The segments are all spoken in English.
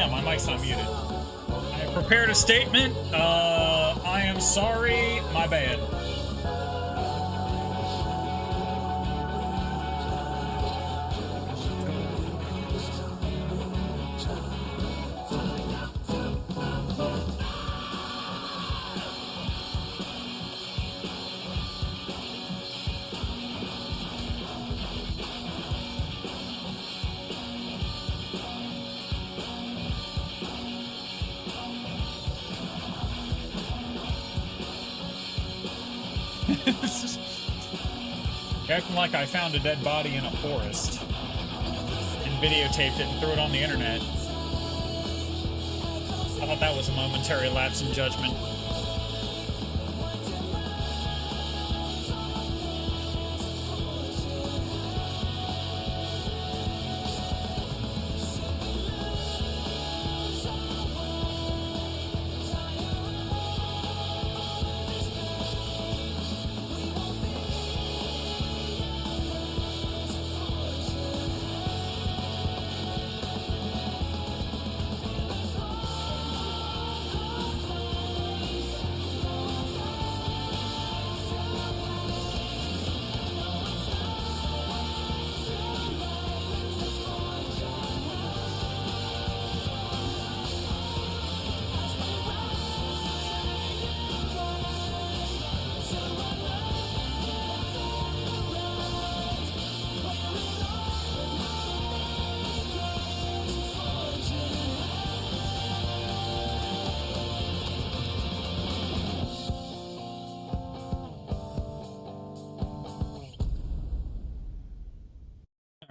my mic's not muted. I have prepared a statement. I am sorry. My bad. Acting like I found a dead body in a forest and videotaped it and threw it on the internet. I thought that was a momentary lapse in judgment.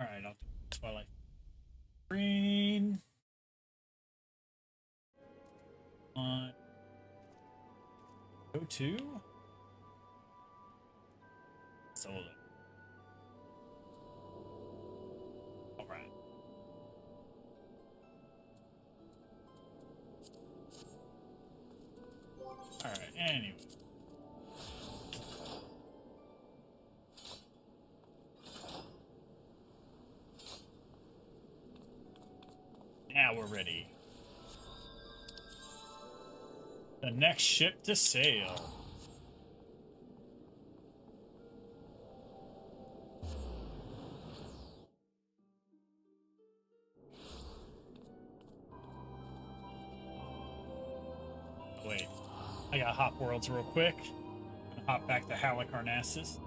Alright, I'll do Twilight Green. Go to Solo. Alright. Alright, anyway. Now we're ready. The next ship to sail. Wait, I gotta hop worlds real quick. I'm gonna hop back to Halicarnassus.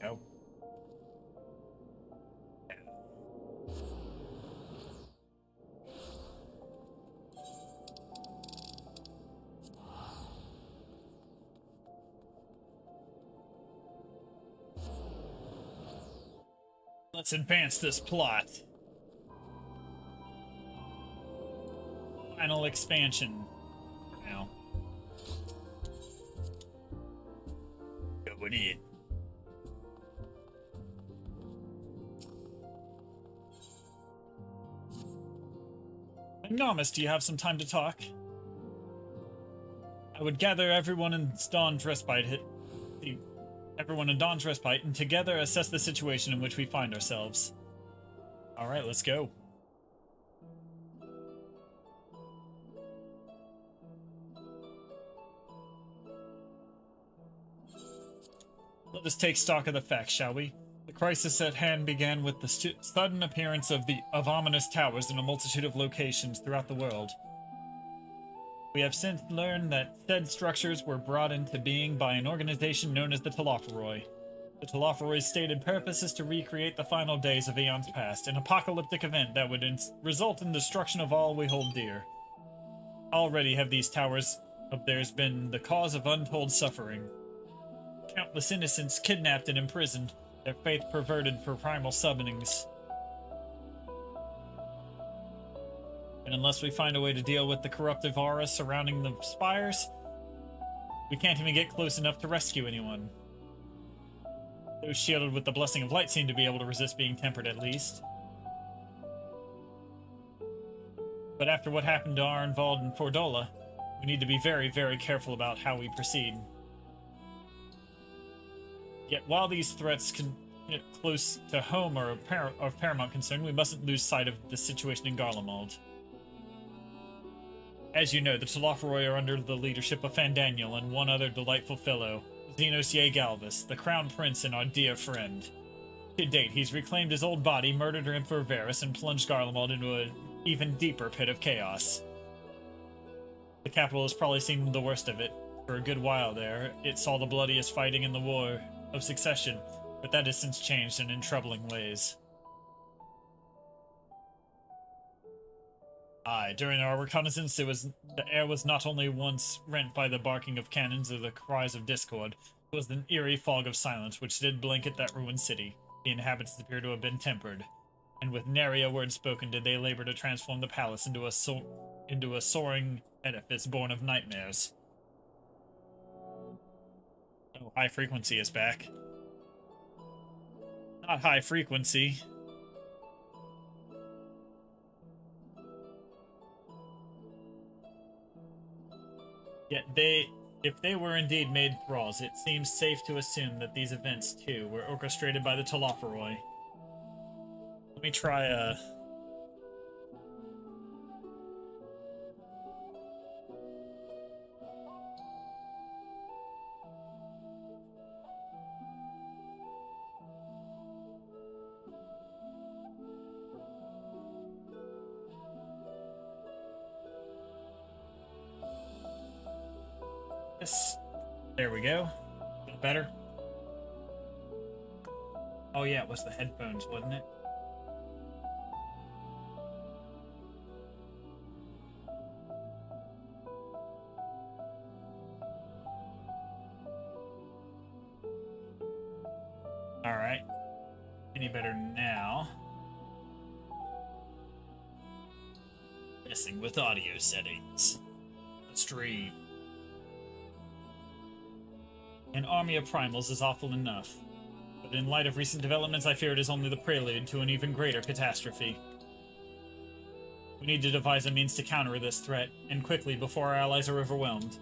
Go. Let's advance this plot. Final expansion. Now. Going in. Nomus, do you have some time to talk? I would gather everyone in Dawn's Respite, and together assess the situation in which we find ourselves. Alright, let's go. Let us take stock of the facts, shall we? The crisis at hand began with the sudden appearance of ominous towers in a multitude of locations throughout the world. We have since learned that said structures were brought into being by an organization known as the Telophoroi. The Telophoroi's stated purpose is to recreate the final days of eons past, an apocalyptic event that would result in destruction of all we hold dear. Already have these towers of theirs been the cause of untold suffering. Countless innocents kidnapped and imprisoned, their faith perverted for primal summonings. And unless we find a way to deal with the corruptive aura surrounding the spires, we can't even get close enough to rescue anyone. Those shielded with the blessing of light seem to be able to resist being tempered at least. But after what happened to Arnvald and Fordola, We need to be very, very careful about how we proceed. Yet, while these threats can get close to home are of paramount concern, we mustn't lose sight of the situation in Garlemald. As you know, the Telophoroi are under the leadership of Fandaniel and one other delightful fellow, Xenos Ye Galvus, the Crown Prince and our dear friend. To date, he's reclaimed his old body, murdered Emperor Varus, and plunged Garlemald into an even deeper pit of chaos. The capital has probably seen the worst of it. For a good while there, it saw the bloodiest fighting in the War of Succession, but that has since changed and in troubling ways. Aye, during our reconnaissance, the air was not only once rent by the barking of cannons or the cries of discord, it was an eerie fog of silence which did blanket that ruined city. The inhabitants appear to have been tempered, and with nary a word spoken did they labor to transform the palace into a soaring edifice born of nightmares. Oh, high frequency is back. Not high frequency. Yet if they were indeed made thralls, it seems safe to assume that these events, too, were orchestrated by the Telophoroi. Let me try, Yes. There we go. A little better. Oh yeah, it was the headphones, wasn't it? Alright. Any better now? Messing with audio settings. Stream. An army of primals is awful enough, but in light of recent developments, I fear it is only the prelude to an even greater catastrophe. We need to devise a means to counter this threat, and quickly, before our allies are overwhelmed.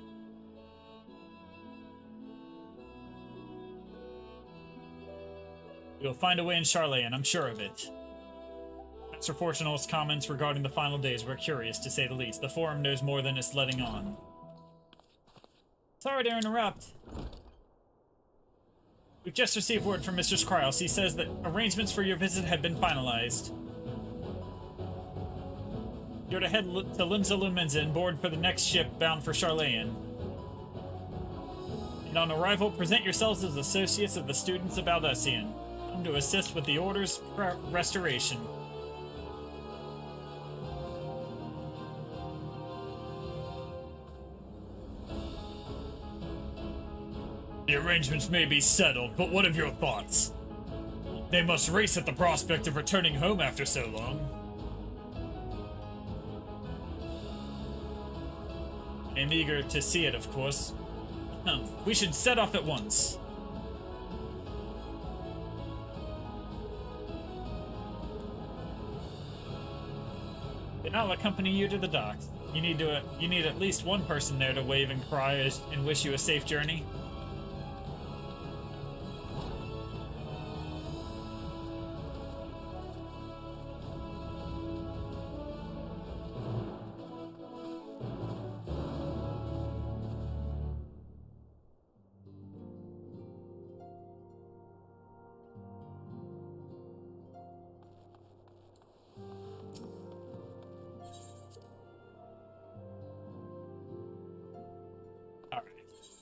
We will find a way in Charlayan, I'm sure of it. Master Fortunal's comments regarding the final days were curious, to say the least. The Forum knows more than it's letting on. Sorry to interrupt. We've just received word from Mr. Skryos. He says that arrangements for your visit have been finalized. You're to head to Limsa Lumenza and board for the next ship bound for Charlayan. And on arrival, present yourselves as associates of the students of Baldesion, come to assist with the Order's restoration. The arrangements may be settled, but what of your thoughts? They must race at the prospect of returning home after so long. I'm eager to see it, of course. We should set off at once. Then I'll accompany you to the docks. You need at least one person there to wave and cry and wish you a safe journey.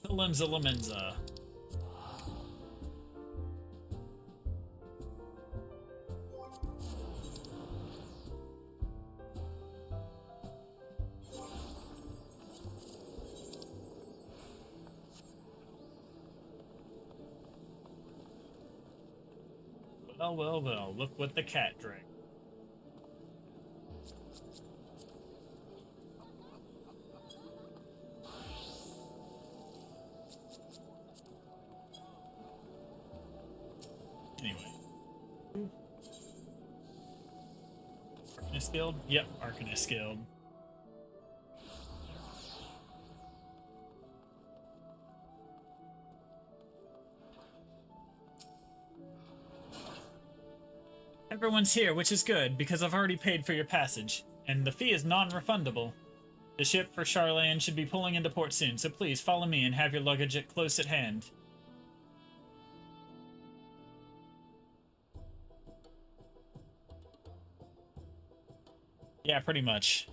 Limsa Lumenza. Well, look what the cat drank. Anyway. Arcanist Guild? Yep, Arcanist Guild. Everyone's here, which is good, because I've already paid for your passage, and the fee is non-refundable. The ship for Charlan should be pulling into port soon, so please follow me and have your luggage close at hand. Yeah, pretty much.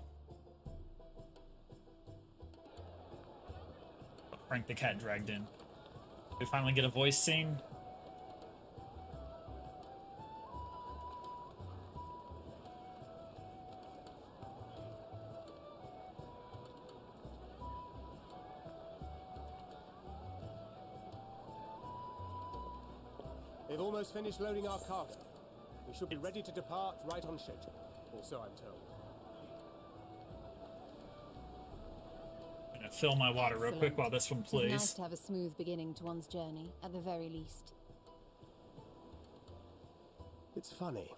Frank the cat dragged in. We finally get a voice scene. They've almost finished loading our cargo. We should be ready to depart right on schedule, or so I'm told. I'm gonna fill my water real quick while this one plays. It's nice to have a smooth beginning to one's journey, at the very least. It's funny.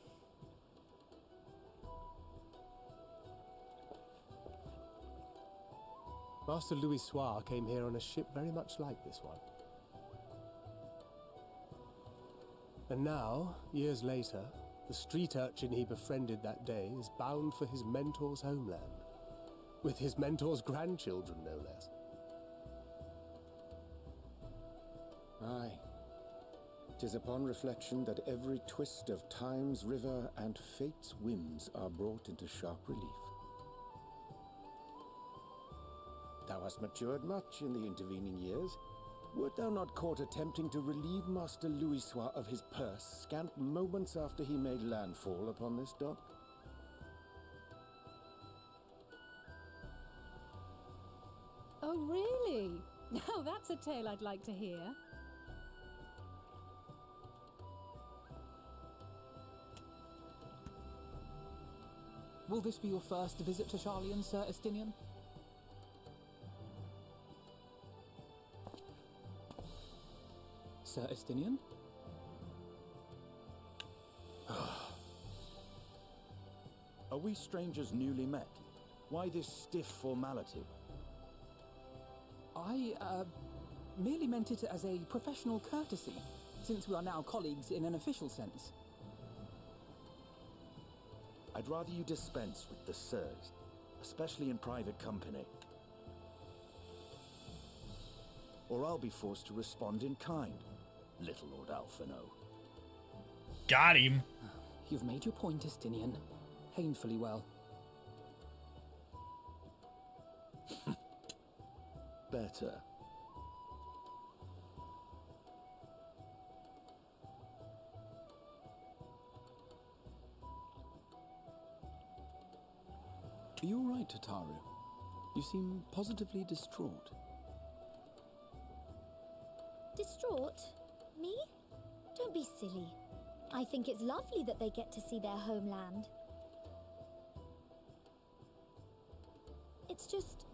Master Louis Soir came here on a ship very much like this one. And now, years later, the street urchin he befriended that day is bound for his mentor's homeland. With his mentor's grandchildren, no less. Aye. 'Tis upon reflection that every twist of time's river and fate's whims are brought into sharp relief. Thou hast matured much in the intervening years. Wert thou not caught attempting to relieve Master Louisois of his purse scant moments after he made landfall upon this dock? Oh, really? Now that's a tale I'd like to hear. Will this be your first visit to Charlian, Sir Estinian? Sir Estinian? Are we strangers newly met? Why this stiff formality? I, merely meant it as a professional courtesy, since we are now colleagues in an official sense. I'd rather you dispense with the sirs, especially in private company. Or I'll be forced to respond in kind, little Lord Alphino. Got him. You've made your point, Estinian. Painfully well. Better. Are you all right, Tataru? You seem positively distraught. Distraught? Me? Don't be silly. I think it's lovely that they get to see their homeland. It's just,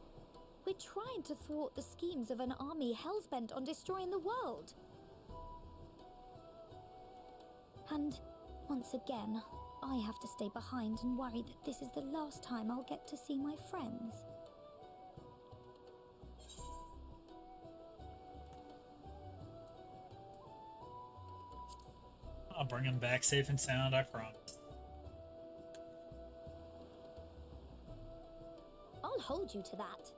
we're trying to thwart the schemes of an army hellbent on destroying the world. And once again, I have to stay behind and worry that this is the last time I'll get to see my friends. I'll bring him back safe and sound, I promise. I'll hold you to that.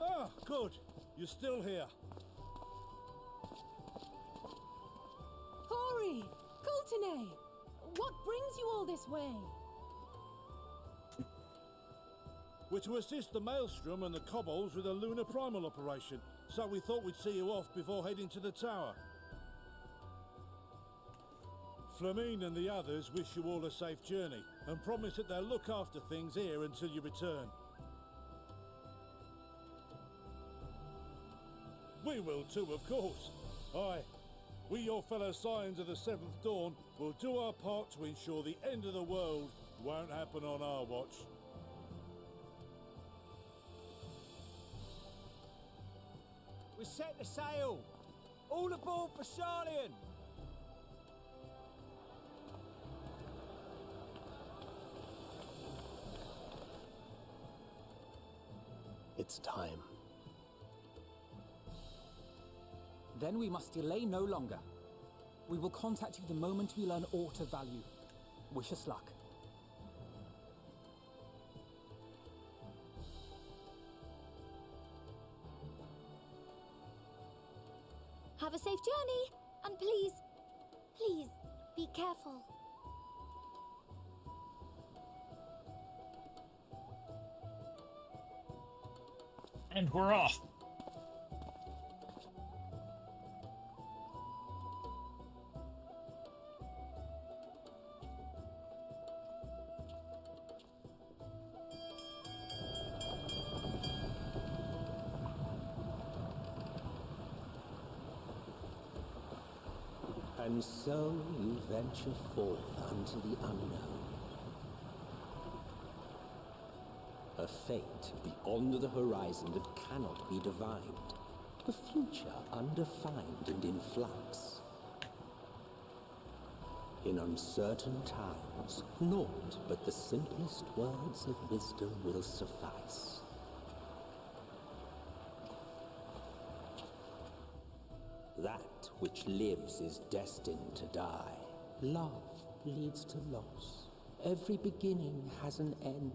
Ah, good. You're still here. Hori! Coulternay! What brings you all this way? We're to assist the Maelstrom and the Kobolds with a lunar primal operation, so we thought we'd see you off before heading to the tower. Flamine and the others wish you all a safe journey, and promise that they'll look after things here until you return. We will too, of course. Aye. We, your fellow Scions of the Seventh Dawn, will do our part to ensure the end of the world won't happen on our watch. We set the sail! All aboard for Charlian! It's time. Then we must delay no longer. We will contact you the moment we learn aught of value. Wish us luck. Have a safe journey, and please, please, be careful. And we're off. And so you venture forth unto the unknown. A fate beyond the horizon that cannot be divined. A future undefined and in flux. In uncertain times, naught but the simplest words of wisdom will suffice. That which lives is destined to die. Love leads to loss. Every beginning has an end.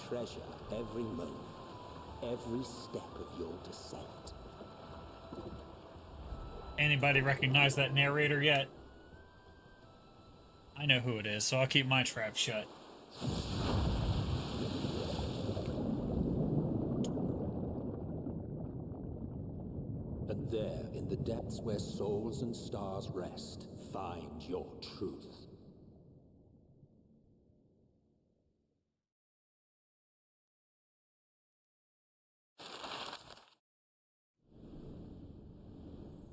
Treasure every moment, every step of your descent. Anybody recognize that narrator yet? I know who it is, so I'll keep my trap shut. And there, in the depths where souls and stars rest, find your truth.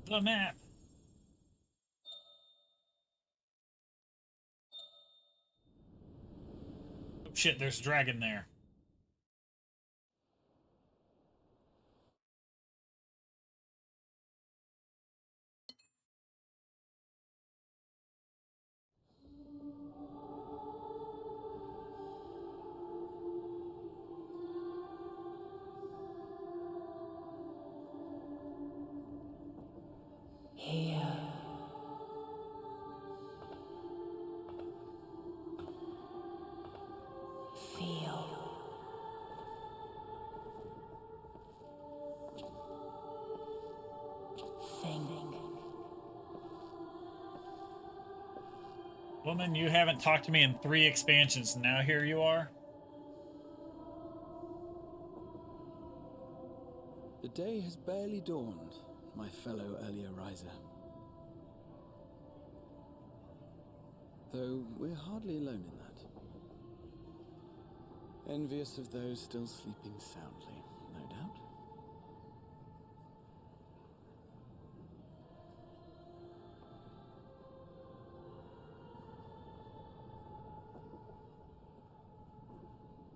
The map. Oh shit, there's a dragon there. Here. Feel. Think. Woman, you haven't talked to me in 3 expansions, and now here you are? The day has barely dawned, my fellow earlier riser. Though we're hardly alone in that. Envious of those still sleeping soundly, no doubt.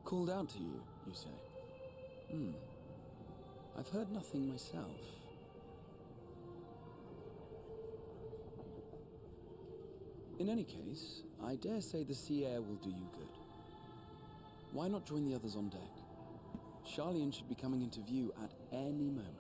Called out to you, you say? I've heard nothing myself. In any case, I dare say the sea air will do you good. Why not join the others on deck? Charlian should be coming into view at any moment.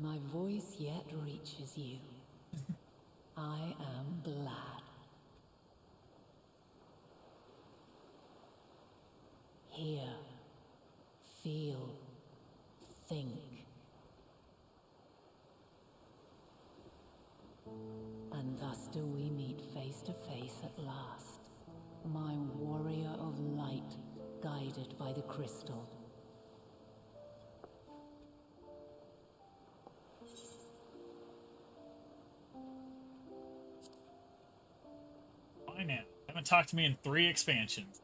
My voice yet reaches you. I am glad. Hear, feel, think. guided by the crystal. Fine now. Haven't talked to me in 3 expansions.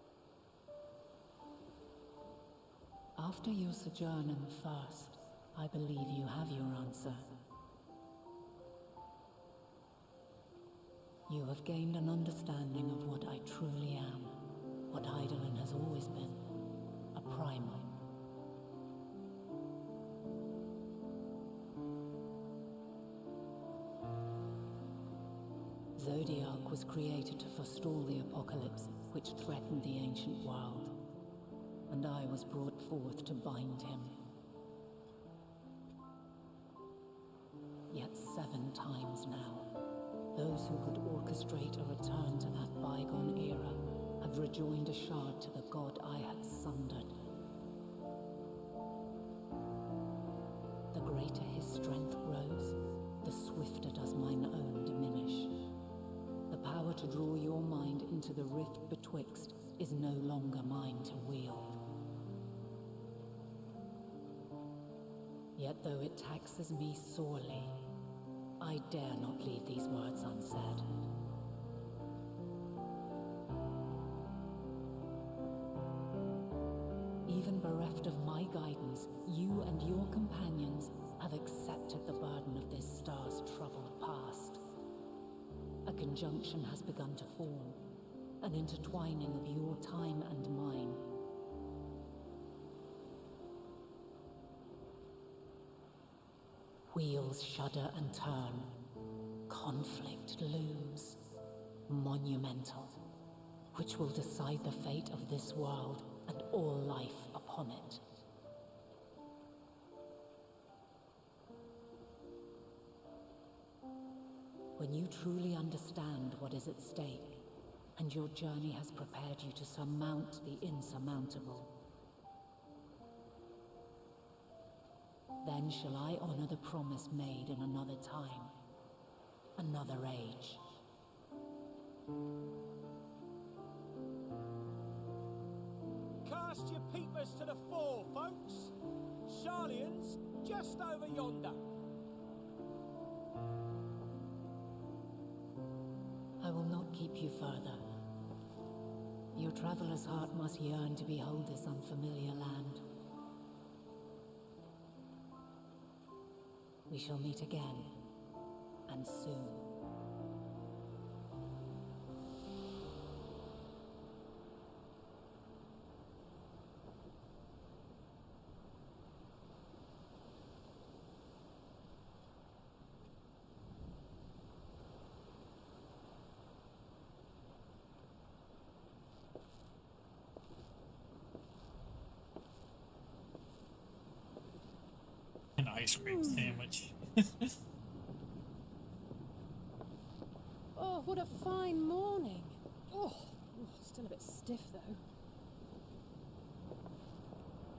After your sojourn in the First, I believe you have your answer. You have gained an understanding of what I truly am, what Eidolon has always been, a primal. Zodiac was created to forestall the apocalypse which threatened the ancient world, and I was brought forth to bind him. Yet 7 times now, those who could orchestrate a return to that bygone era have rejoined a shard to the god I had sundered. The greater his strength grows, the swifter does mine own diminish. The power to draw your mind into the rift betwixt is no longer mine to wield. Yet though it taxes me sorely, I dare not leave these words unsaid. Even bereft of my guidance, you and your companions have accepted the burden of this star's troubled past. A conjunction has begun to form, an intertwining of your time and mine. Wheels shudder and turn. Conflict looms. Monumental. Which will decide the fate of this world and all life upon it. When you truly understand what is at stake, and your journey has prepared you to surmount the insurmountable, then shall I honor the promise made in another time, another age. Cast your peepers to the fore, folks. Sharlian's just over yonder. I will not keep you further. Your traveler's heart must yearn to behold this unfamiliar land. We shall meet again, and soon. An ice cream sandwich. Oh, what a fine morning. Oh, still a bit stiff though.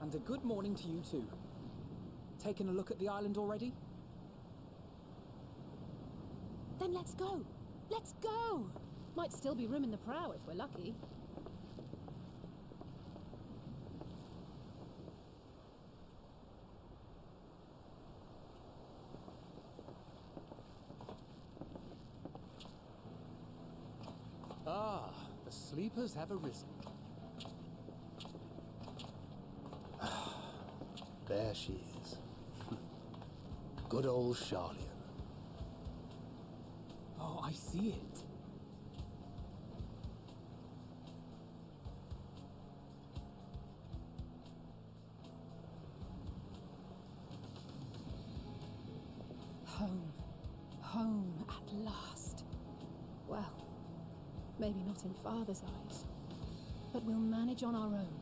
And a good morning to you too. Taking a look at the island already? Then let's go. Let's go. Might still be room in the prow if we're lucky. Ah, the sleepers have arisen. There she is. Good old Sharlian. Oh, I see it. Home. Home at last. Well, maybe not in Father's eyes, but we'll manage on our own,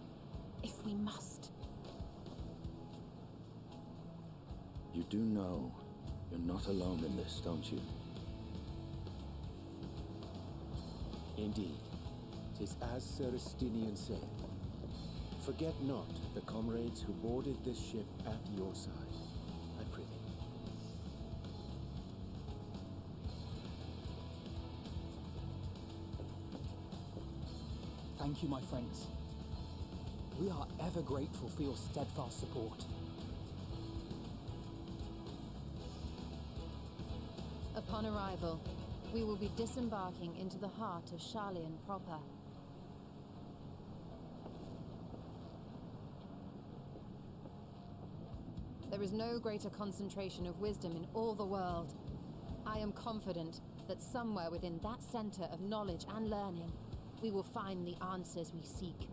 if we must. You do know you're not alone in this, don't you? Indeed, 'tis as Sir Estinian said. Forget not the comrades who boarded this ship at your side, I prithee. Thank you, my friends. We are ever grateful for your steadfast support. Upon arrival, we will be disembarking into the heart of Sharlayan proper. There is no greater concentration of wisdom in all the world. I am confident that somewhere within that center of knowledge and learning, we will find the answers we seek.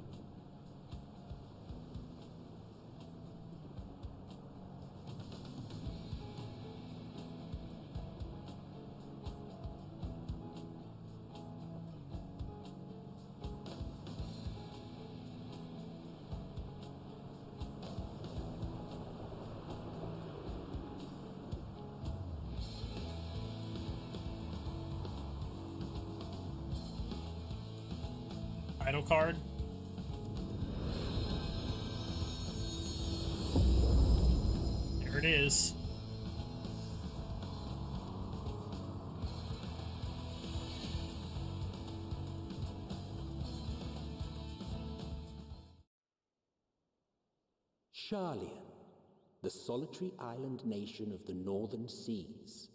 Title card. There it is. Sharlayan, the solitary island nation of the northern seas.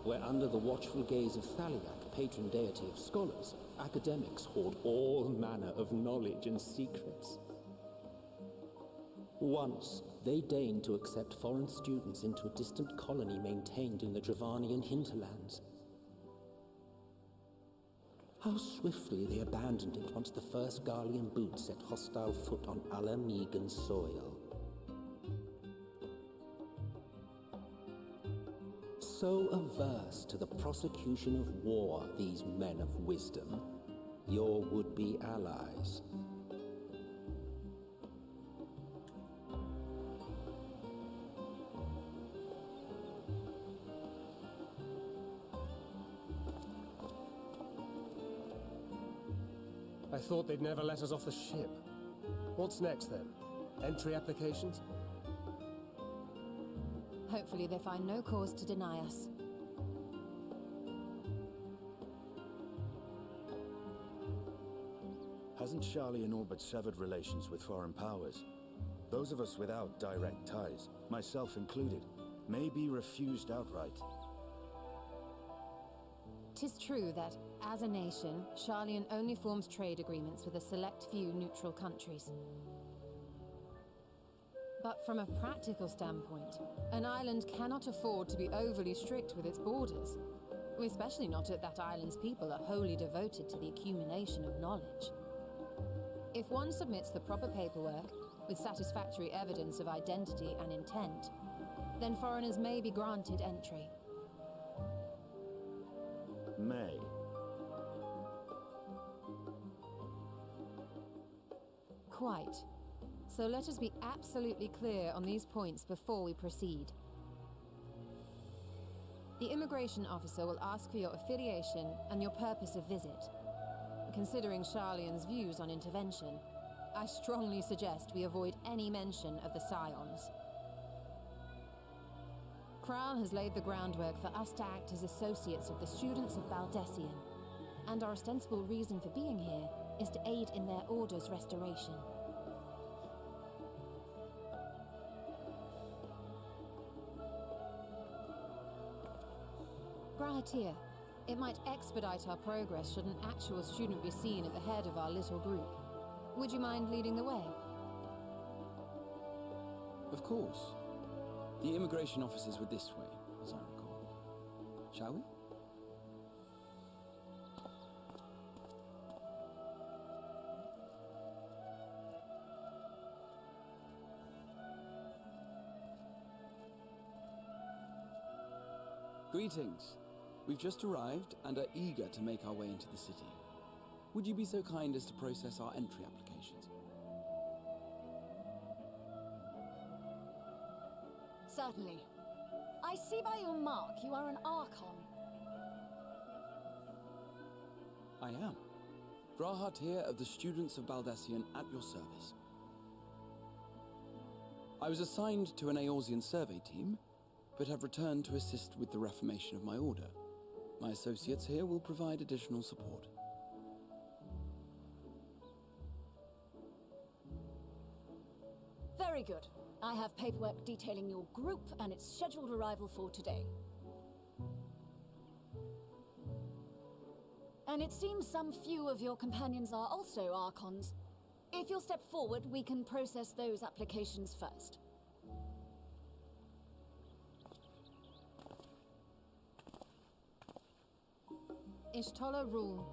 Where under the watchful gaze of Thaliak, patron deity of scholars, academics hoard all manner of knowledge and secrets. Once, they deigned to accept foreign students into a distant colony maintained in the Dravanian hinterlands. How swiftly they abandoned it once the first Garlean boot set hostile foot on Alamegan soil. So averse to the prosecution of war, these men of wisdom, your would-be allies. I thought they'd never let us off the ship. What's next then? Entry applications? Hopefully they find no cause to deny us. Hasn't Sharlayan all but severed relations with foreign powers? Those of us without direct ties, myself included, may be refused outright. 'Tis true that, as a nation, Sharlayan only forms trade agreements with a select few neutral countries. But from a practical standpoint, an island cannot afford to be overly strict with its borders, especially not if that island's people are wholly devoted to the accumulation of knowledge. If one submits the proper paperwork, with satisfactory evidence of identity and intent, then foreigners may be granted entry. May. Quite. So let us be absolutely clear on these points before we proceed. The immigration officer will ask for your affiliation and your purpose of visit. Considering Sharlayan's views on intervention, I strongly suggest we avoid any mention of the Scions. Kral has laid the groundwork for us to act as associates of the students of Baldessian, and our ostensible reason for being here is to aid in their order's restoration. Grahatir, it might expedite our progress should an actual student be seen at the head of our little group. Would you mind leading the way? Of course. The immigration officers were this way, as I recall. Shall we? Greetings. We've just arrived and are eager to make our way into the city. Would you be so kind as to process our entry applications? Certainly. I see by your mark you are an Archon. I am. Grahatir of the Students of Baldessian at your service. I was assigned to an Eorzean survey team, but have returned to assist with the reformation of my order. My associates here will provide additional support. Very good. I have paperwork detailing your group and its scheduled arrival for today. And it seems some few of your companions are also Archons. If you'll step forward, we can process those applications first. Ishtola rule.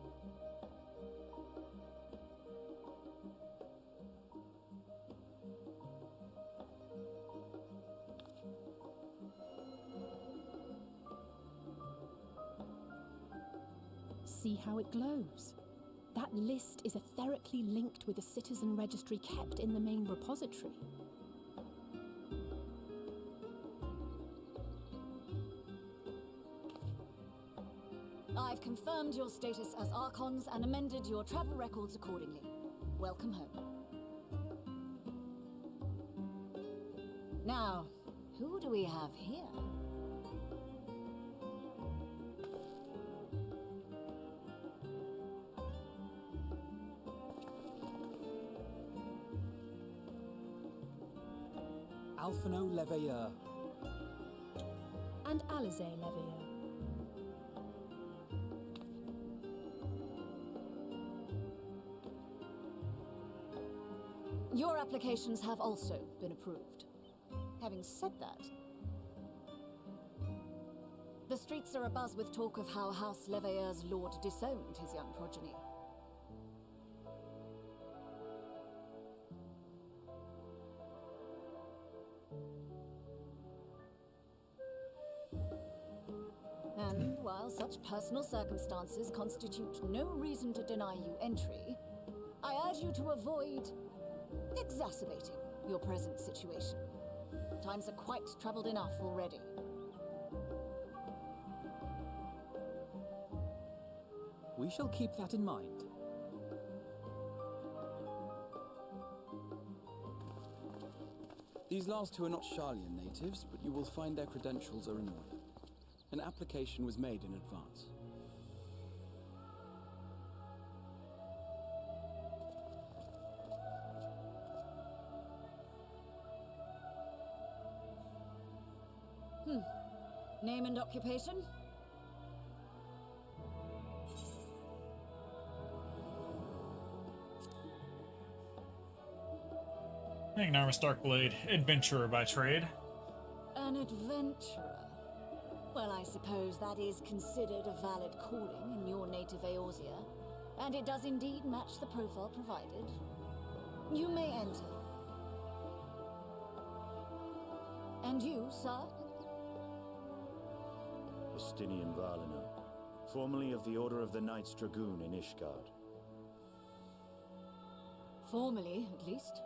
See how it glows? That list is etherically linked with the citizen registry kept in the main repository. I've confirmed your status as Archons and amended your travel records accordingly. Welcome home. Now, who do we have here? Alphino Leveilleur. And Alize Leveilleur. Your applications have also been approved. Having said that, the streets are abuzz with talk of how House Leveilleur's lord disowned his young progeny. And while such personal circumstances constitute no reason to deny you entry, I urge you to avoid exacerbating your present situation. Times are quite troubled enough already. We shall keep that in mind. These last two are not Sharlayan natives, but you will find their credentials are in order. An application was made in advance. Name and occupation? Magnarmus Darkblade, adventurer by trade. An adventurer. Well, I suppose that is considered a valid calling in your native Eorzea, and it does indeed match the profile provided. You may enter. And you, sir? Estinian Valino, formerly of the Order of the Knights Dragoon in Ishgard. Formally, at least.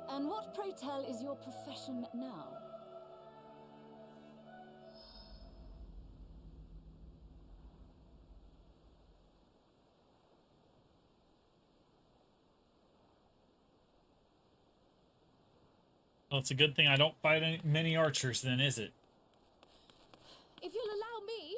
And what, pray tell, is your profession now? Well, it's a good thing I don't fight many archers then, is it? If you'll allow me...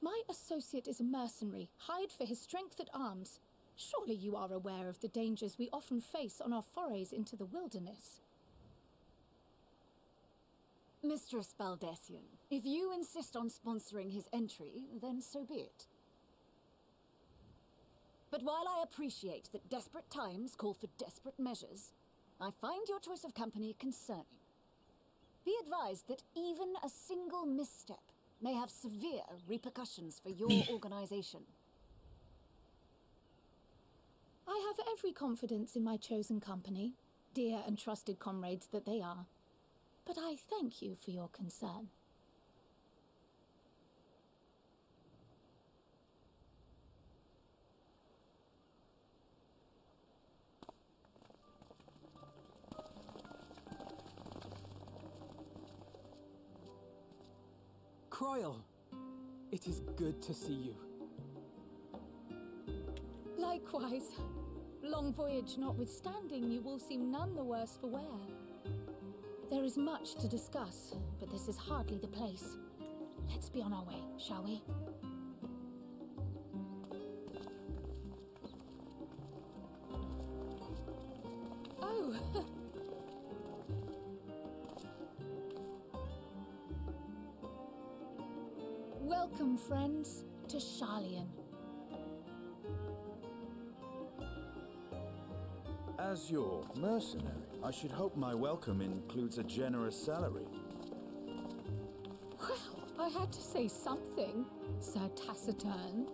My associate is a mercenary, hired for his strength at arms. Surely you are aware of the dangers we often face on our forays into the wilderness. Mistress Baldessian, if you insist on sponsoring his entry, then so be it. But while I appreciate that desperate times call for desperate measures, I find your choice of company concerning. Be advised that even a single misstep may have severe repercussions for your organization. I have every confidence in my chosen company, dear and trusted comrades that they are. But I thank you for your concern. Croyle, it is good to see you. Likewise. Long voyage notwithstanding, you will seem none the worse for wear. There is much to discuss, but this is hardly the place. Let's be on our way, shall we? Oh! Welcome, friends, to Sharlayan. As your mercenary, I should hope my welcome includes a generous salary. Well, I had to say something, Sir Taciturn.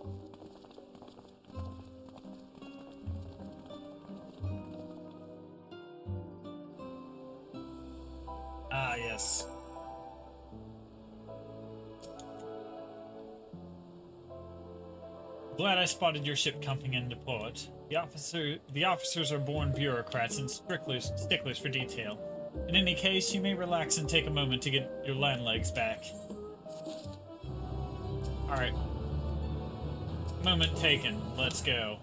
Ah, yes. Glad I spotted your ship coming into port. The officers are born bureaucrats and sticklers for detail. In any case, you may relax and take a moment to get your land legs back. Alright. Moment taken. Let's go.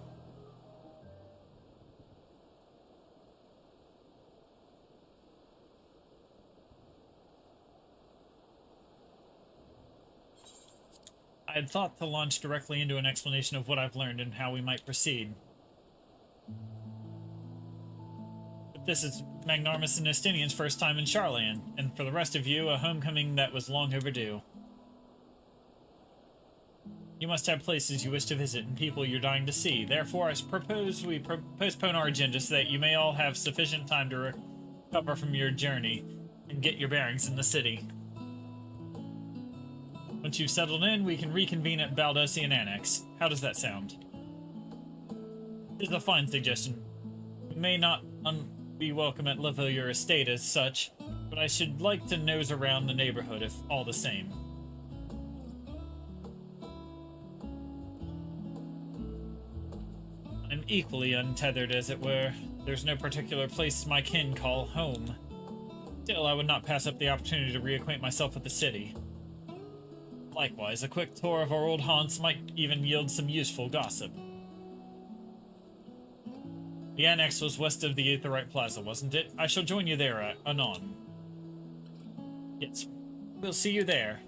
I had thought to launch directly into an explanation of what I've learned and how we might proceed. But this is Magnarmus and Estinian's first time in Sharlayan, and for the rest of you, a homecoming that was long overdue. You must have places you wish to visit and people you're dying to see. Therefore, I propose we postpone our agenda so that you may all have sufficient time to recover from your journey and get your bearings in the city. Once you've settled in, we can reconvene at Baldosian Annex. How does that sound? It's a fine suggestion. You may not be welcome at Lavilier Estate as such, but I should like to nose around the neighborhood if all the same. I'm equally untethered, as it were. There's no particular place my kin call home. Still, I would not pass up the opportunity to reacquaint myself with the city. Likewise, a quick tour of our old haunts might even yield some useful gossip. The annex was west of the Aetherite Plaza, wasn't it? I shall join you there anon. Yes, we'll see you there.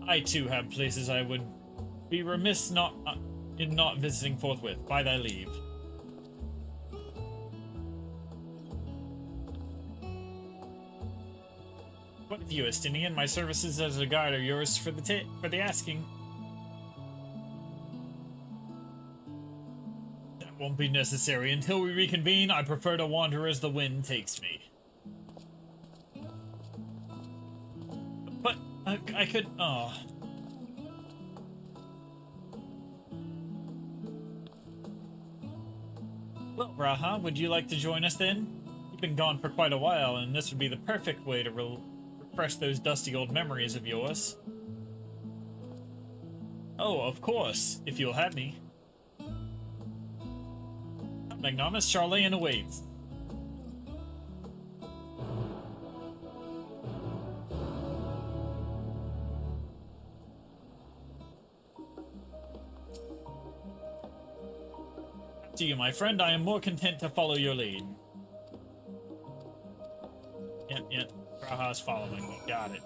I too have places I would be remiss in not visiting forthwith. By thy leave. What of you, Estinian? My services as a guide are yours for the asking. That won't be necessary. Until we reconvene, I prefer to wander as the wind takes me. But I could... Oh. Well, Raha, would you like to join us then? You've been gone for quite a while, and this would be the perfect way to refresh those dusty old memories of yours. Oh, of course, if you'll have me. Magnarmus, Sharlayan awaits. To you, my friend, I am more content to follow your lead. Yep. Raha's following me. Got it.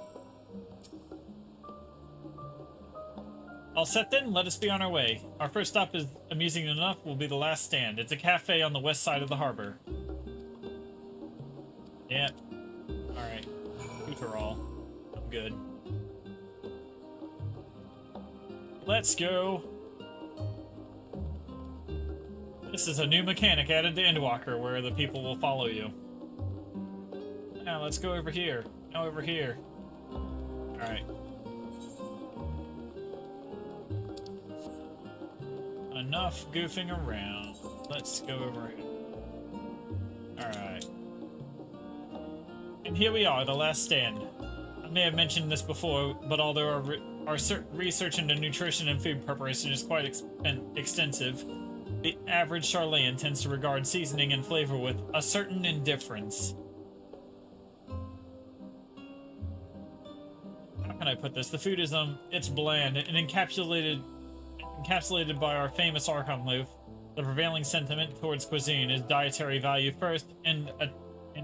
All set then, let us be on our way. Our first stop is, amusing enough, will be the last stand. It's a cafe on the west side of the harbor. Yep. Alright. Good for all. I'm good. Let's go. This is a new mechanic added to Endwalker where the people will follow you. Now let's go over here. Now over here. Alright. Enough goofing around. Let's go over here. Alright. And here we are, the last stand. I may have mentioned this before, but although our research into nutrition and food preparation is quite extensive, the average Sharlayan tends to regard seasoning and flavor with a certain indifference. How can I put this? The food is it's bland and encapsulated by our famous Archon loaf. The prevailing sentiment towards cuisine is dietary value first and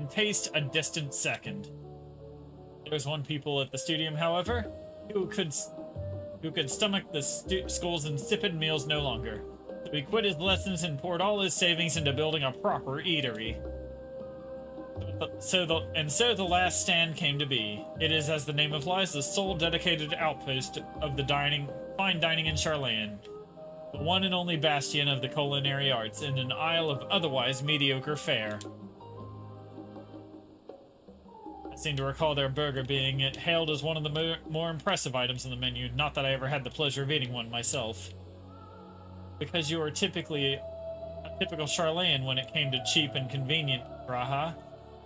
taste a distant second. There's one people at the studium, however, who could stomach the school's insipid meals no longer. So he quit his lessons and poured all his savings into building a proper eatery. So the last stand came to be. It is, as the name implies, the sole dedicated outpost of the fine dining in Charlayan, the one and only bastion of the culinary arts in an isle of otherwise mediocre fare. I seem to recall their burger being hailed as one of the more impressive items on the menu, not that I ever had the pleasure of eating one myself. Because you are typically a typical Charlayan when it came to cheap and convenient, Raha.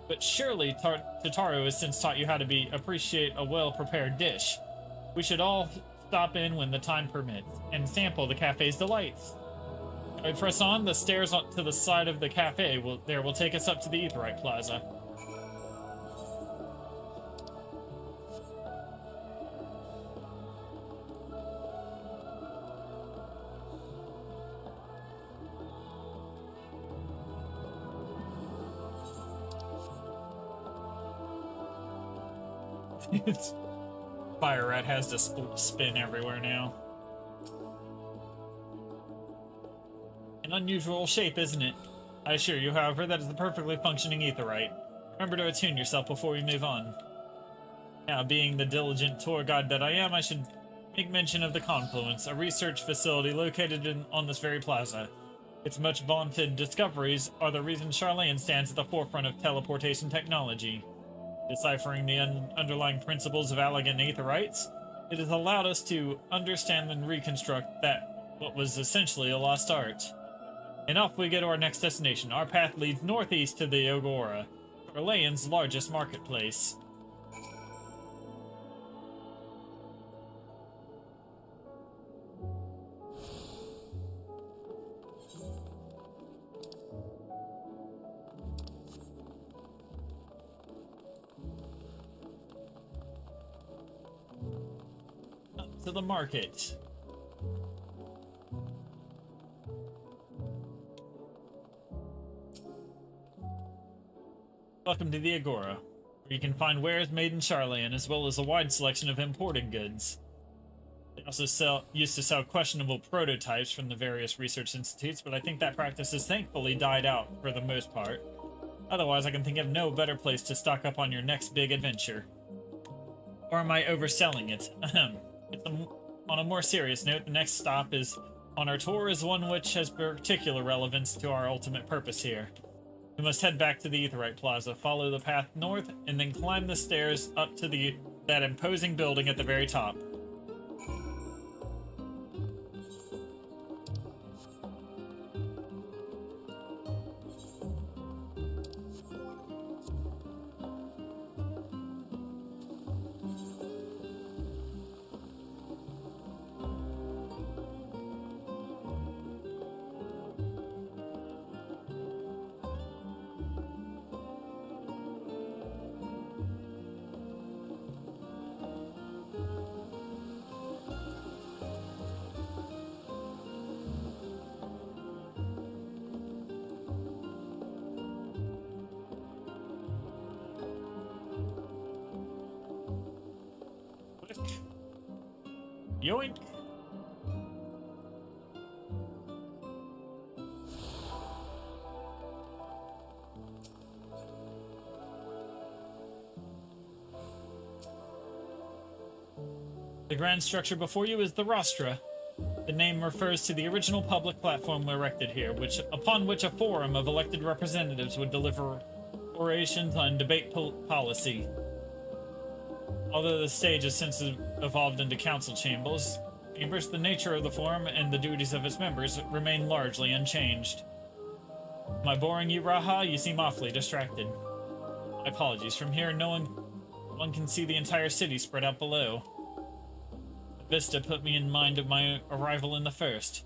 But surely Tataru has since taught you how to appreciate a well-prepared dish. We should all stop in when the time permits and sample the cafe's delights. As we press on, the stairs to the side of the cafe will take us up to the Aetheryte Plaza. Fire Rat has to spin everywhere now. An unusual shape, isn't it? I assure you, however, that is the perfectly functioning Aetheryte. Remember to attune yourself before we move on. Now, being the diligent tour guide that I am, I should make mention of the Confluence, a research facility located on this very plaza. Its much vaunted discoveries are the reason Charlayan stands at the forefront of teleportation technology. Deciphering the underlying principles of elegant Aetherites, it has allowed us to understand and reconstruct what was essentially a lost art. And off we go to our next destination. Our path leads northeast to the Agora, Charlayan's largest marketplace. To the market. Welcome to the Agora, where you can find wares made in Charlayan, as well as a wide selection of imported goods. They also used to sell questionable prototypes from the various research institutes, but I think that practice has thankfully died out for the most part. Otherwise, I can think of no better place to stock up on your next big adventure. Or am I overselling it? On a more serious note, the next stop on our tour is one which has particular relevance to our ultimate purpose here. We must head back to the Aetheryte Plaza, follow the path north, and then climb the stairs up to that imposing building at the very top. Yoink! The grand structure before you is the Rostra. The name refers to the original public platform erected here, upon which a forum of elected representatives would deliver orations on debate policy. Although the stage has since evolved into council chambers, the nature of the forum and the duties of its members remain largely unchanged. Am I boring you, Raha? You seem awfully distracted. My apologies. From here, one can see the entire city spread out below. The vista put me in mind of my arrival in the first.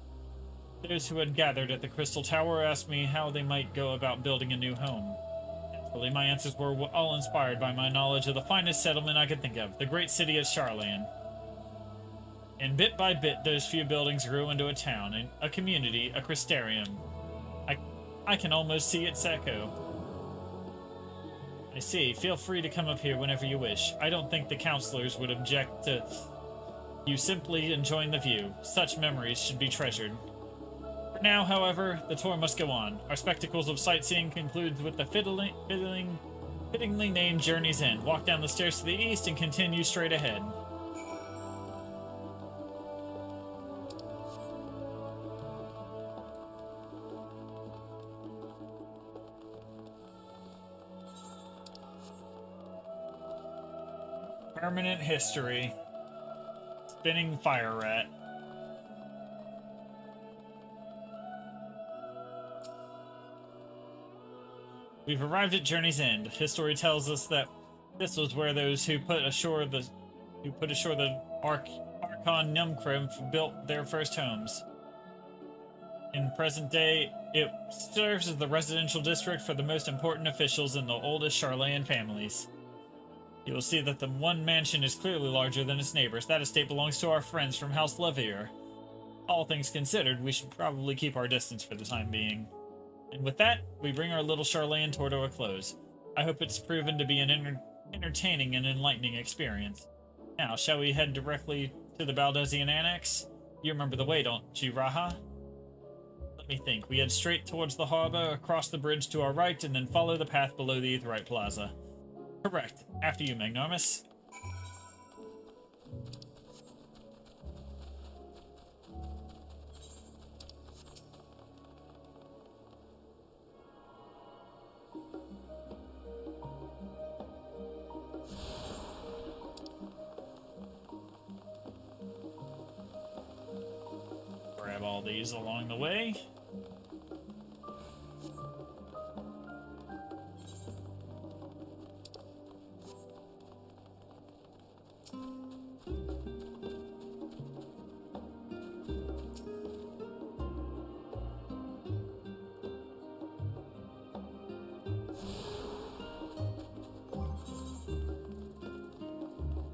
Those who had gathered at the Crystal Tower asked me how they might go about building a new home. Naturally, my answers were all inspired by my knowledge of the finest settlement I could think of, the great city of Charlayan. And bit by bit, those few buildings grew into a town, a community, a Crystarium. I can almost see its echo. I see. Feel free to come up here whenever you wish. I don't think the counselors would object to you simply enjoying the view. Such memories should be treasured. For now, however, the tour must go on. Our spectacles of sightseeing concludes with the fittingly named Journey's End. Walk down the stairs to the east and continue straight ahead. Permanent history. Spinning fire rat. We've arrived at Journey's End. History tells us that this was where those who put ashore the Archon Numcrim built their first homes. In present day, it serves as the residential district for the most important officials and the oldest Charlayan families. You will see that the one mansion is clearly larger than its neighbors. That estate belongs to our friends from House Levier. All things considered, we should probably keep our distance for the time being. And with that, we bring our little Charlayan tour to a close. I hope it's proven to be an entertaining and enlightening experience. Now, shall we head directly to the Baldesian Annex? You remember the way, don't you, Raha? Let me think. We head straight towards the harbor, across the bridge to our right, and then follow the path below the Aetheryte Plaza. Correct. After you, Magnarmus. Grab all these along the way.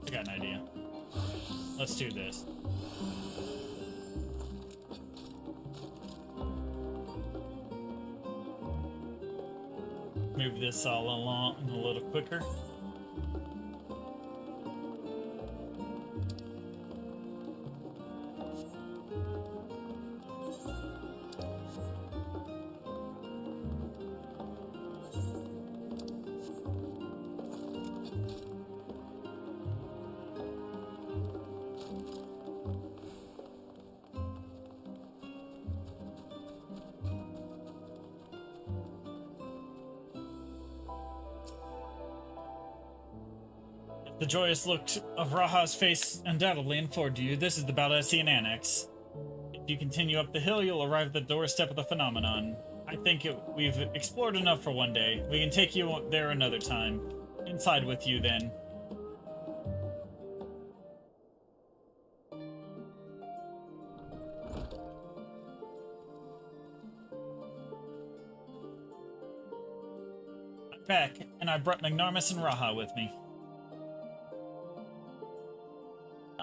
I got an idea. Let's do this. Move this all along a little quicker. The joyous look of Raha's face undoubtedly informed you. This is the Baldesian Annex. If you continue up the hill, you'll arrive at the doorstep of the phenomenon. I think we've explored enough for one day. We can take you there another time. Inside with you, then. I'm back, and I brought Magnarmus and Raha with me.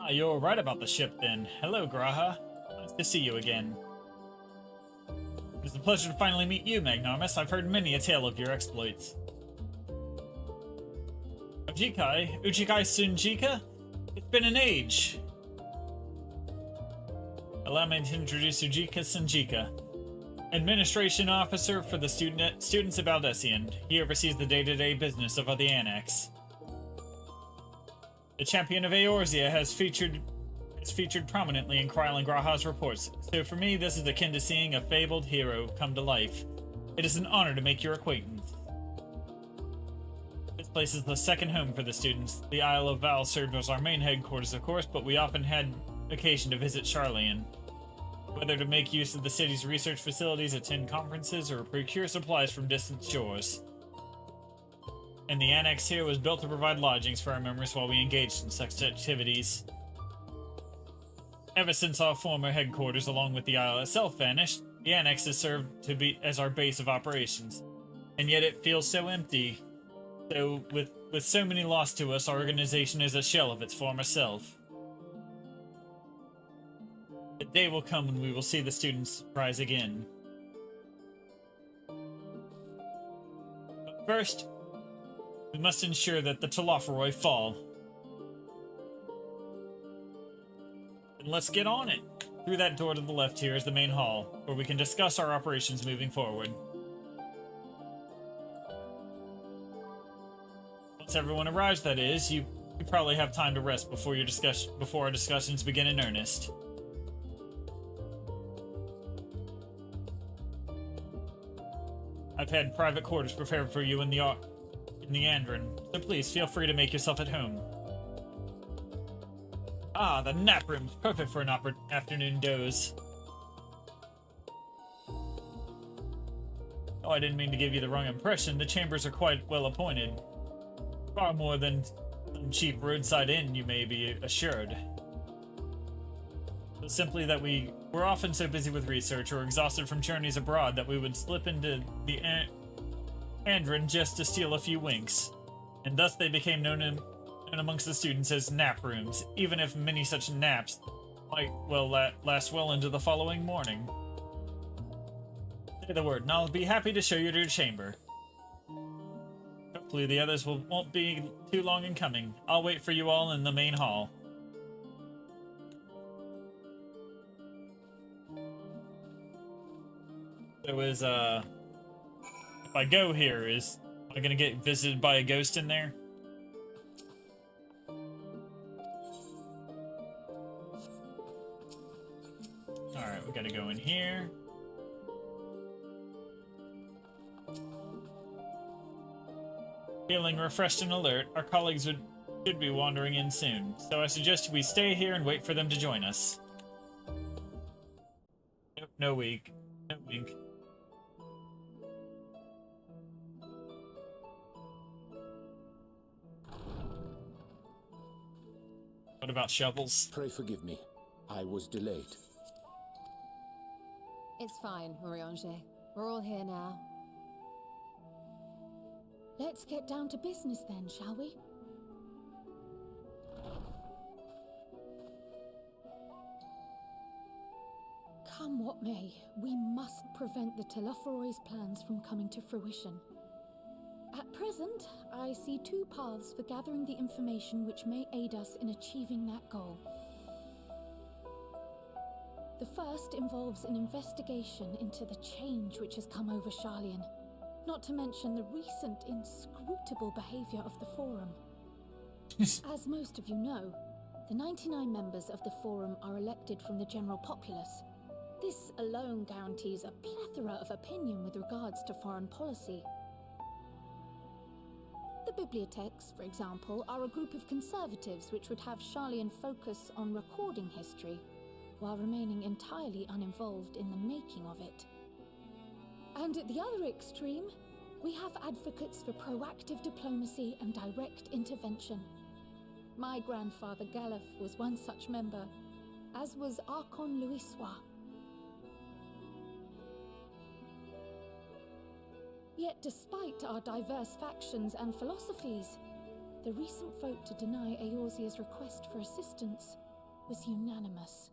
Ah, you're right about the ship, then. Hello, Graha. Nice to see you again. It's a pleasure to finally meet you, Magnarmus. I've heard many a tale of your exploits. Ujikai Sunjika? It's been an age. Allow me to introduce Ujika Sunjika, Administration Officer for the students of Baldesian. He oversees the day-to-day business of the Annex. The champion of Eorzea has featured prominently in Kryl and Graha's reports, so for me this is akin to seeing a fabled hero come to life. It is an honor to make your acquaintance. This place is the second home for the students. The Isle of Val served as our main headquarters, of course, but we often had occasion to visit Charlayan. Whether to make use of the city's research facilities, attend conferences, or procure supplies from distant shores. And the annex here was built to provide lodgings for our members while we engaged in such activities. Ever since our former headquarters, along with the isle itself, vanished, the annex has served to be as our base of operations. And yet it feels so empty. So, with so many lost to us, our organization is a shell of its former self. The day will come when we will see the students rise again. First, we must ensure that the Telophoroi fall. Then let's get on it. Through that door to the left here is the main hall, where we can discuss our operations moving forward. Once everyone arrives, that is, you probably have time to rest before our discussions begin in earnest. I've had private quarters prepared for you in the Andron, so please feel free to make yourself at home. Ah, the nap room's perfect for an afternoon doze. Oh, I didn't mean to give you the wrong impression. The chambers are quite well appointed. Far more than some cheap roadside inn, you may be assured. But simply that we were often so busy with research or exhausted from journeys abroad that we would slip into the Andron just to steal a few winks, and thus they became known amongst the students as nap rooms, even if many such naps might last well into the following morning. Say the word, and I'll be happy to show you to your chamber. Hopefully the others won't be too long in coming. I'll wait for you all in the main hall. There was, if I go here, am I gonna get visited by a ghost in there? Alright, we gotta go in here. Feeling refreshed and alert, our colleagues should be wandering in soon, so I suggest we stay here and wait for them to join us. Nope, no wink. No wink. What about shovels? Pray forgive me. I was delayed. It's fine, Urianger. We're all here now. Let's get down to business then, shall we? Come what may, we must prevent the Telophoroi's plans from coming to fruition. At present, I see two paths for gathering the information which may aid us in achieving that goal. The first involves an investigation into the change which has come over Charlian, not to mention the recent inscrutable behavior of the Forum. As most of you know, the 99 members of the Forum are elected from the general populace. This alone guarantees a plethora of opinion with regards to foreign policy. The bibliotheques, for example, are a group of conservatives which would have Charlian focus on recording history, while remaining entirely uninvolved in the making of it. And at the other extreme, we have advocates for proactive diplomacy and direct intervention. My grandfather Galef was one such member, as was Archon Louisois. Yet despite our diverse factions and philosophies, the recent vote to deny Eorzea's request for assistance was unanimous.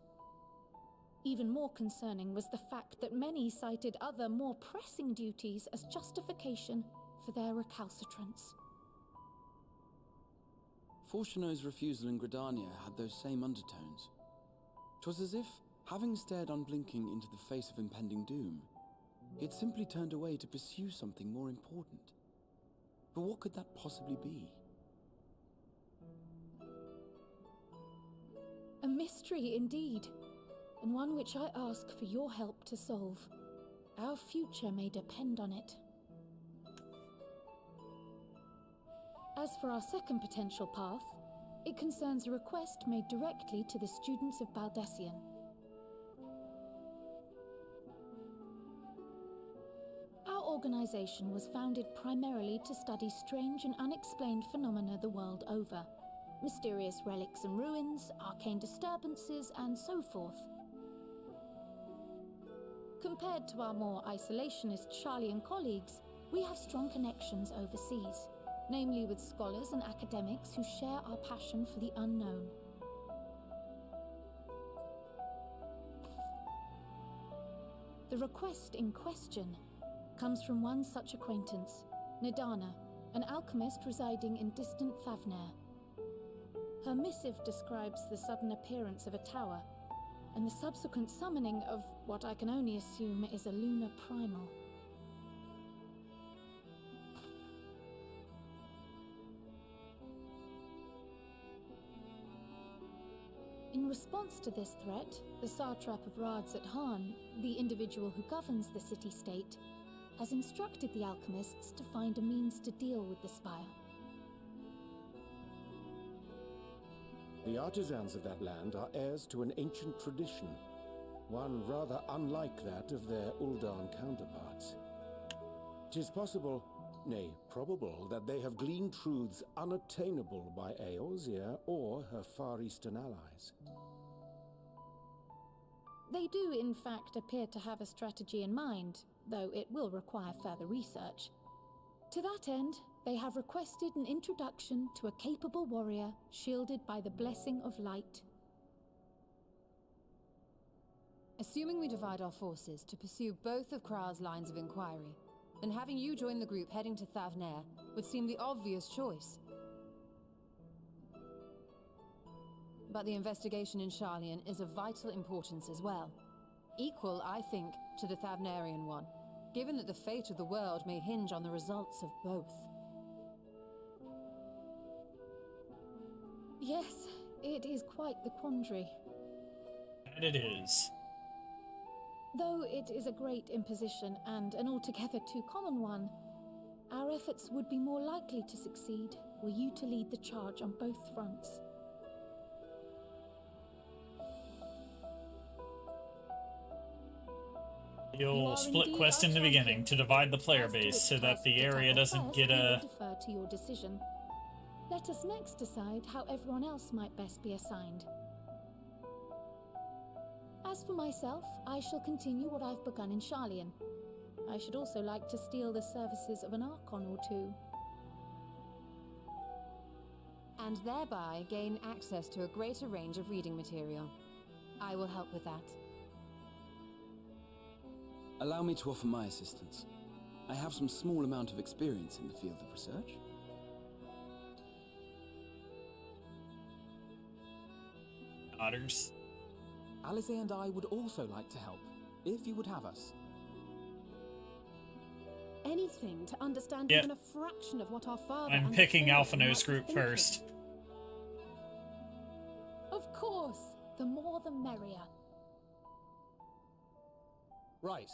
Even more concerning was the fact that many cited other, more pressing duties as justification for their recalcitrance. Fortuno's refusal in Gridania had those same undertones. 'Twas as if, having stared unblinking into the face of impending doom, he had simply turned away to pursue something more important. But what could that possibly be? A mystery indeed, and one which I ask for your help to solve. Our future may depend on it. As for our second potential path, it concerns a request made directly to the students of Baldessian. Our organization was founded primarily to study strange and unexplained phenomena the world over. Mysterious relics and ruins, arcane disturbances, and so forth. Compared to our more isolationist Charlian colleagues, we have strong connections overseas, namely with scholars and academics who share our passion for the unknown. The request in question comes from one such acquaintance, Nidana, an alchemist residing in distant Thavnair. Her missive describes the sudden appearance of a tower and the subsequent summoning of what I can only assume is a lunar primal. In response to this threat, the satrap of Radzat-Han, the individual who governs the city-state, has instructed the alchemists to find a means to deal with the spire. The artisans of that land are heirs to an ancient tradition, one rather unlike that of their Uldan counterparts. 'Tis possible, nay, probable, that they have gleaned truths unattainable by Eorzea or her Far Eastern allies. They do, in fact, appear to have a strategy in mind, though it will require further research. To that end, they have requested an introduction to a capable warrior shielded by the blessing of light. Assuming we divide our forces to pursue both of Kral's lines of inquiry, then having you join the group heading to Thavnair would seem the obvious choice. But the investigation in Sharlayan is of vital importance as well. Equal, I think, to the Thavnarian one, given that the fate of the world may hinge on the results of both. Yes, it is quite the quandary. And it is. Though it is a great imposition and an altogether too common one, our efforts would be more likely to succeed were you to lead the charge on both fronts. You'll split quest in the beginning to divide the player base so that the area doesn't get a... Defer to your decision. Let us next decide how everyone else might best be assigned. As for myself, I shall continue what I've begun in Sharlayan. I should also like to steal the services of an Archon or two. And thereby gain access to a greater range of reading material. I will help with that. Allow me to offer my assistance. I have some small amount of experience in the field of research. Otters. Alice and I would also like to help, if you would have us. Anything to understand Yep. even a fraction of what our father... I'm and picking the Alphino's Forge might be group thinking. first. Of course, the more the merrier. Right.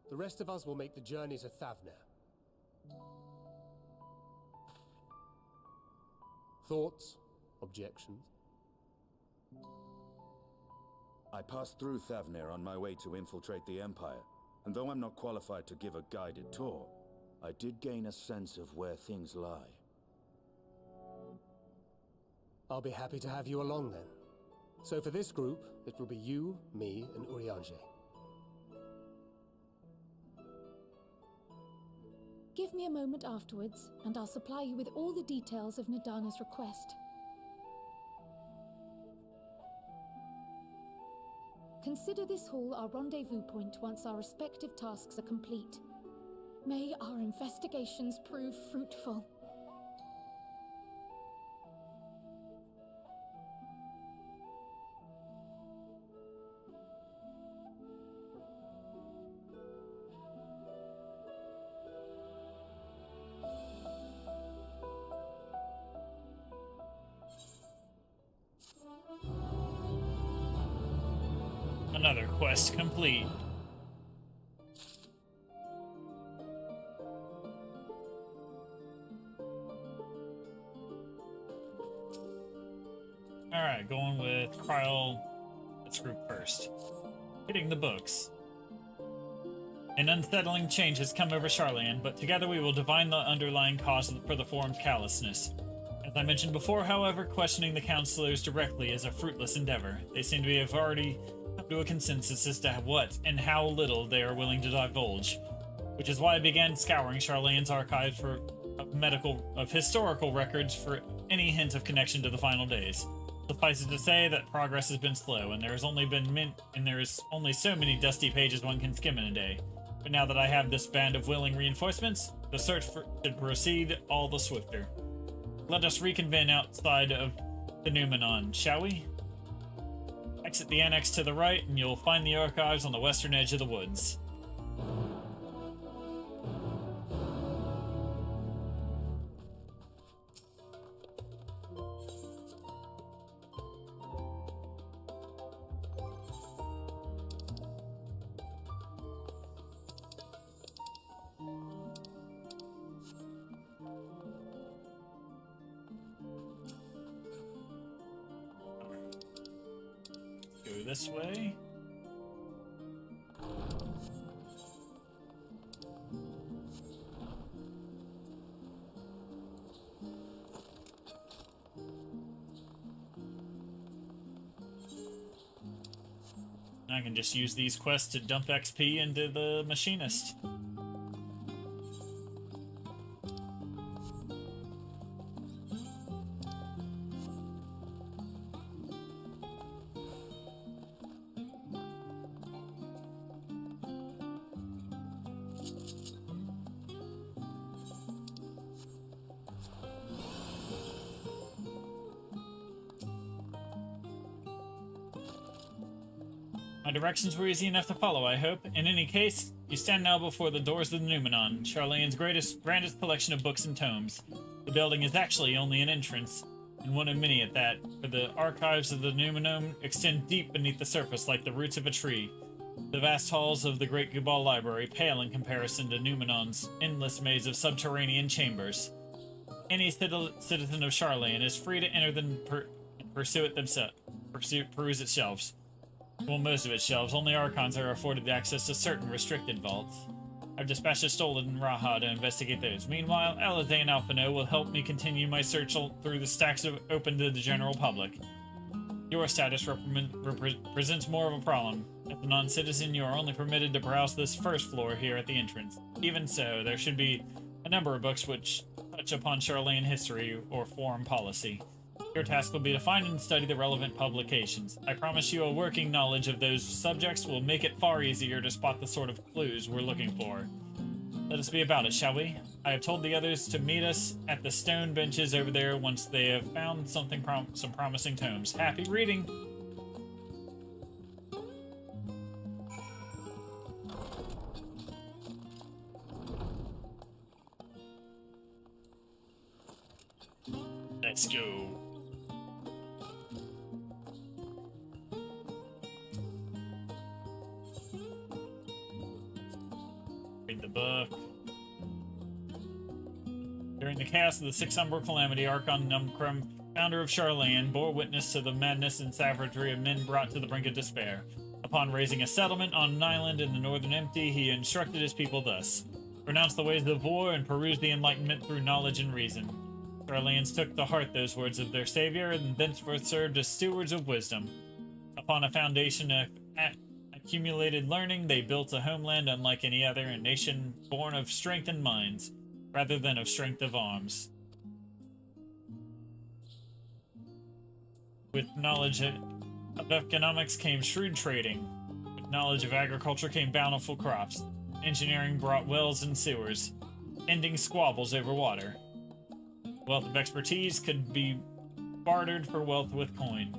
The rest of us will make the journey to Thavnair. Thoughts? Objections? I passed through Thavnair on my way to infiltrate the Empire, and though I'm not qualified to give a guided tour, I did gain a sense of where things lie. I'll be happy to have you along then. So for this group, it will be you, me, and Urianger. Give me a moment afterwards, and I'll supply you with all the details of Nidana's request. Consider this hall our rendezvous point once our respective tasks are complete. May our investigations prove fruitful. Another quest complete. Alright, going with Kryle. Let's group first. Hitting the books. An unsettling change has come over Sharlayan, but together we will divine the underlying cause for the formed callousness. As I mentioned before, however, questioning the counselors directly is a fruitless endeavor. They seem to have already come to a consensus as to what and how little they are willing to divulge, which is why I began scouring Sharlayan's archives for historical records for any hint of connection to the final days. Suffice it to say that progress has been slow, and there is only so many dusty pages one can skim in a day. But now that I have this band of willing reinforcements, the search should proceed all the swifter. Let us reconvene outside of the Numenon, shall we? Exit the annex to the right, and you'll find the archives on the western edge of the woods. Go this way. I can just use these quests to dump XP into the machinist. My directions were easy enough to follow, I hope. In any case, you stand now before the doors of the Numenon, Charlene's grandest collection of books and tomes. The building is actually only an entrance, and one of many at that, for the archives of the Numenon extend deep beneath the surface like the roots of a tree. The vast halls of the Great Gubal Library pale in comparison to Numenon's endless maze of subterranean chambers. Any citizen of Charlene is free to enter them and pursue it themselves. Peruse its shelves. Well, most of its shelves. Only Archons are afforded access to certain restricted vaults. I've dispatched a Stolen Raha to investigate those. Meanwhile, Alizé and Alphino will help me continue my search through the stacks open to the general public. Your status presents more of a problem. As a non-citizen, you are only permitted to browse this first floor here at the entrance. Even so, there should be a number of books which touch upon Charlene history or foreign policy. Your task will be to find and study the relevant publications. I promise you a working knowledge of those subjects will make it far easier to spot the sort of clues we're looking for. Let us be about it, shall we? I have told the others to meet us at the stone benches over there once they have found some promising tomes. Happy reading! Let's go. Read the book. During the chaos of the Six Umbral Calamity, Archon Numcrum, founder of Charlene, bore witness to the madness and savagery of men brought to the brink of despair. Upon raising a settlement on an island in the northern empty, he instructed his people thus: renounce the ways of war and peruse the Enlightenment through knowledge and reason. Charleans took to heart those words of their savior, and thenceforth served as stewards of wisdom. Upon a foundation of accumulated learning, they built a homeland unlike any other, a nation born of strength in minds, rather than of strength of arms. With knowledge of economics came shrewd trading. With knowledge of agriculture came bountiful crops. Engineering brought wells and sewers, ending squabbles over water. Wealth of expertise could be bartered for wealth with coin.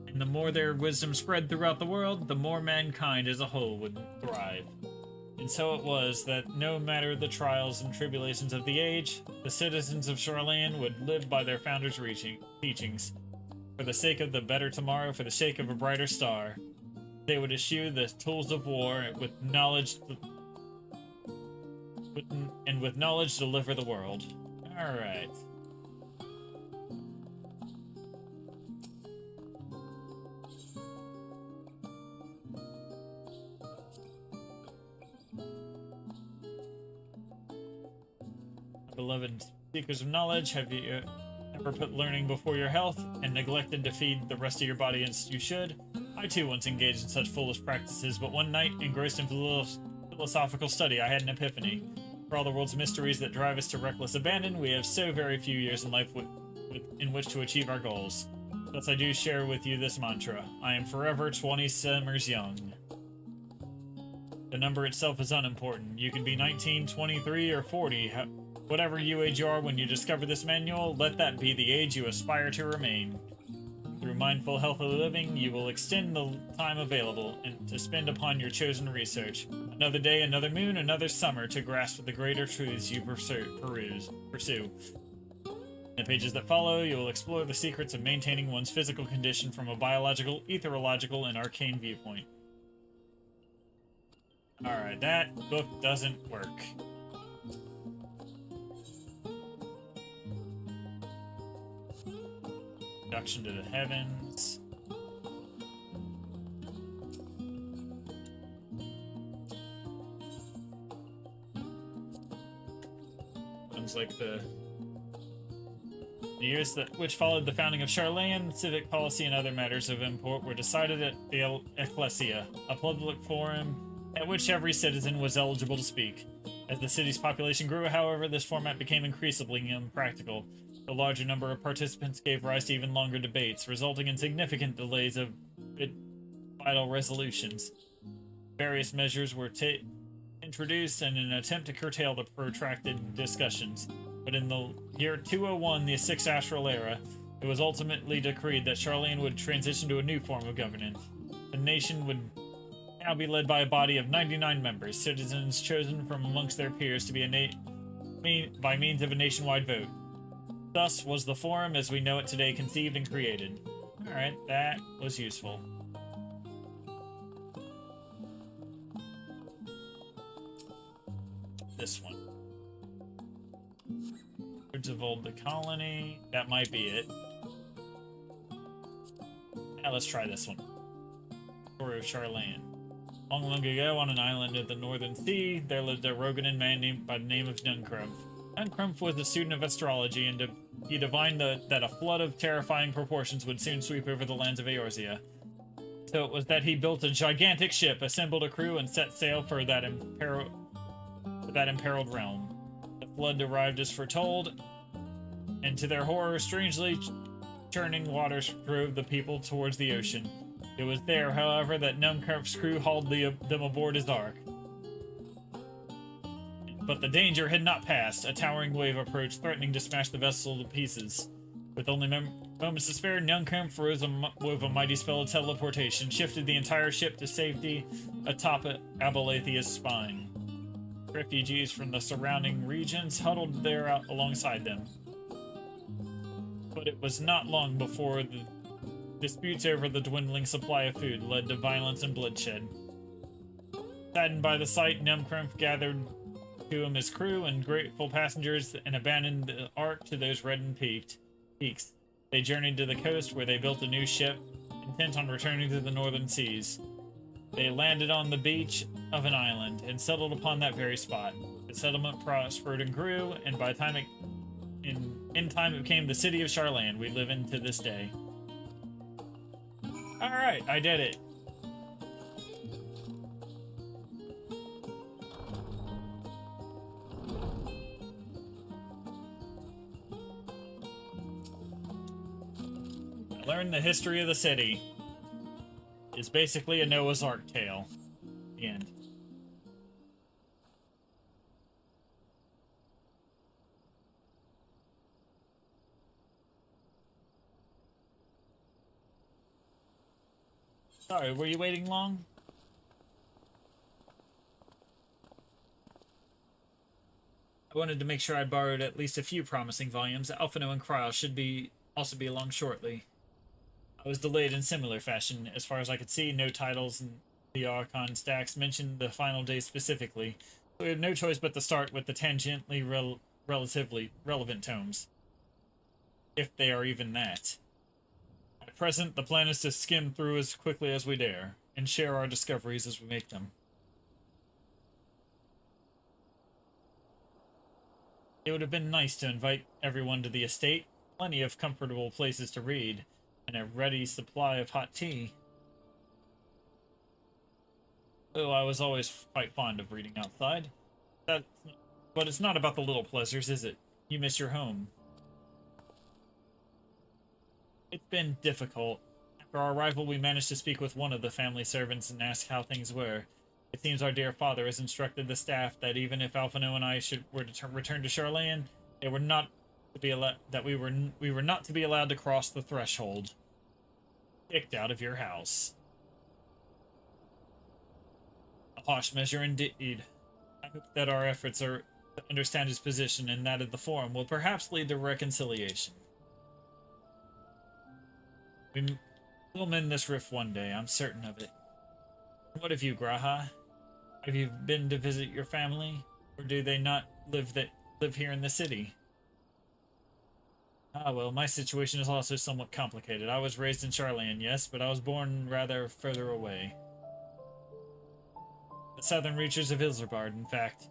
And the more their wisdom spread throughout the world, the more mankind as a whole would thrive. And so it was that no matter the trials and tribulations of the age, the citizens of Charlene would live by their founders' teachings. For the sake of the better tomorrow, for the sake of a brighter star, they would eschew the tools of war with knowledge, and with knowledge deliver the world. Alright. Beloved seekers of knowledge, have you ever put learning before your health and neglected to feed the rest of your body as you should? I too once engaged in such foolish practices, but one night, engrossed in philosophical study, I had an epiphany. For all the world's mysteries that drive us to reckless abandon, we have so very few years in life in which to achieve our goals. Thus I do share with you this mantra: I am forever 20 summers young. The number itself is unimportant. You can be 19, 23, or 40. Whatever age you are when you discover this manual, let that be the age you aspire to remain. Through mindful, healthy living, you will extend the time available and to spend upon your chosen research. Another day, another moon, another summer to grasp the greater truths you pursue. In the pages that follow, you will explore the secrets of maintaining one's physical condition from a biological, etherological, and arcane viewpoint. Alright, that book doesn't work. Introduction to the Heavens. Sounds like the years which followed the founding of Charlayan, civic policy and other matters of import were decided at the Ecclesia, a public forum at which every citizen was eligible to speak. As the city's population grew, however, this format became increasingly impractical. The larger number of participants gave rise to even longer debates, resulting in significant delays of vital resolutions. Various measures were introduced in an attempt to curtail the protracted discussions. But in the year 201, the Sixth Astral Era, it was ultimately decreed that Charlayan would transition to a new form of governance. The nation would now be led by a body of 99 members, citizens chosen from amongst their peers to be by means of a nationwide vote. Thus was the forum as we know it today conceived and created. Alright, that was useful. This one. Words of Old the Colony. That might be it. Now let's try this one. Story of Charlayan. Long ago, on an island of the Northern Sea, there lived a Roganan man named by the name of Nunkrumph. Nunkrumph was a student of astrology, and he divined that a flood of terrifying proportions would soon sweep over the lands of Eorzea. So it was that he built a gigantic ship, assembled a crew, and set sail for that imperiled realm. The flood arrived as foretold, and to their horror, strangely churning waters drove the people towards the ocean. It was there, however, that Nunkrump's crew hauled them aboard his ark. But the danger had not passed. A towering wave approached, threatening to smash the vessel to pieces. With only moments to spare, Nunkrumph wove a mighty spell of teleportation, shifted the entire ship to safety atop Abalathia's spine. Refugees from the surrounding regions huddled there alongside them. But it was not long before the disputes over the dwindling supply of food led to violence and bloodshed. Saddened by the sight, Nunkrumph gathered to him his crew and grateful passengers and abandoned the ark to those reddened peaks. They journeyed to the coast where they built a new ship, intent on returning to the northern seas. They landed on the beach of an island and settled upon that very spot. The settlement prospered and grew, and by the time in time it became the city of Charlayan we live in to this day. Alright, I did it. I learned the history of the city. It's basically a Noah's Ark tale. The end. Sorry, were you waiting long? I wanted to make sure I borrowed at least a few promising volumes. Alphino and Kryl should also be along shortly. I was delayed in similar fashion. As far as I could see, no titles in the Archon stacks mentioned the final day specifically, so we have no choice but to start with the tangentially relatively relevant tomes. If they are even that. At present, the plan is to skim through as quickly as we dare, and share our discoveries as we make them. It would have been nice to invite everyone to the estate, plenty of comfortable places to read, and a ready supply of hot tea. Though I was always quite fond of reading outside. But it's not about the little pleasures, is it? You miss your home. It's been difficult. After our arrival, we managed to speak with one of the family servants and ask how things were. It seems our dear father has instructed the staff that even if Alphino and I were to return to Charlayan, they were not to be allowed we were not to be allowed to cross the threshold. Kicked out of your house. A harsh measure indeed. I hope that our efforts to understand his position and that of the Forum will perhaps lead to reconciliation. We'll mend this rift one day, I'm certain of it. What of you, Graha? Have you been to visit your family? Or do they not live here in the city? Ah, well, my situation is also somewhat complicated. I was raised in Charlayan, yes, but I was born rather further away. The southern reaches of Ilzarbard, in fact.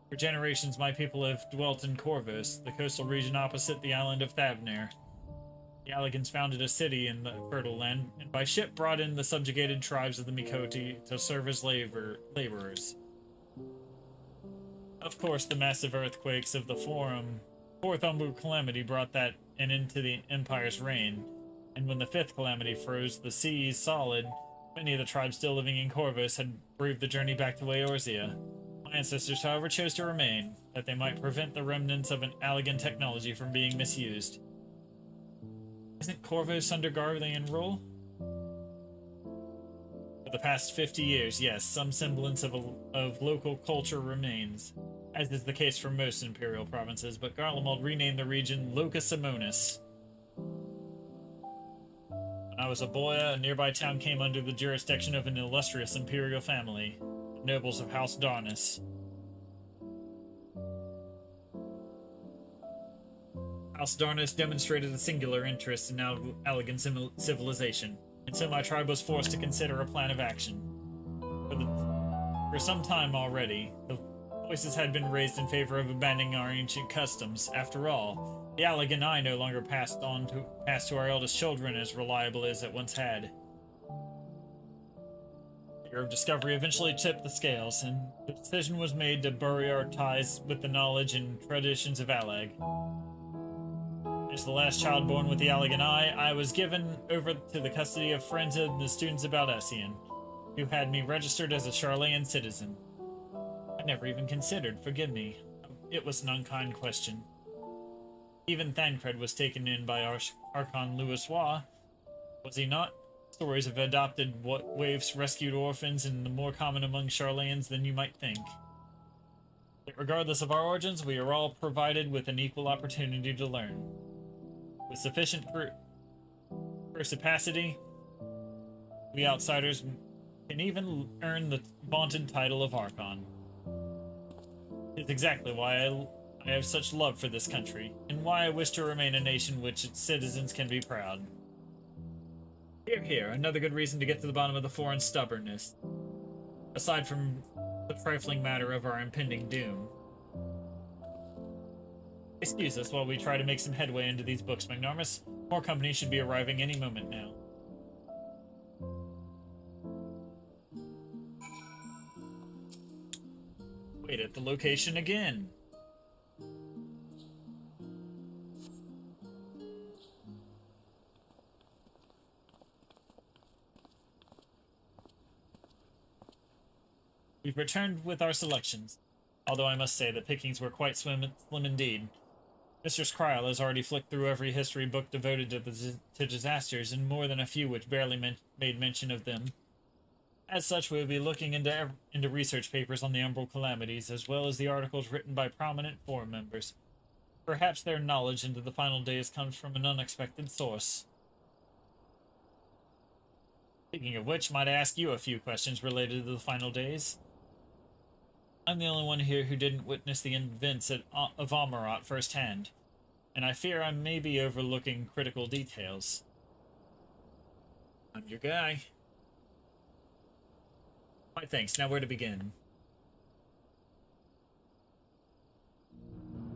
For generations, my people have dwelt in Corvus, the coastal region opposite the island of Thavner. The Alligans founded a city in the fertile land, and by ship brought in the subjugated tribes of the Mikoti to serve as laborers. Of course, the massive earthquakes of the Fourth Umbral Calamity brought that an end to the Empire's reign, and when the Fifth Calamity froze the seas solid, many of the tribes still living in Corvus had braved the journey back to Eorzea. My ancestors, however, chose to remain, that they might prevent the remnants of an Allagan technology from being misused. Isn't Corvus under Garlean rule? For the past 50 years, yes, some semblance of local culture remains, as is the case for most imperial provinces, but Garlemald renamed the region Locus Simonis. When I was a boy, a nearby town came under the jurisdiction of an illustrious imperial family, the nobles of House Darnus. House Darnus demonstrated a singular interest in Allagan civilization, and so my tribe was forced to consider a plan of action. For some time already, the voices had been raised in favor of abandoning our ancient customs. After all, the Allagan eye no longer passed to our eldest children as reliable as it once had. The year of discovery eventually tipped the scales, and the decision was made to bury our ties with the knowledge and traditions of Allag. As the last child born with the Allagan eye, I was given over to the custody of friends and the students of Baldassian, who had me registered as a Charlayan citizen. I never even considered, forgive me. It was an unkind question. Even Thancred was taken in by Archon Louisois, was he not? Stories of adopted waifs, rescued orphans, and the more common among Charlayans than you might think. Yet regardless of our origins, we are all provided with an equal opportunity to learn. With sufficient perspicacity, we outsiders can even earn the vaunted title of Archon. It's exactly why I have such love for this country, and why I wish to remain a nation which its citizens can be proud. Hear, hear, another good reason to get to the bottom of the foreign stubbornness, aside from the trifling matter of our impending doom. Excuse us while we try to make some headway into these books, Magnormus. More company should be arriving any moment now. Wait at the location again. We've returned with our selections, although I must say that pickings were quite slim indeed. Mistress Kryl has already flicked through every history book devoted to disasters, and more than a few which barely made mention of them. As such, we will be looking into research papers on the Umbral Calamities, as well as the articles written by prominent Forum members. Perhaps their knowledge into the final days comes from an unexpected source. Speaking of which, might I ask you a few questions related to the final days? I'm the only one here who didn't witness the events of Amarat firsthand, and I fear I may be overlooking critical details. I'm your guy. My thanks. Now where to begin?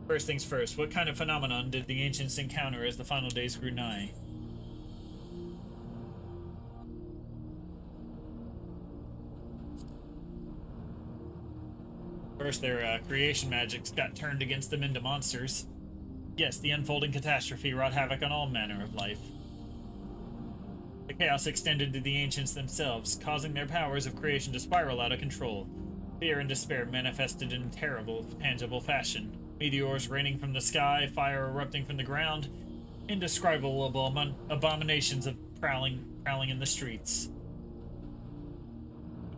First things first, what kind of phenomenon did the ancients encounter as the final days grew nigh? First, their creation magics got turned against them into monsters. Yes, the unfolding catastrophe wrought havoc on all manner of life. The chaos extended to the ancients themselves, causing their powers of creation to spiral out of control. Fear and despair manifested in terrible, tangible fashion. Meteors raining from the sky, fire erupting from the ground, indescribable abominations of prowling in the streets.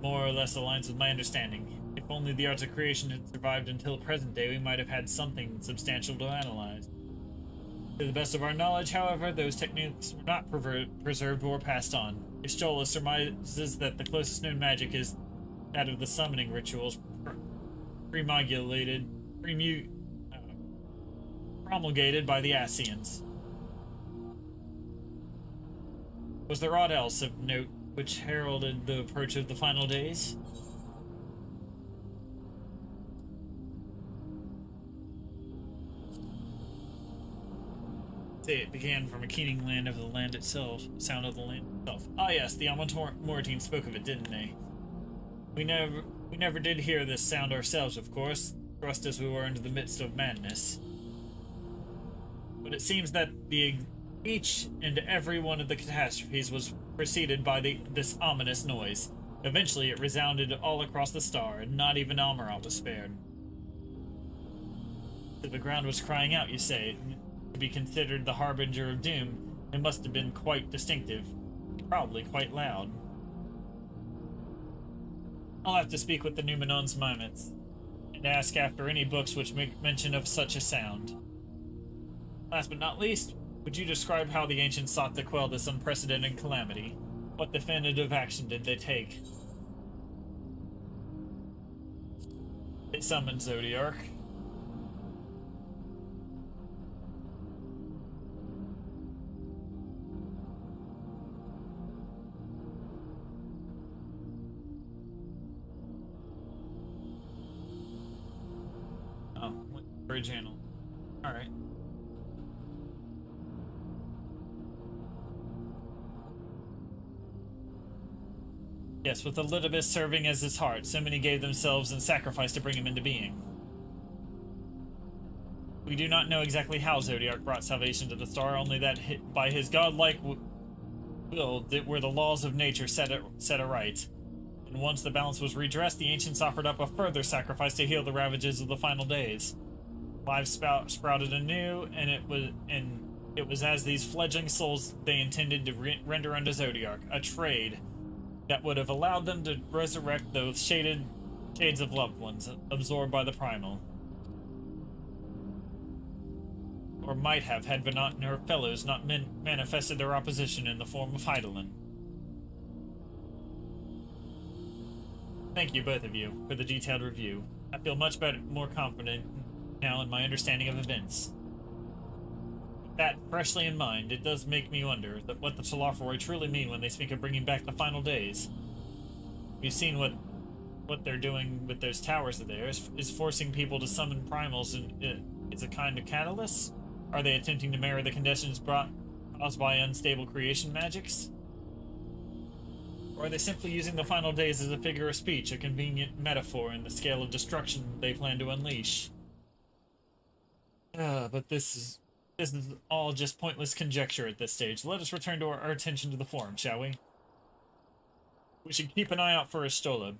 More or less aligns with my understanding. If only the arts of creation had survived until present day, we might have had something substantial to analyze. To the best of our knowledge, however, those techniques were not preserved or passed on. Istola surmises that the closest known magic is that of the summoning rituals promulgated by the Ascians. Was there aught else of note which heralded the approach of the final days? It began from a keening land of the land itself. Sound of the land itself. Ah, yes, the Moritine spoke of it, didn't they? We never did hear this sound ourselves, of course, thrust as we were into the midst of madness. But it seems that each and every one of the catastrophes was preceded by this ominous noise. Eventually, it resounded all across the star, and not even Amarat was spared. So the ground was crying out, you say. To be considered the harbinger of doom, it must have been quite distinctive, probably quite loud. I'll have to speak with the Numenon's Mimets, and ask after any books which make mention of such a sound. Last but not least, would you describe how the ancients sought to quell this unprecedented calamity? What definitive action did they take? It summoned Zodiark. Oh, bridge channel. Alright. Yes, with Elidibus serving as his heart, so many gave themselves in sacrifice to bring him into being. We do not know exactly how Zodiark brought salvation to the star, only that by his godlike will were the laws of nature set aright. And once the balance was redressed, the ancients offered up a further sacrifice to heal the ravages of the final days. Lives sprouted anew, and it was as these fledgling souls they intended to render unto Zodiark, a trade that would have allowed them to resurrect those shades of loved ones absorbed by the primal. Or might have, had Venat and her fellows not manifested their opposition in the form of Hydaelyn. Thank you, both of you, for the detailed review. I feel much more confident now in my understanding of events. With that freshly in mind, it does make me wonder what the Telophoroi truly mean when they speak of bringing back the final days. We've seen what they're doing with those towers of theirs, is forcing people to summon primals, and it's a kind of catalyst? Are they attempting to mirror the conditions caused by unstable creation magics? Or are they simply using the final days as a figure of speech, a convenient metaphor in the scale of destruction they plan to unleash? But this is all just pointless conjecture at this stage. Let us return to our attention to the forum, shall we? We should keep an eye out for Istola,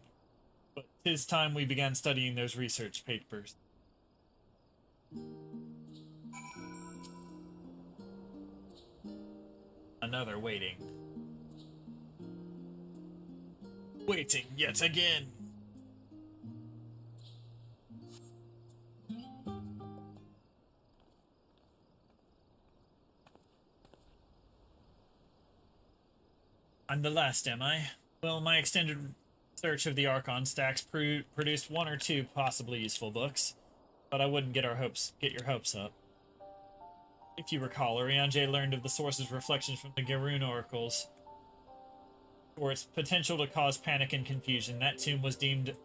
but 'tis time we began studying those research papers. Another waiting. Waiting yet again. I'm the last, am I? Well, my extended search of the Archon stacks produced one or two possibly useful books, but I wouldn't get your hopes up. If you recall, Urianger learned of the source's reflections from the Garun oracles. For its potential to cause panic and confusion, that tomb was deemed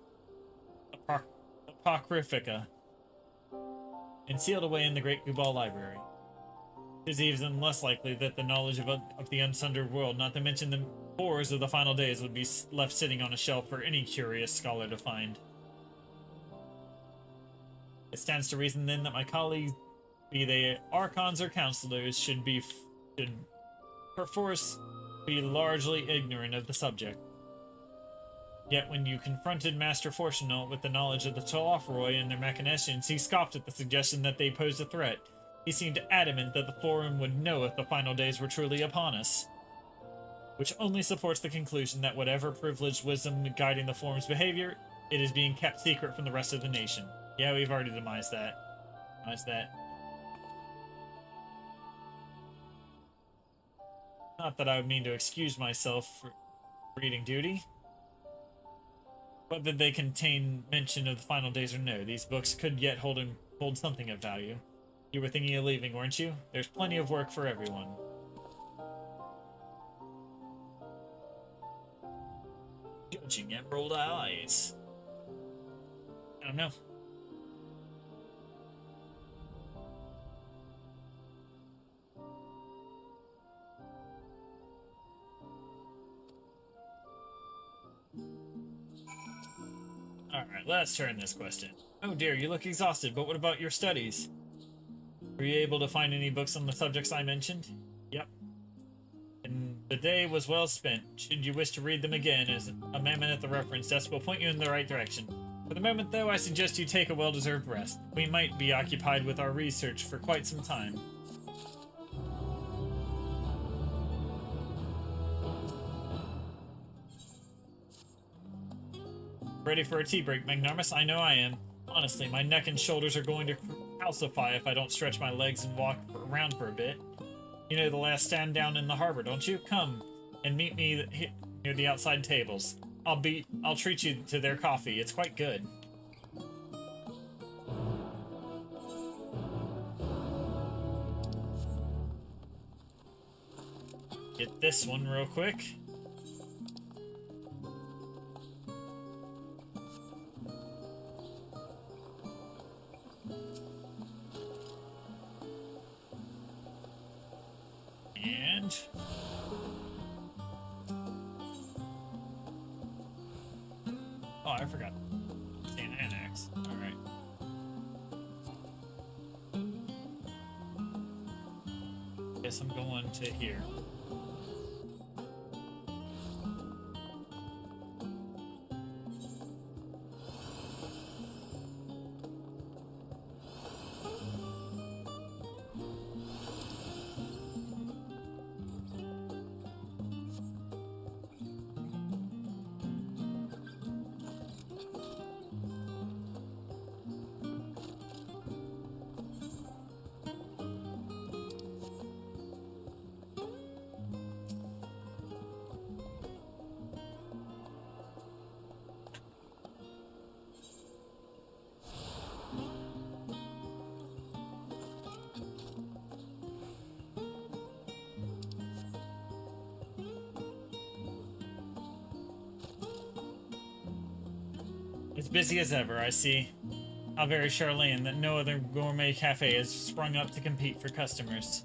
apocryphica and sealed away in the Great Gubal Library. It is even less likely that the knowledge of the unsundered world, not to mention the horrors of the final days, would be left sitting on a shelf for any curious scholar to find. It stands to reason then that my colleagues, be they archons or counselors, should perforce be largely ignorant of the subject. Yet when you confronted Master Fortunault with the knowledge of the Telophoroi and their machinations, he scoffed at the suggestion that they posed a threat. He seemed adamant that the Forum would know if the final days were truly upon us. Which only supports the conclusion that whatever privileged wisdom guiding the Forum's behavior, it is being kept secret from the rest of the nation. Yeah, we've already demised that. Not that I would mean to excuse myself for reading duty. Whether they contain mention of the final days or no, these books could yet hold something of value. You were thinking of leaving, weren't you? There's plenty of work for everyone. Judging emerald eyes. I don't know. Alright, let's turn this quest in. Oh dear, you look exhausted, but what about your studies? Were you able to find any books on the subjects I mentioned? Yep. And the day was well spent. Should you wish to read them again, as a man at the reference desk will point you in the right direction. For the moment, though, I suggest you take a well-deserved rest. We might be occupied with our research for quite some time. Ready for a tea break, Magnarmus? I know I am. Honestly, my neck and shoulders are going to calcify if I don't stretch my legs and walk around for a bit. You know the last stand down in the harbor, don't you? Come and meet me near the outside tables. I'll treat you to their coffee. It's quite good. Get this one real quick. And oh, I forgot. It's an annex. All right. Guess I'm going to here. As busy as ever, I see. How very Charlene that no other gourmet cafe has sprung up to compete for customers.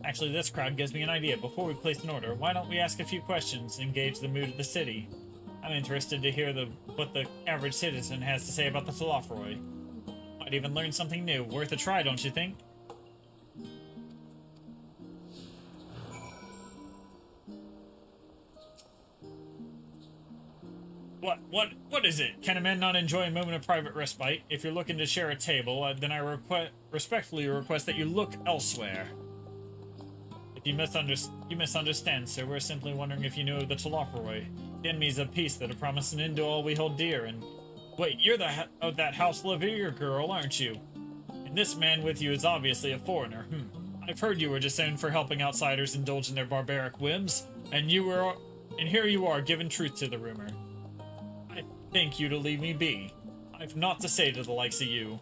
Actually, this crowd gives me an idea. Before we place an order, why don't we ask a few questions and gauge the mood of the city? I'm interested to hear what the average citizen has to say about the Telophoroi. Might even learn something new. Worth a try, don't you think? What is it? Can a man not enjoy a moment of private respite? If you're looking to share a table, then I respectfully request that you look elsewhere. If you misunderstand, sir. We're simply wondering if you knew of the Telophoroi, the enemies of peace that have promised an end to all we hold dear, and... Wait, you're of that House Levier girl, aren't you? And this man with you is obviously a foreigner. I've heard you were disowned for helping outsiders indulge in their barbaric whims, and here you are giving truth to the rumor. I thank you to leave me be. I've naught to say to the likes of you.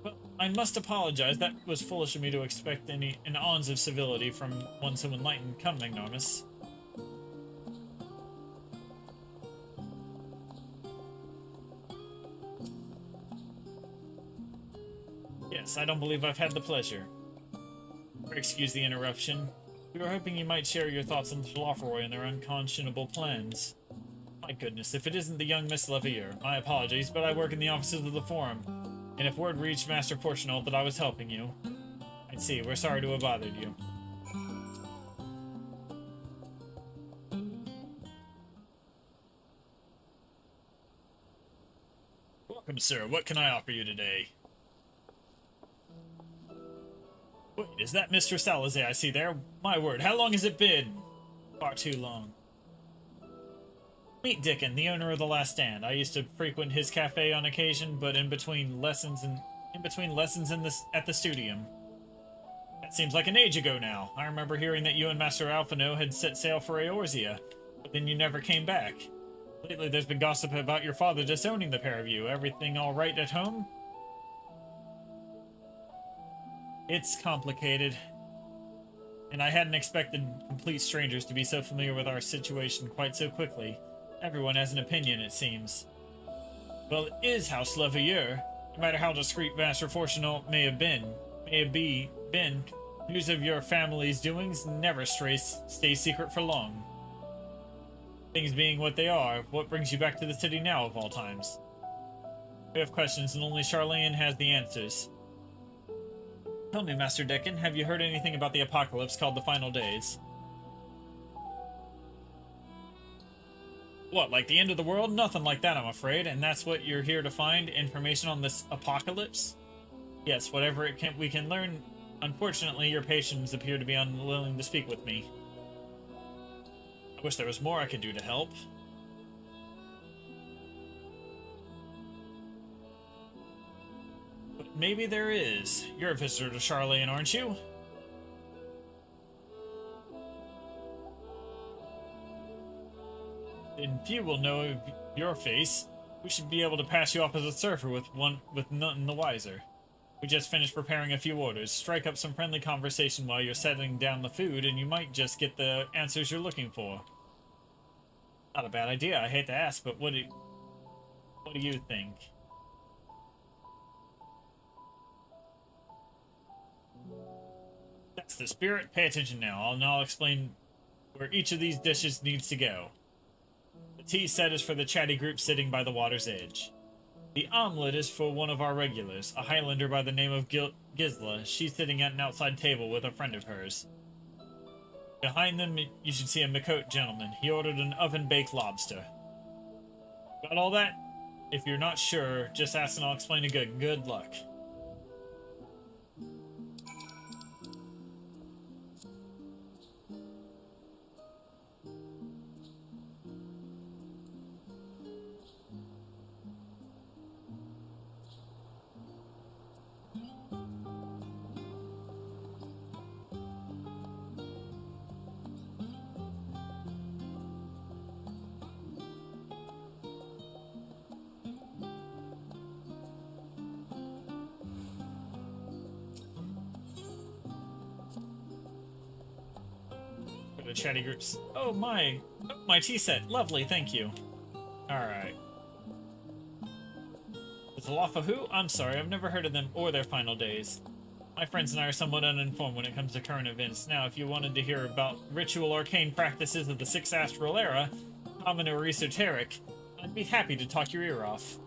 Well, I must apologize. That was foolish of me to expect an ounce of civility from one so enlightened. Come, Magnarmus. Yes, I don't believe I've had the pleasure. Excuse the interruption. We were hoping you might share your thoughts on the Telophoroi and their unconscionable plans. My goodness, if it isn't the young Miss Levier, my apologies, but I work in the offices of the Forum, and if word reached Master Fortunault that I was helping you, I'd see, we're sorry to have bothered you. Welcome, sir. What can I offer you today? Wait, is that Mr. Salazar I see there? My word, how long has it been? Far too long. Meet Dickon, the owner of The Last Stand. I used to frequent his cafe on occasion, but in between lessons at the studium. That seems like an age ago now. I remember hearing that you and Master Alphino had set sail for Eorzea, but then you never came back. Lately there's been gossip about your father disowning the pair of you. Everything all right at home? It's complicated. And I hadn't expected complete strangers to be so familiar with our situation quite so quickly. Everyone has an opinion, it seems. Well, it is House Leveilleur. No matter how discreet Master Fortunal may have been, news of your family's doings never stay secret for long. Things being what they are, what brings you back to the city now of all times? We have questions and only Charlene has the answers. Tell me, Master Dickon, have you heard anything about the apocalypse called the Final Days? What, like the end of the world? Nothing like that, I'm afraid, and that's what you're here to find? Information on this apocalypse? Yes, whatever we can learn. Unfortunately, your patrons appear to be unwilling to speak with me. I wish there was more I could do to help. But maybe there is. You're a visitor to Charlene, aren't you? And few will know of your face. We should be able to pass you off as a surfer with none the wiser. We just finished preparing a few orders. Strike up some friendly conversation while you're setting down the food, and you might just get the answers you're looking for. Not a bad idea. I hate to ask, but what do you think? That's the spirit. Pay attention now. I'll explain where each of these dishes needs to go. The tea set is for the chatty group sitting by the water's edge. The omelet is for one of our regulars, a Highlander by the name of Gisla. She's sitting at an outside table with a friend of hers. Behind them, you should see a Makot gentleman. He ordered an oven-baked lobster. Got all that? If you're not sure, just ask and I'll explain it. Good luck. The chatty groups. Oh, my tea set. Lovely, thank you. Alright. The Talafa who? I'm sorry, I've never heard of them or their final days. My friends and I are somewhat uninformed when it comes to current events. Now, if you wanted to hear about ritual arcane practices of the Sixth Astral Era, common or esoteric, I'd be happy to talk your ear off.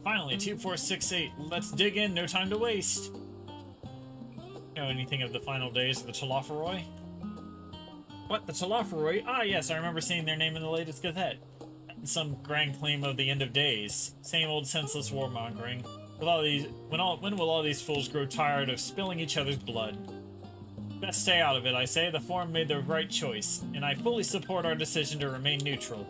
Finally, 2468. Let's dig in, no time to waste. Know anything of the final days of the Talafaroi? What, the Talafaroi? Ah, yes, I remember seeing their name in the latest Gazette. Some grand claim of the end of days. Same old senseless warmongering. When will all these fools grow tired of spilling each other's blood? Best stay out of it, I say. The Forum made the right choice, and I fully support our decision to remain neutral.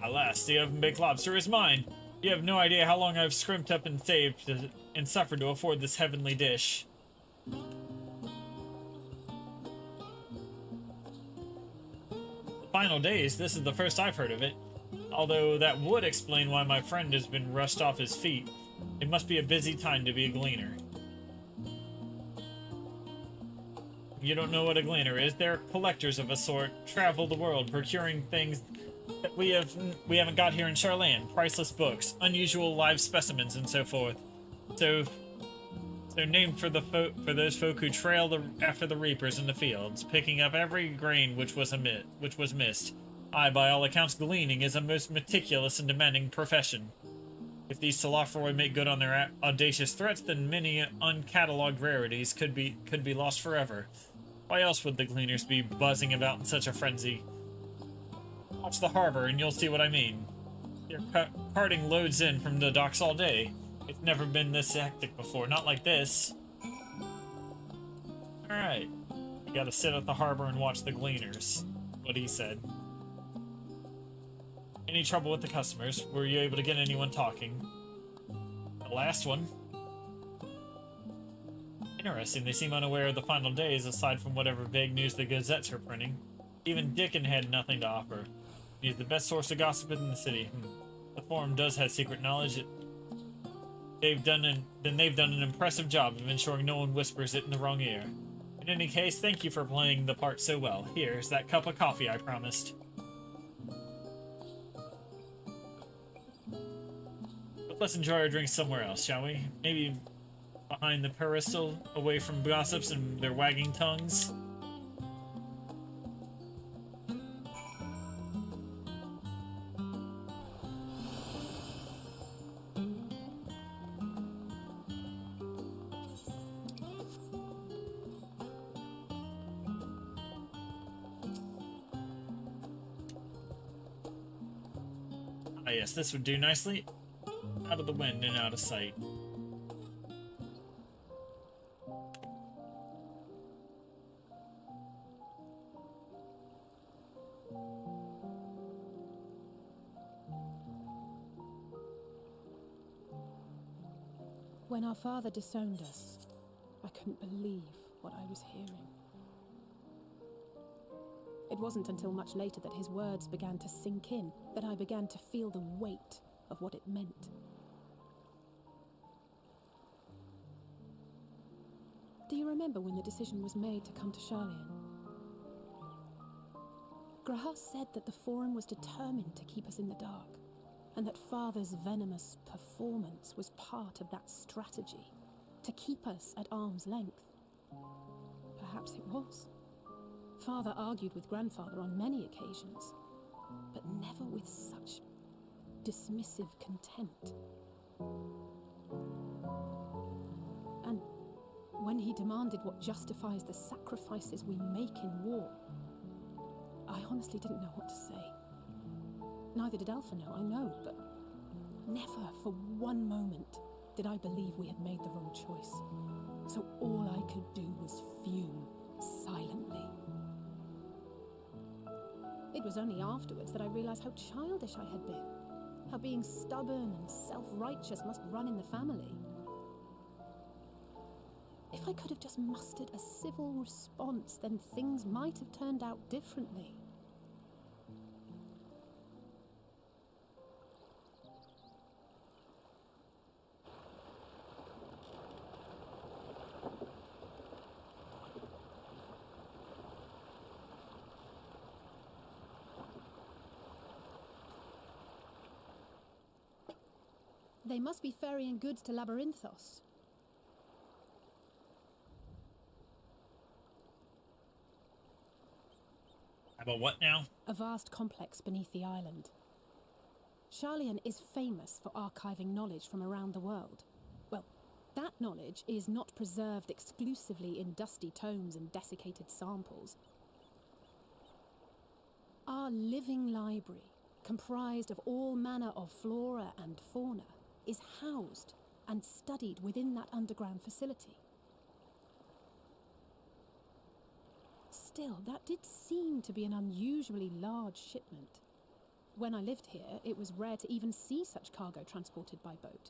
Alas, the oven-baked lobster is mine. You have no idea how long I've scrimped up and saved and suffered to afford this heavenly dish. The final days, this is the first I've heard of it. Although that would explain why my friend has been rushed off his feet. It must be a busy time to be a gleaner. You don't know what a gleaner is? They're collectors of a sort, travel the world, procuring things that we haven't got here in Charlayan. Priceless books, unusual live specimens, and so forth. So named for those folk who trail after the reapers in the fields, picking up every grain which was missed. Aye, by all accounts, gleaning is a most meticulous and demanding profession. If these Salafroi make good on their audacious threats, then many uncatalogued rarities could be lost forever. Why else would the gleaners be buzzing about in such a frenzy? Watch the harbor, and you'll see what I mean. You're carting loads in from the docks all day. It's never been this hectic before, not like this. Alright. You gotta sit at the harbor and watch the gleaners. What he said. Any trouble with the customers? Were you able to get anyone talking? The last one? Interesting, they seem unaware of the final days aside from whatever vague news the gazettes are printing. Even Dickon had nothing to offer. He's the best source of gossip in the city. The Forum does have secret knowledge. They've done an impressive job of ensuring no one whispers it in the wrong ear. In any case, thank you for playing the part so well. Here's that cup of coffee I promised. But let's enjoy our drinks somewhere else, shall we? Maybe behind the peristyle, away from gossips and their wagging tongues. Ah yes, this would do nicely. Out of the wind and out of sight. When our father disowned us, I couldn't believe what I was hearing. It wasn't until much later that his words began to sink in, that I began to feel the weight of what it meant. Do you remember when the decision was made to come to Charlayan? Grahas said that the Forum was determined to keep us in the dark, and that Father's venomous performance was part of that strategy, to keep us at arm's length. Perhaps it was. Father argued with Grandfather on many occasions, but never with such dismissive contempt. And when he demanded what justifies the sacrifices we make in war, I honestly didn't know what to say. Neither did Alpha know, I know, but never for one moment did I believe we had made the wrong choice. So all I could do was fume silently. It was only afterwards that I realized how childish I had been, how being stubborn and self-righteous must run in the family. If I could have just mustered a civil response, then things might have turned out differently. They must be ferrying goods to Labyrinthos. About what now? A vast complex beneath the island. Charlayan is famous for archiving knowledge from around the world. Well, that knowledge is not preserved exclusively in dusty tomes and desiccated samples. Our living library, comprised of all manner of flora and fauna, is housed and studied within that underground facility. Still, that did seem to be an unusually large shipment. When I lived here, it was rare to even see such cargo transported by boat.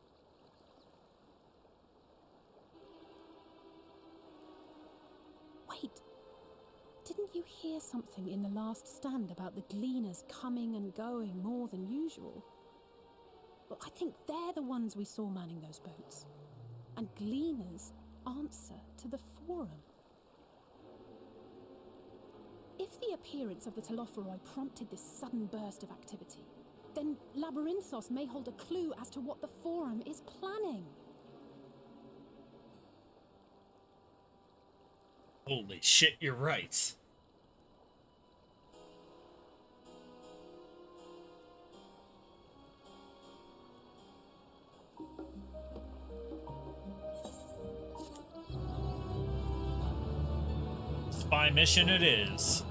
Wait! Didn't you hear something in the last stand about the gleaners coming and going more than usual? Well, I think they're the ones we saw manning those boats. And gleaners answer to the Forum. If the appearance of the Telophoroi prompted this sudden burst of activity, then Labyrinthos may hold a clue as to what the Forum is planning. Holy shit, you're right. Spy mission it is.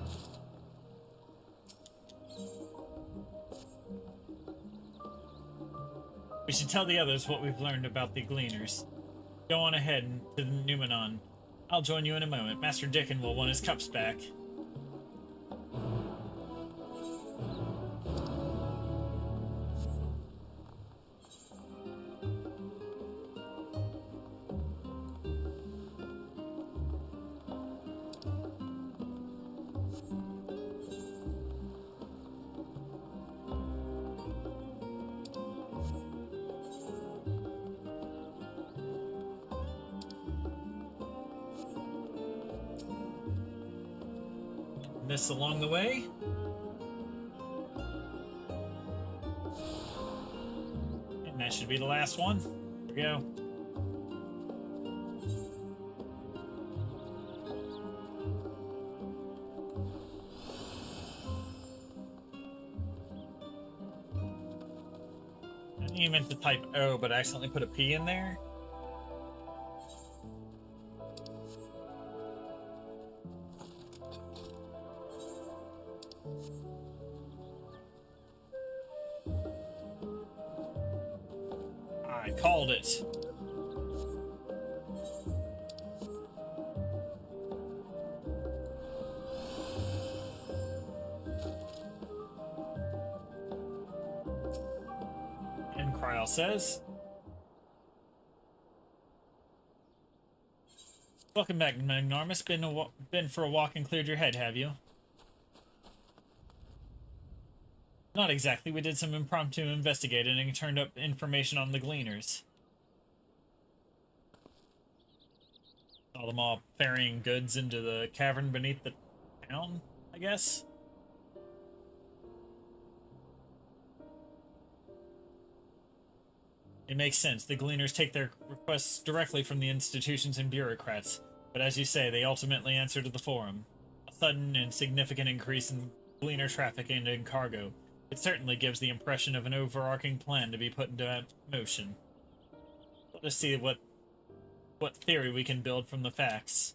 We should tell the others what we've learned about the Gleaners. Go on ahead to the Numenon. I'll join you in a moment. Master Dickon will want his cups back. This along the way. And that should be the last one. There we go. I didn't even meant to type O, but I accidentally put a P in there. I called it. And Kryl says, "Welcome back, Magnormus. Been for a walk and cleared your head, have you?" Not exactly. We did some impromptu investigating and turned up information on the Gleaners. Saw them all ferrying goods into the cavern beneath the town, I guess? It makes sense. The Gleaners take their requests directly from the institutions and bureaucrats, but as you say, they ultimately answer to the Forum. A sudden and significant increase in Gleaner traffic and in cargo. It certainly gives the impression of an overarching plan to be put into motion. Let us see what theory we can build from the facts.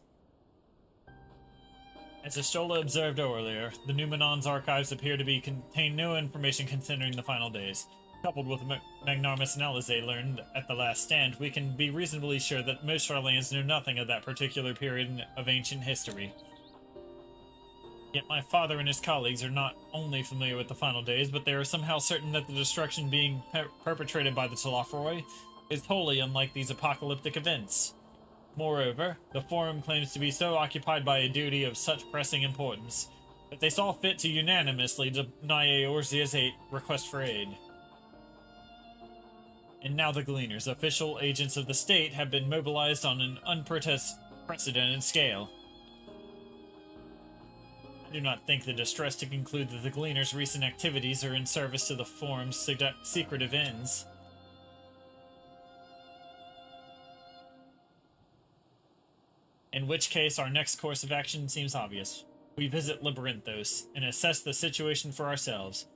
As Estola observed earlier, the Numenon's archives appear to contain no information considering the final days. Coupled with Magnarmus and Alizé learned at the last stand, we can be reasonably sure that most Sharlayans know nothing of that particular period of ancient history. Yet my father and his colleagues are not only familiar with the final days, but they are somehow certain that the destruction being perpetrated by the Telophoroi is wholly unlike these apocalyptic events. Moreover, the Forum claims to be so occupied by a duty of such pressing importance that they saw fit to unanimously deny Eorzea's request for aid. And now the Gleaners, official agents of the state, have been mobilized on an unprecedented scale. I do not think the distress to conclude that the Gleaners' recent activities are in service to the Forum's secretive ends. In which case, our next course of action seems obvious. We visit Labyrinthos and assess the situation for ourselves,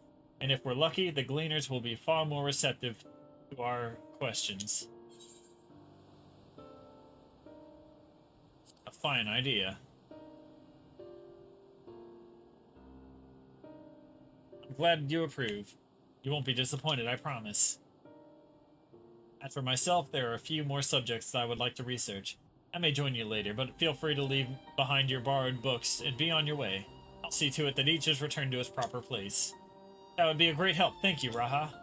and if we're lucky, the Gleaners will be far more receptive to our questions. A fine idea. I'm glad you approve. You won't be disappointed, I promise. As for myself, there are a few more subjects that I would like to research. I may join you later, but feel free to leave behind your borrowed books and be on your way. I'll see to it that each is returned to its proper place. That would be a great help. Thank you, Raha.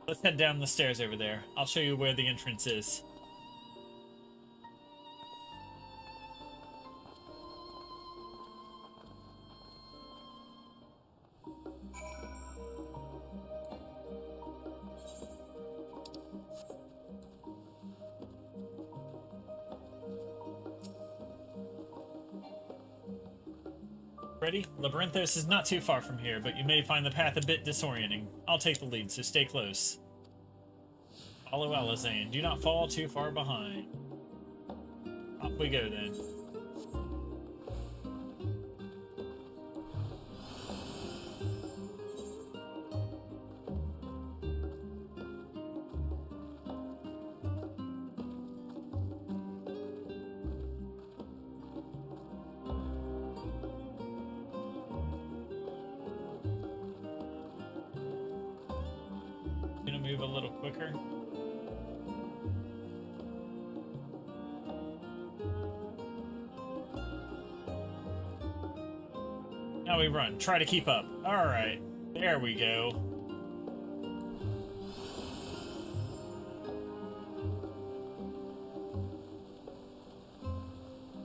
Let's head down the stairs over there. I'll show you where the entrance is. Ready? Labyrinthos is not too far from here, but you may find the path a bit disorienting. I'll take the lead, so stay close. Follow Alizane. Do not fall too far behind. Off we go then. Gonna move a little quicker. Now we run. Try to keep up. Alright. There we go.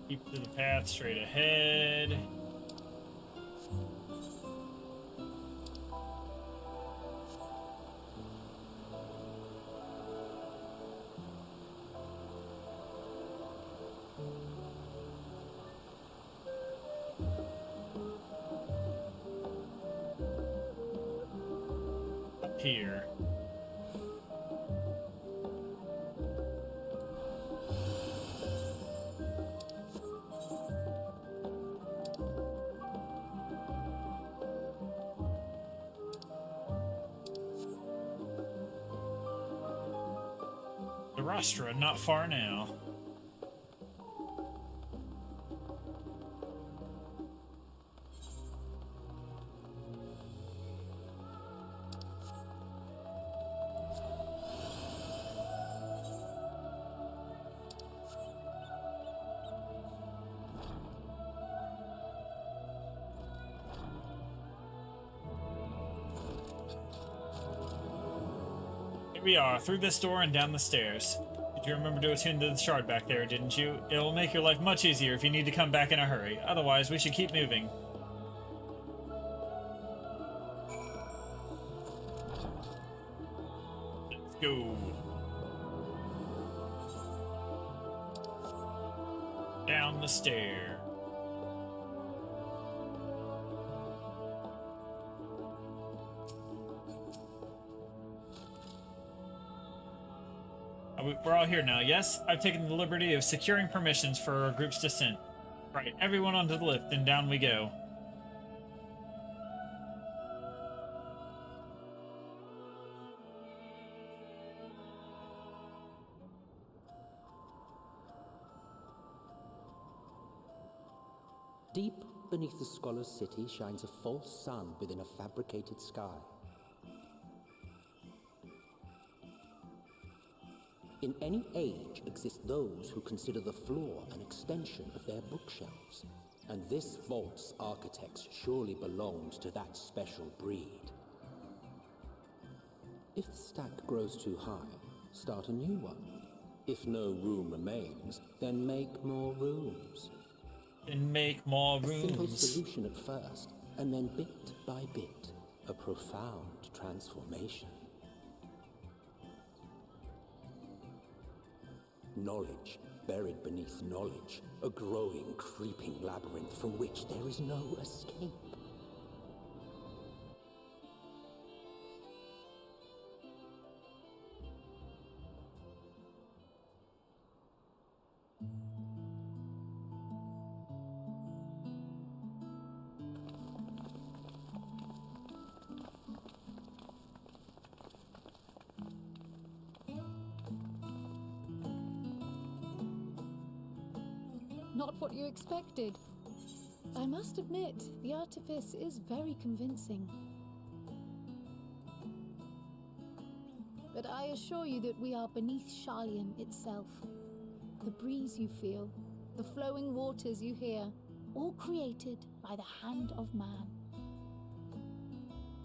Keep to the path straight ahead. Here. The rostra, not far now. We are through this door and down the stairs. Did you remember to attend to the shard back there, didn't you? It will make your life much easier if you need to come back in a hurry. Otherwise, we should keep moving. Let's go. Down the stair. We're all here now, yes? I've taken the liberty of securing permissions for our group's descent. Right, everyone onto the lift, and down we go. Deep beneath the scholar's city shines a false sun within a fabricated sky. In any age exist those who consider the floor an extension of their bookshelves, and this vault's architects surely belonged to that special breed. If the stack grows too high, start a new one. If no room remains, then make more rooms. And make more A simple rooms. solution at first, and then bit by bit, a profound transformation. Knowledge buried beneath knowledge, a growing, creeping labyrinth from which there is no escape. Not what you expected. I must admit, the artifice is very convincing. But I assure you that we are beneath Sharlayan itself. The breeze you feel, the flowing waters you hear, all created by the hand of man.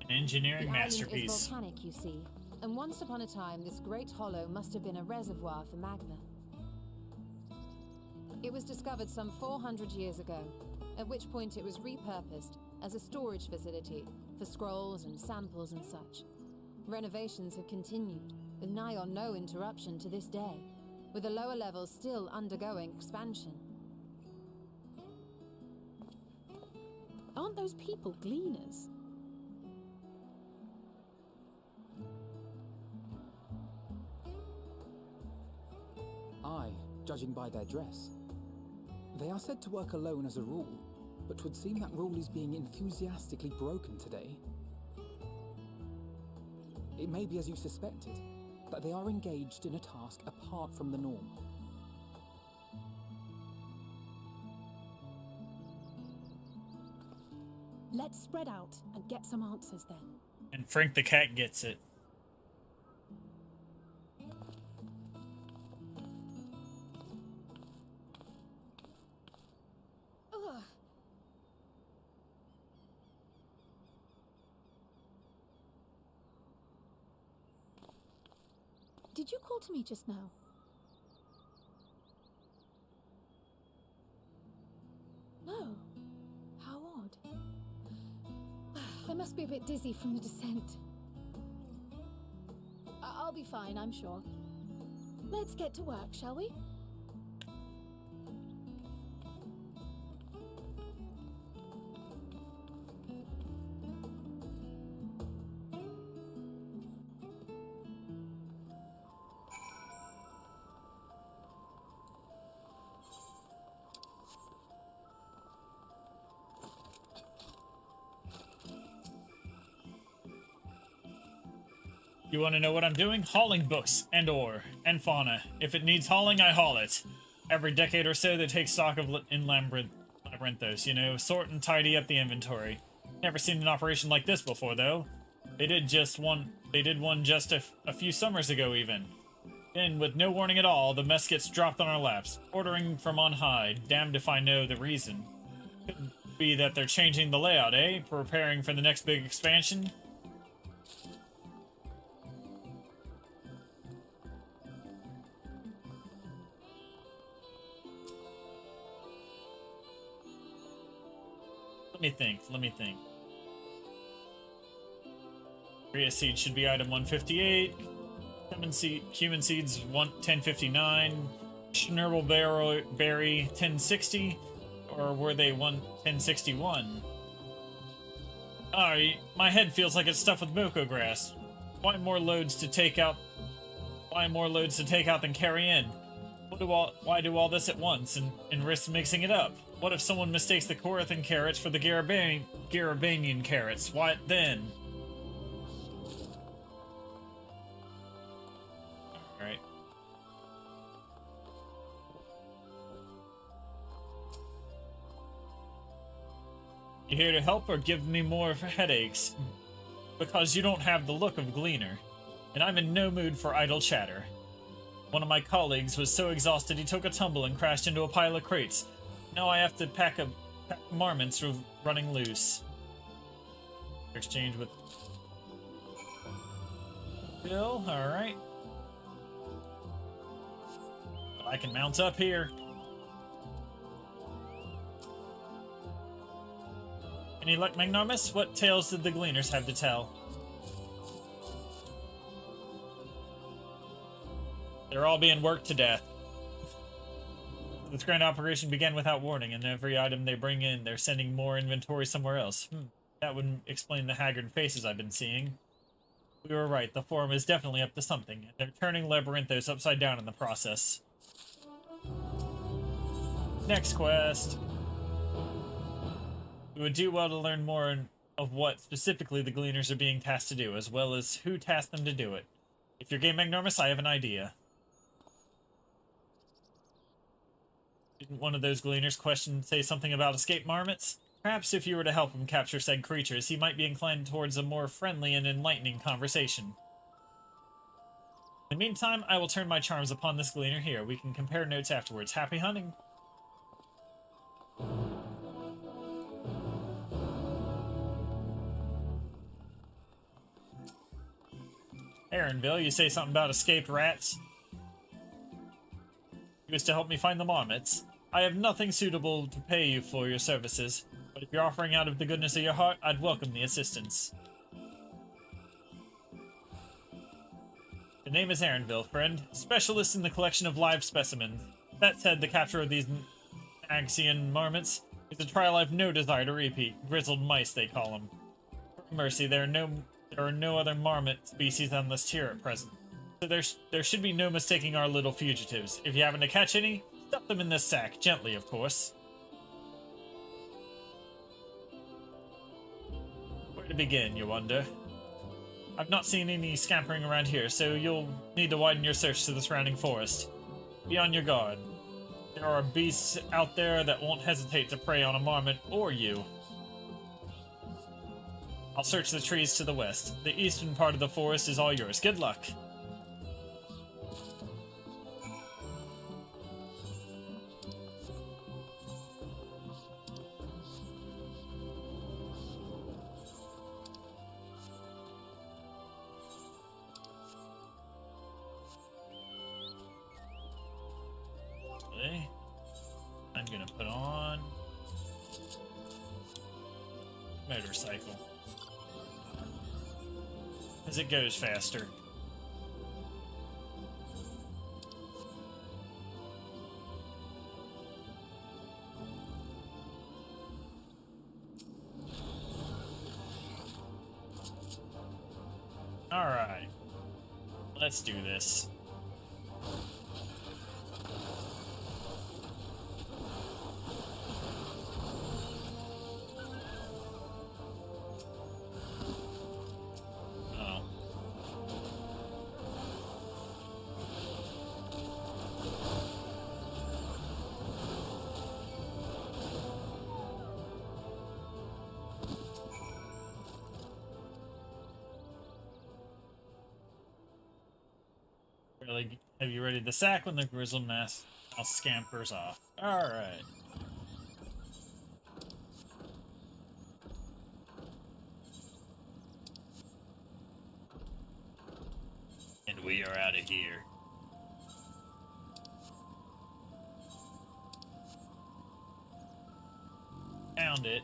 An engineering The masterpiece. island is volcanic, you see, and once upon a time this great hollow must have been a reservoir for magma. It was discovered some 400 years ago, at which point it was repurposed as a storage facility for scrolls and samples and such. Renovations have continued, with nigh on no interruption to this day, with the lower levels still undergoing expansion. On Aren't those people gleaners? Aye, judging by their dress. They are said to work alone as a rule, but 'twould seem that rule is being enthusiastically broken today. It may be as you suspected, that they are engaged in a task apart from the norm. Let's spread out and get some answers then. And Frank the cat gets it. Ugh. Did you call to me just now? No. How odd. I must be a bit dizzy from the descent. I'll be fine, I'm sure. Let's get to work, shall we? You want to know what I'm doing? Hauling books and ore and fauna. If it needs hauling, I haul it. Every decade or so, they take stock of in Labyrinthos, you know, sort and tidy up the inventory. Never seen an operation like this before, though. They did one just a few summers ago, even. Then, with no warning at all, the mess gets dropped on our laps. Ordering from on high, damned if I know the reason. Could be that they're changing the layout, eh? Preparing for the next big expansion? Let me think. Rhea seed should be item 158. Human seeds 1059. Schnurble berry 1060. Or were they 1061? Alright, my head feels like it's stuffed with Moko grass. Why more loads to take out than carry in? Why do all this at once and risk mixing it up? What if someone mistakes the Korathan carrots for the Garabanian carrots? What then? Alright. You here to help or give me more headaches? Because you don't have the look of Gleaner, and I'm in no mood for idle chatter. One of my colleagues was so exhausted he took a tumble and crashed into a pile of crates. Now I have to pack marmots for running loose. Exchange with Bill, alright. But I can mount up here. Any luck, Magnarmus? What tales did the Gleaners have to tell? They're all being worked to death. This grand operation began without warning, and every item they bring in, they're sending more inventory somewhere else. That wouldn't explain the haggard faces I've been seeing. We were right, the Forum is definitely up to something, and they're turning Labyrinthos upside down in the process. Next quest. We would do well to learn more of what specifically the Gleaners are being tasked to do, as well as who tasked them to do it. If you're game, Magnarmus, I have an idea. Didn't one of those Gleaners say something about escape marmots? Perhaps if you were to help him capture said creatures, he might be inclined towards a more friendly and enlightening conversation. In the meantime, I will turn my charms upon this Gleaner here. We can compare notes afterwards. Happy hunting! Aaronville, you say something about escaped rats? You was to help me find the marmots. I have nothing suitable to pay you for your services, but if you're offering out of the goodness of your heart, I'd welcome the assistance. The name is Aaronville, friend. Specialist in the collection of live specimens. That said, the capture of these Axian marmots It's a trial I've no desire to repeat. Grizzled mice, they call them. For mercy, there are no other marmot species on this tier at present. So there should be no mistaking our little fugitives. If you happen to catch any, stuff them in this sack, gently, of course. Where to begin, you wonder? I've not seen any scampering around here, so you'll need to widen your search to the surrounding forest. Be on your guard. There are beasts out there that won't hesitate to prey on a marmot or you. I'll search the trees to the west. The eastern part of the forest is all yours. Good luck. I'm gonna put on motorcycle as it goes faster. All right, let's do this. Really, have you ready the sack when the grizzled mass all scampers off? Alright. And we are out of here. Found it.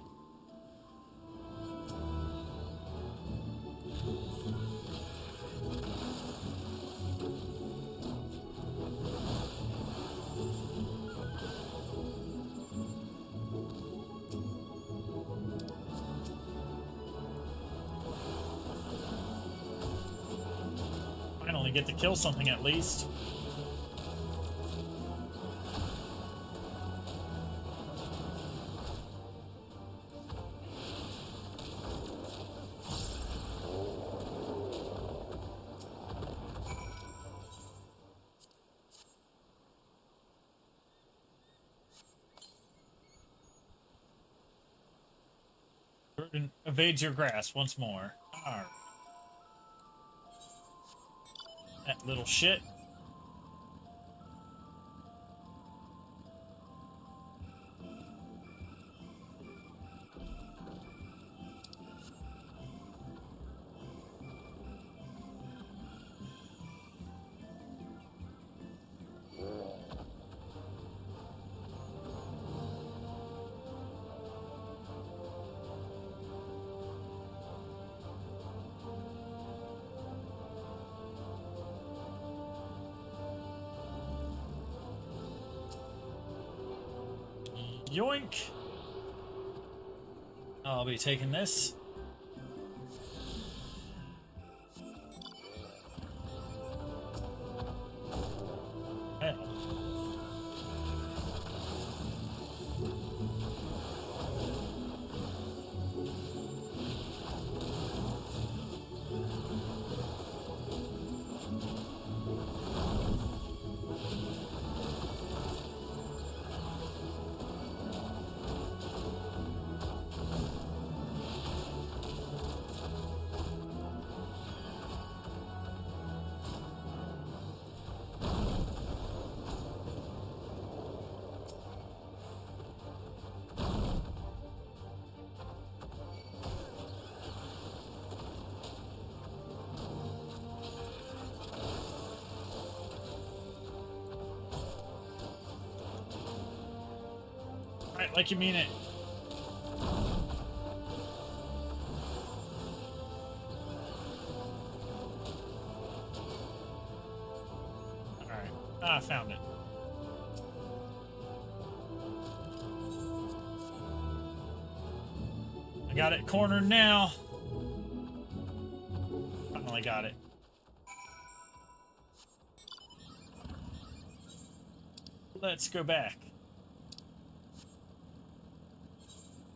Finally get to kill something at least. Evade your grasp once more. Alright. That little shit. Yoink! I'll be taking this. Hell. Right, like you mean it. Alright. Ah, I found it. I got it cornered now. Finally got it. Let's go back.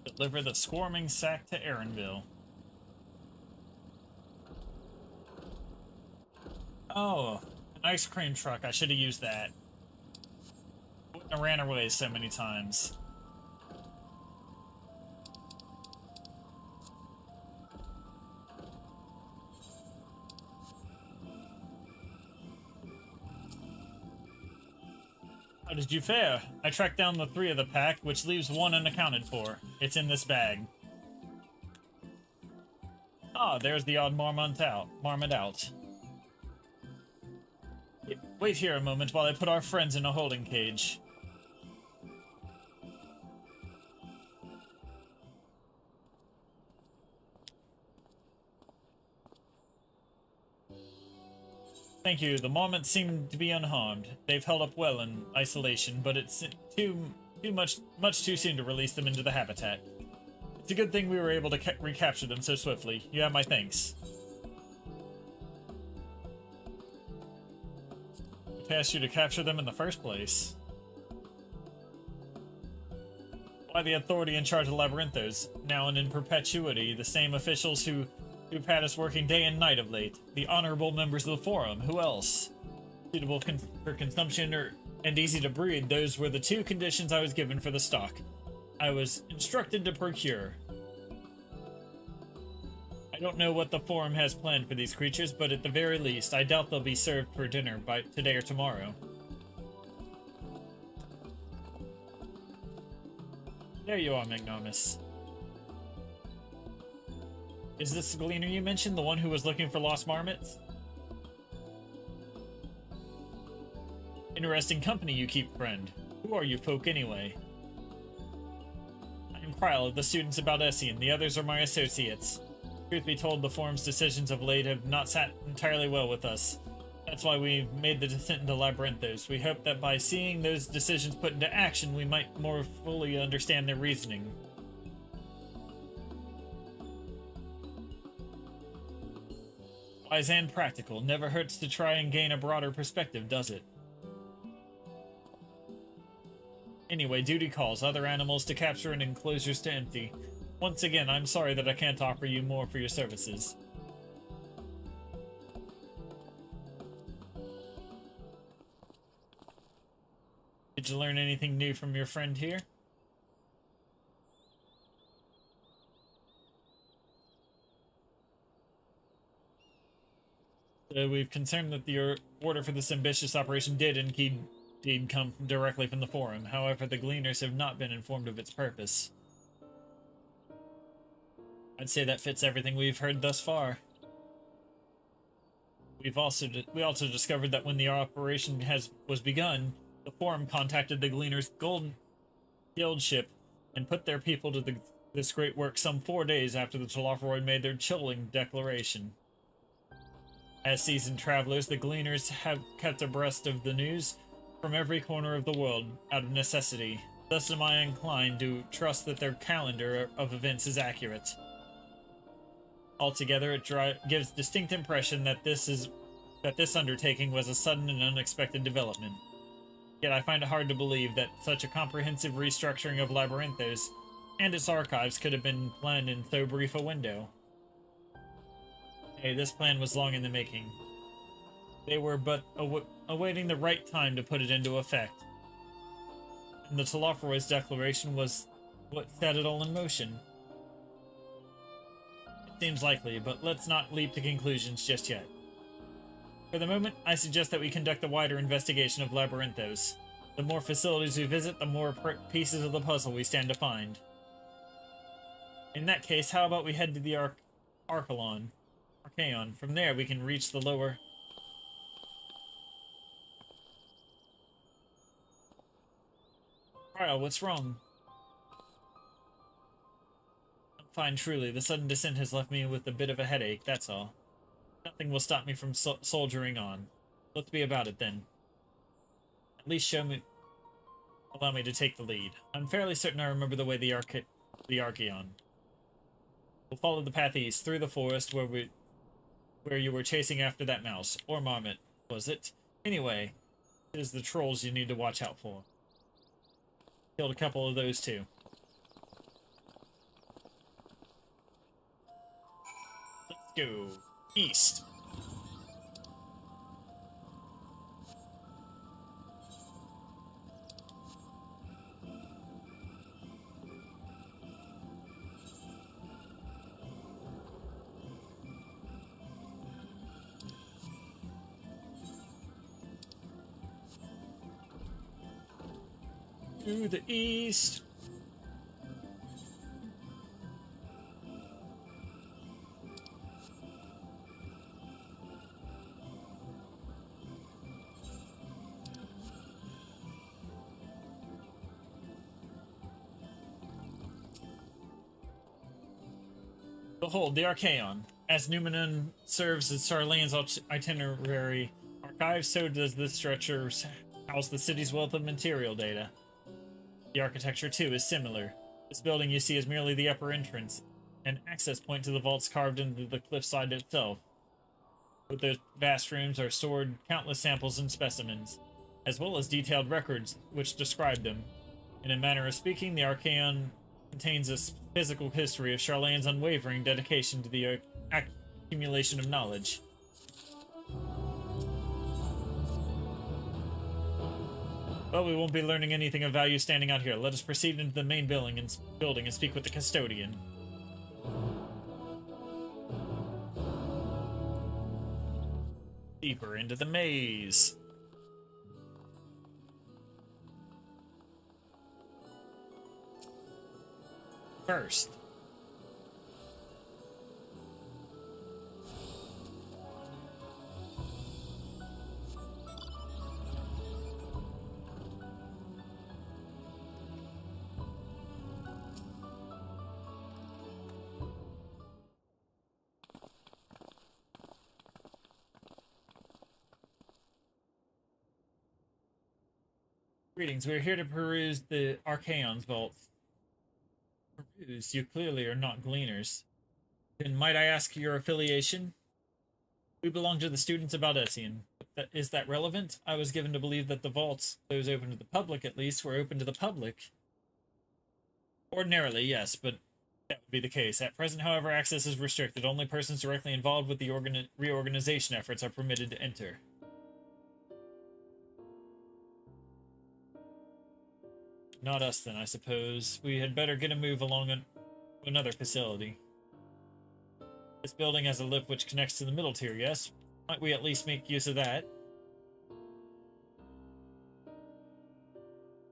Deliver the squirming sack to Aaronville. Oh, an ice cream truck. I should have used that. I ran away so many times. How did you fare? I tracked down the 3 of the pack, which leaves 1 unaccounted for. It's in this bag. Ah, there's the odd marmot out. Wait here a moment while I put our friends in a holding cage. Thank you. The marmots seem to be unharmed. They've held up well in isolation, but it's much too soon to release them into the habitat. It's a good thing we were able to recapture them so swiftly. You have my thanks. I tasked you to capture them in the first place. Why the authority in charge of Labyrinthos, now and in perpetuity, the same officials who've had us working day and night of late. The honorable members of the Forum. Who else? Suitable for consumption and easy to breed. Those were the 2 conditions I was given for the stock. I was instructed to procure. I don't know what the Forum has planned for these creatures, but at the very least, I doubt they'll be served for dinner by today or tomorrow. There you are, Magnanimous. Is this the Gleaner you mentioned, the one who was looking for lost marmots? Interesting company you keep, friend. Who are you folk, anyway? I am Kryl, the students of Baldessian. The others are my associates. Truth be told, the Forum's decisions of late have not sat entirely well with us. That's why we made the descent into Labyrinthos. We hope that by seeing those decisions put into action, we might more fully understand their reasoning. Wise and practical. Never hurts to try and gain a broader perspective, does it? Anyway, duty calls. Other animals to capture and enclosures to empty. Once again, I'm sorry that I can't offer you more for your services. Did you learn anything new from your friend here? We've confirmed that the order for this ambitious operation did indeed come directly from the Forum. However, the Gleaners have not been informed of its purpose. I'd say that fits everything we've heard thus far. We also discovered that when the operation was begun, the Forum contacted the Gleaners' Golden Guild ship and put their people to this great work some 4 days after the Telophoroid made their chilling declaration. As seasoned travelers, the Gleaners have kept abreast of the news from every corner of the world out of necessity. Thus am I inclined to trust that their calendar of events is accurate. Altogether, it gives distinct impression that this undertaking was a sudden and unexpected development. Yet I find it hard to believe that such a comprehensive restructuring of Labyrinthos and its archives could have been planned in so brief a window. Hey, this plan was long in the making. They were but awaiting the right time to put it into effect. And the Telophoroid's declaration was what set it all in motion. It seems likely, but let's not leap to conclusions just yet. For the moment, I suggest that we conduct a wider investigation of Labyrinthos. The more facilities we visit, the more pieces of the puzzle we stand to find. In that case, how about we head to the Archaon? From there, we can reach the lower... Kryl, what's wrong? I'm fine, truly. The sudden descent has left me with a bit of a headache, that's all. Nothing will stop me from soldiering on. Let's be about it, then. At least allow me to take the lead. I'm fairly certain I remember the way the Archaon. We'll follow the path east through the forest where you were chasing after that mouse. Or marmot, was it? Anyway, it is the trolls you need to watch out for. Killed a couple of those too. Let's go east. To the east. Behold, the Archaeon. As Numenon serves as Charlane's itinerary archive, so does this structure house the city's wealth of material data. The architecture, too, is similar. This building you see is merely the upper entrance, an access point to the vaults carved into the cliffside itself. With those vast rooms are stored countless samples and specimens, as well as detailed records which describe them. In a manner of speaking, the Archaeon contains a physical history of Charlane's unwavering dedication to the accumulation of knowledge. But we won't be learning anything of value standing out here. Let us proceed into the main building and speak with the custodian. Deeper into the maze. First, greetings. We're here to peruse the Archaeon's vaults. Peruse? You clearly are not gleaners. Then might I ask your affiliation? We belong to the students of Baldessian. Is that relevant? I was given to believe that the vaults, those open to the public at least, were open to the public. Ordinarily, yes, but that would be the case. At present, however, access is restricted. Only persons directly involved with the reorganization efforts are permitted to enter. Not us, then, I suppose. We had better get a move along to another facility. This building has a lift which connects to the middle tier, yes? Might we at least make use of that?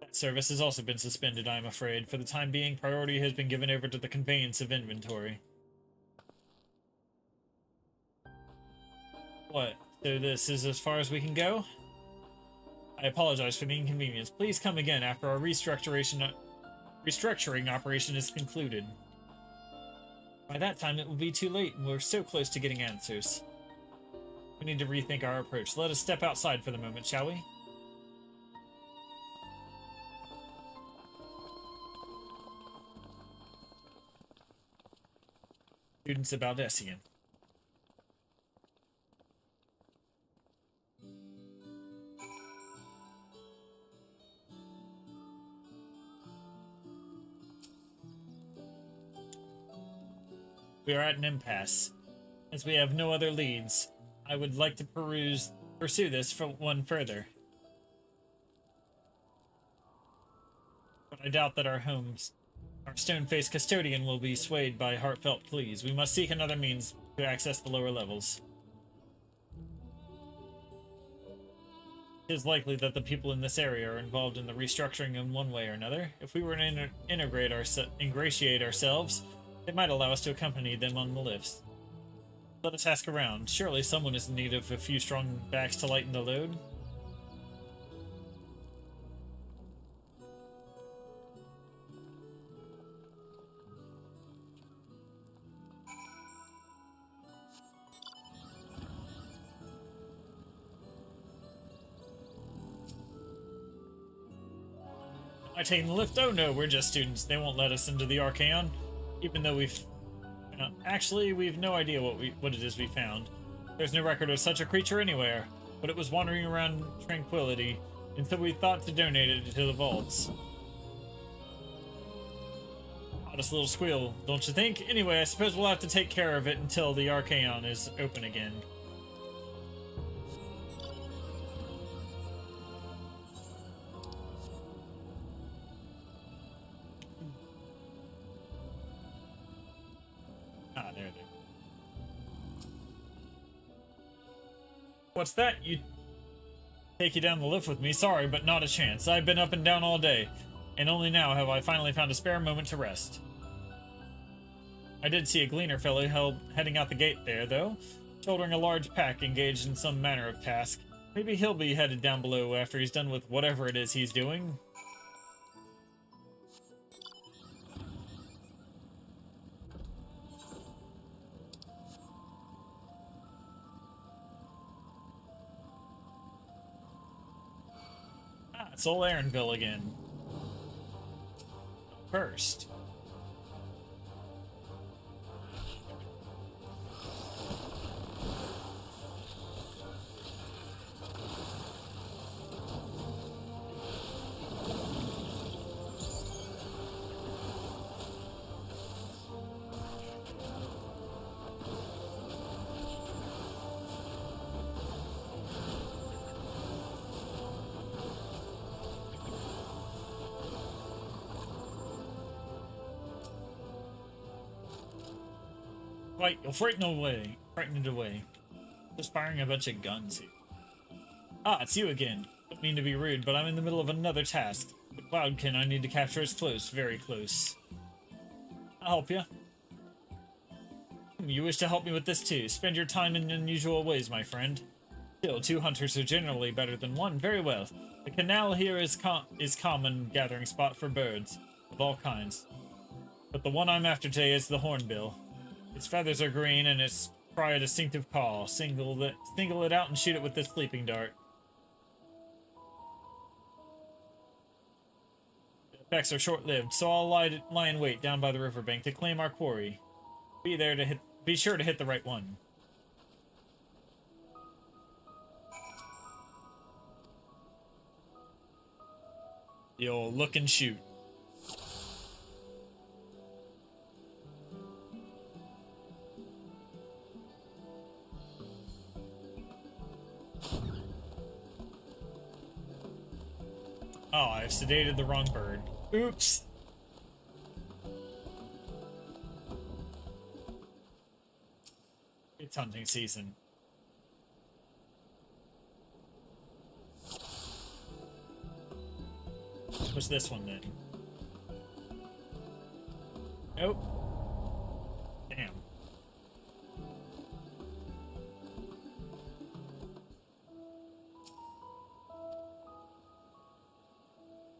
That service has also been suspended, I am afraid. For the time being, priority has been given over to the conveyance of inventory. What? So this is as far as we can go? I apologize for the inconvenience. Please come again after our restructuring operation is concluded. By that time, it will be too late, and we're so close to getting answers. We need to rethink our approach. Let us step outside for the moment, shall we? Students of Baldessian. We are at an impasse. As we have no other leads, I would like to pursue this for one further. But I doubt that our stone-faced custodian will be swayed by heartfelt pleas. We must seek another means to access the lower levels. It is likely that the people in this area are involved in the restructuring in one way or another. If we were to ingratiate ourselves, it might allow us to accompany them on the lifts. Let us ask around. Surely someone is in need of a few strong backs to lighten the load. Am I taking the lift? Oh no, we're just students. They won't let us into the Archaeon, even though we've Actually, we've no idea what it is we found. There's no record of such a creature anywhere, but it was wandering around Tranquility, and so we thought to donate it to the vaults. Oddest little squeal, don't you think? Anyway, I suppose we'll have to take care of it until the Archaeon is open again. Ah, there. What's that? Take you down the lift with me? Sorry, but not a chance. I've been up and down all day, and only now have I finally found a spare moment to rest. I did see a gleaner fellow heading out the gate there, though, shouldering a large pack engaged in some manner of task. Maybe he'll be headed down below after he's done with whatever it is he's doing. Ah, it's old Aaronville again. First. Right, you'll frighten it away. Just firing a bunch of guns here. Ah, it's you again. Don't mean to be rude, but I'm in the middle of another task. The Cloudkin I need to capture is close, very close. I'll help you. You wish to help me with this too. Spend your time in unusual ways, my friend. Still, 2 hunters are generally better than 1. Very well. The canal here is common gathering spot for birds of all kinds. But the one I'm after today is the hornbill. Its feathers are green and its cry a distinctive call. Single it out and shoot it with this sleeping dart. The effects are short-lived, so I'll lie in wait down by the riverbank to claim our quarry. Be sure to hit the right one. You'll look and shoot. Oh, I've sedated the wrong bird. Oops. It's hunting season. What's this one then? Nope. Damn.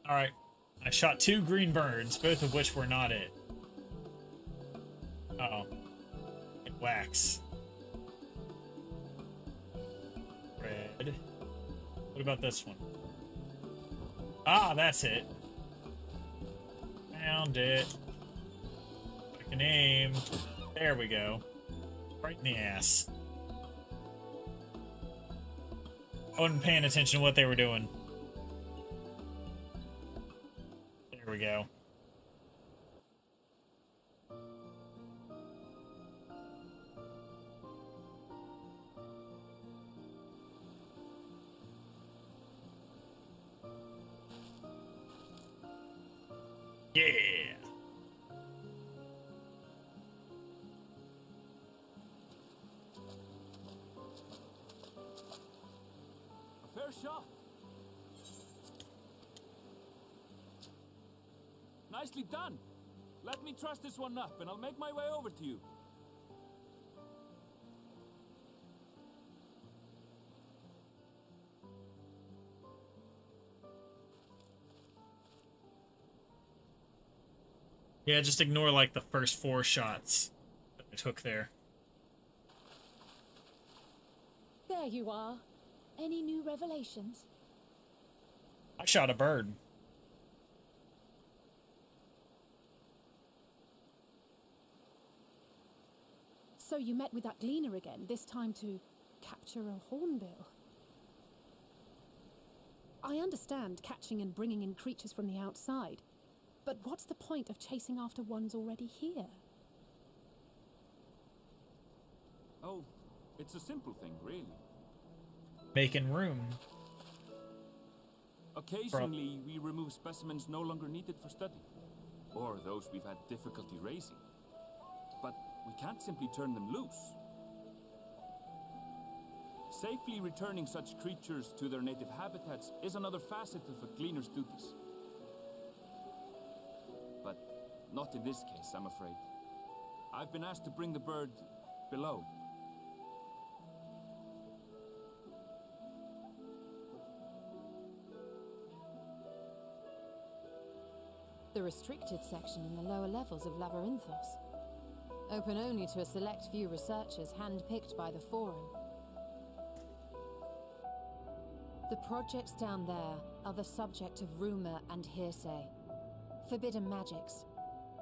Alright. I shot 2 green birds, both of which were not it. Uh-oh. It wax. Red. What about this one? Ah, that's it. Found it. I can aim. There we go. Right in the ass. I wasn't paying attention to what they were doing. There we go. Yeah. A fair shot. Nicely done. Let me truss this one up and I'll make my way over to you. Yeah, just ignore like the first 4 shots that I took there. There you are. Any new revelations? I shot a bird. So you met with that gleaner again, this time to capture a hornbill. I understand catching and bringing in creatures from the outside, but what's the point of chasing after ones already here? Oh, it's a simple thing, really. Making room. Occasionally, we remove specimens no longer needed for study, or those we've had difficulty raising. But we can't simply turn them loose. Safely returning such creatures to their native habitats is another facet of a gleaner's duties. But not in this case, I'm afraid. I've been asked to bring the bird below. The restricted section in the lower levels of Labyrinthos. Open only to a select few researchers handpicked by the Forum. The projects down there are the subject of rumor and hearsay. Forbidden magics.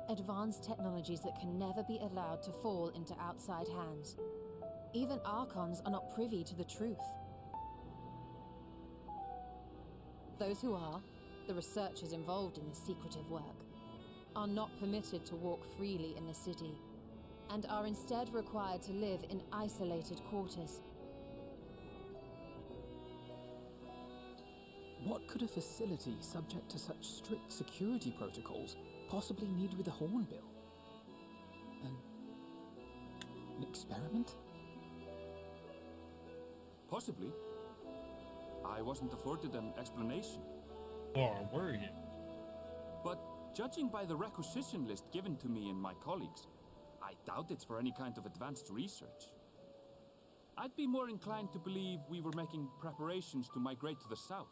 Advanced technologies that can never be allowed to fall into outside hands. Even Archons are not privy to the truth. Those who are, the researchers involved in this secretive work, are not permitted to walk freely in the city, and are instead required to live in isolated quarters. What could a facility subject to such strict security protocols possibly need with a hornbill? An experiment? Possibly. I wasn't afforded an explanation. Or were you? But judging by the requisition list given to me and my colleagues, I doubt it's for any kind of advanced research. I'd be more inclined to believe we were making preparations to migrate to the south.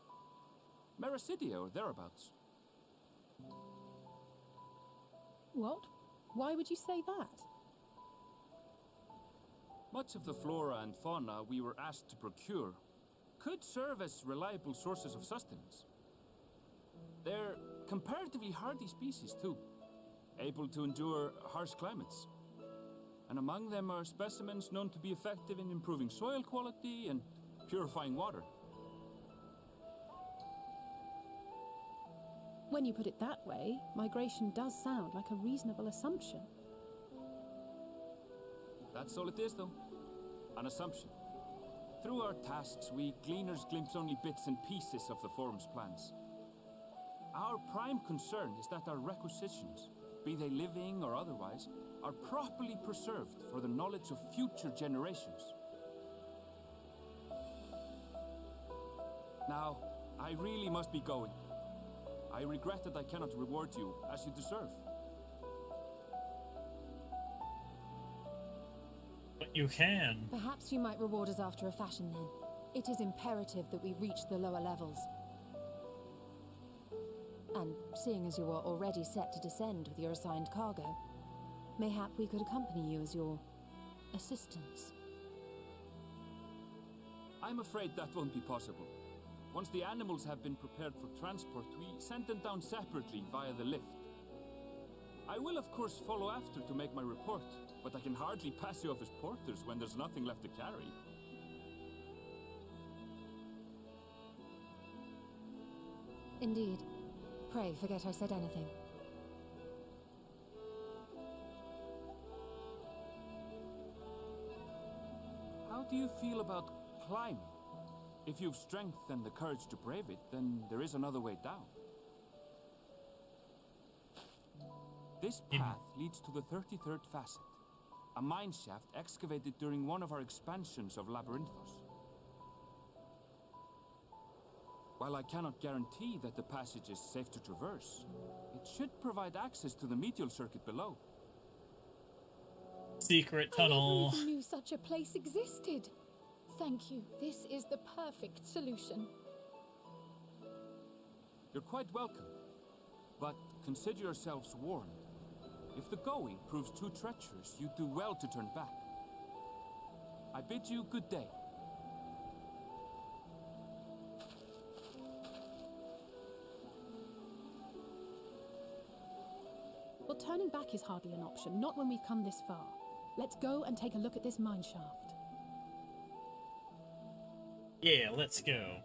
Mericidia or thereabouts. What? Why would you say that? Much of the flora and fauna we were asked to procure could serve as reliable sources of sustenance. They're comparatively hardy species too, able to endure harsh climates. And among them are specimens known to be effective in improving soil quality and purifying water. When you put it that way, migration does sound like a reasonable assumption. That's all it is, though. An assumption. Through our tasks, we gleaners glimpse only bits and pieces of the Forum's plans. Our prime concern is that our requisitions, be they living or otherwise, are properly preserved for the knowledge of future generations. Now, I really must be going. I regret that I cannot reward you as you deserve. But you can. Perhaps you might reward us after a fashion then. It is imperative that we reach the lower levels. And seeing as you are already set to descend with your assigned cargo, mayhap we could accompany you as your assistants. I'm afraid that won't be possible. Once the animals have been prepared for transport, we send them down separately via the lift. I will of course follow after to make my report, but I can hardly pass you off as porters when there's nothing left to carry. Indeed. Pray forget I said anything. How do you feel about climbing? If you've strength and the courage to brave it, then there is another way down. This path leads to the 33rd facet, a mine shaft excavated during one of our expansions of Labyrinthos. While I cannot guarantee that the passage is safe to traverse, it should provide access to the medial circuit below. Secret tunnel. I never even knew such a place existed. Thank you. This is the perfect solution. You're quite welcome, but consider yourselves warned. If the going proves too treacherous, you'd do well to turn back. I bid you good day. Well, turning back is hardly an option, not when we've come this far. Let's go and take a look at this mine shaft. Yeah, let's go.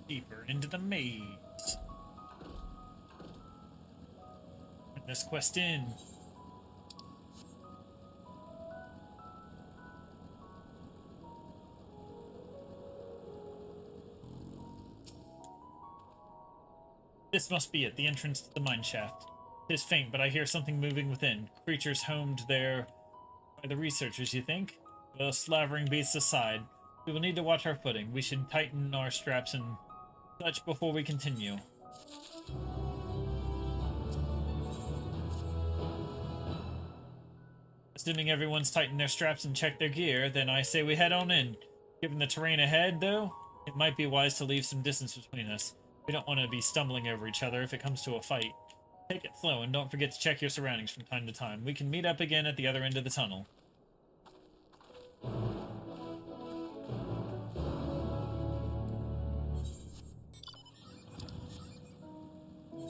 Deeper into the maze. Bring this quest in. This must be it, the entrance to the mine shaft. It is faint, but I hear something moving within. Creatures homed there by the researchers, you think? Well, slavering beasts aside, we will need to watch our footing. We should tighten our straps and such before we continue. Assuming everyone's tightened their straps and checked their gear, then I say we head on in. Given the terrain ahead, though, it might be wise to leave some distance between us. We don't want to be stumbling over each other if it comes to a fight. Take it slow and don't forget to check your surroundings from time to time. We can meet up again at the other end of the tunnel.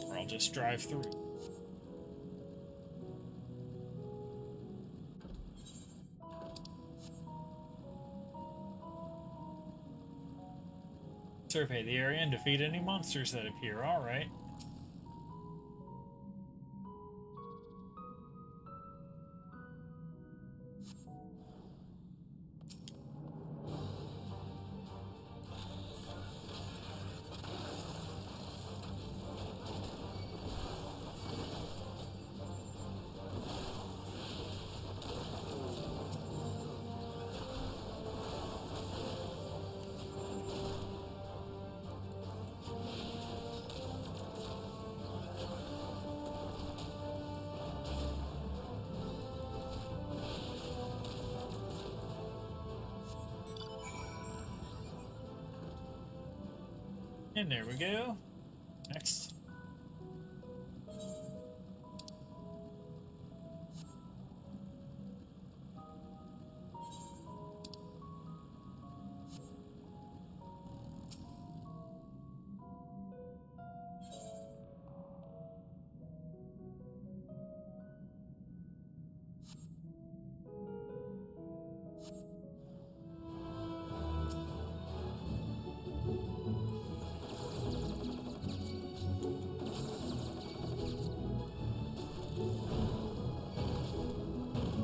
Or I'll just drive through. Survey the area and defeat any monsters that appear. Alright. And there we go. Next.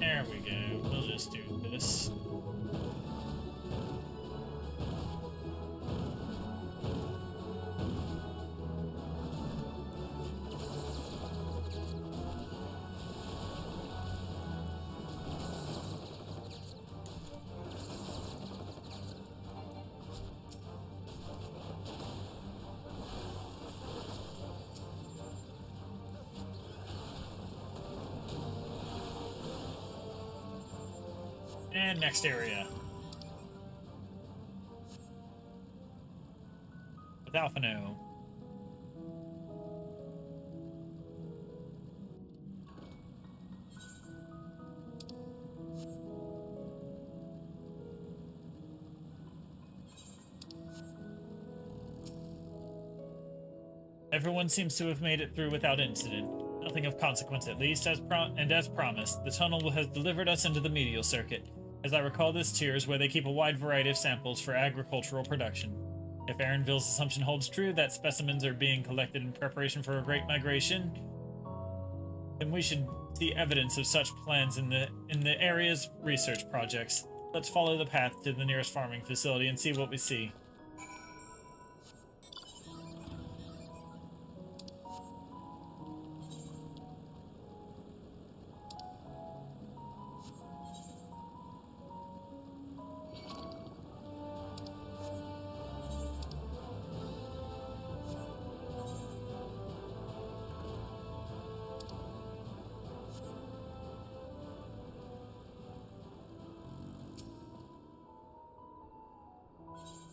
There we go. We'll just do this. And next area. With Alphino. Everyone seems to have made it through without incident. Nothing of consequence, at least, as promised. The tunnel has delivered us into the medial circuit. As I recall, this tier is where they keep a wide variety of samples for agricultural production. If Aaronville's assumption holds true, that specimens are being collected in preparation for a great migration, then we should see evidence of such plans in the area's research projects. Let's follow the path to the nearest farming facility and see what we see.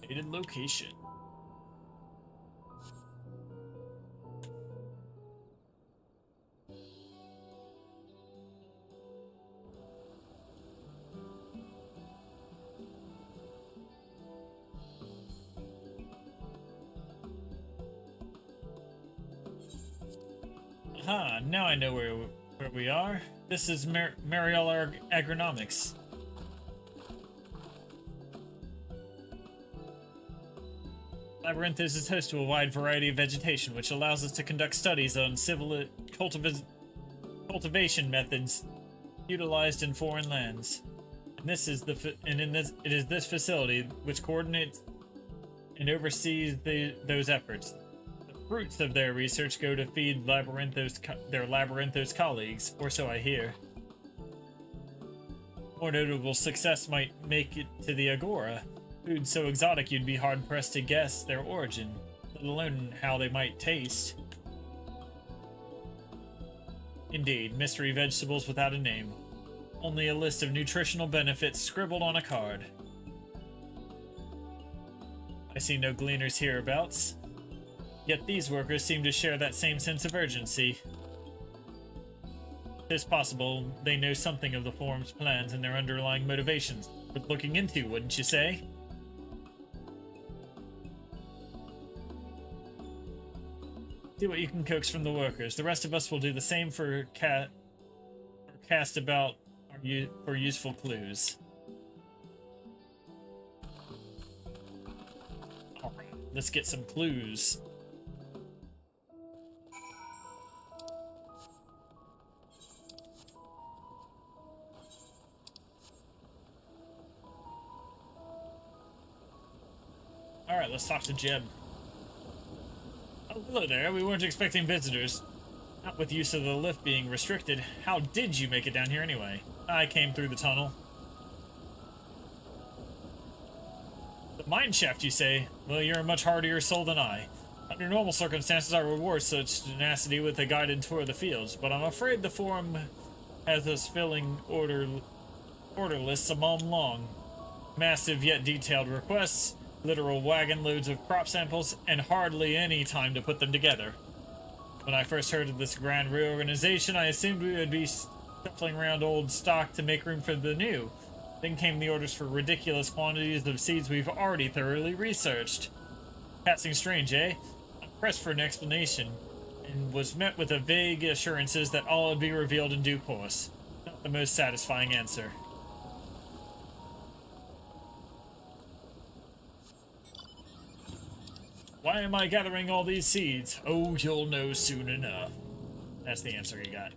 Stated location. Aha, now I know where we are. This is Mariel Agronomics. Labyrinthos is host to a wide variety of vegetation, which allows us to conduct studies on cultivation methods utilized in foreign lands. And it is this facility which coordinates and oversees those efforts. The fruits of their research go to feed their Labyrinthos colleagues, or so I hear. More notable success might make it to the Agora. Food so exotic you'd be hard-pressed to guess their origin, let alone how they might taste. Indeed, mystery vegetables without a name. Only a list of nutritional benefits scribbled on a card. I see no gleaners hereabouts. Yet these workers seem to share that same sense of urgency. It's possible they know something of the forum's plans and their underlying motivations worth looking into, wouldn't you say? See what you can coax from the workers. The rest of us will do the same for cast about for useful clues. Alright, let's get some clues. Alright, let's talk to Jeb. Oh, hello there. We weren't expecting visitors. Not with use of the lift being restricted. How did you make it down here anyway? I came through the tunnel. The mine shaft, you say? Well, you're a much hardier soul than I. Under normal circumstances, I reward such tenacity with a guided tour of the fields, but I'm afraid the forum has us filling order lists a mile long. Massive yet detailed requests, literal wagon loads of crop samples, and hardly any time to put them together. When I first heard of this grand reorganization, I assumed we would be shuffling around old stock to make room for the new. Then came the orders for ridiculous quantities of seeds we've already thoroughly researched. Passing strange, eh? I pressed for an explanation, and was met with a vague assurances that all would be revealed in due course. Not the most satisfying answer. Why am I gathering all these seeds? Oh, you'll know soon enough. That's the answer you got.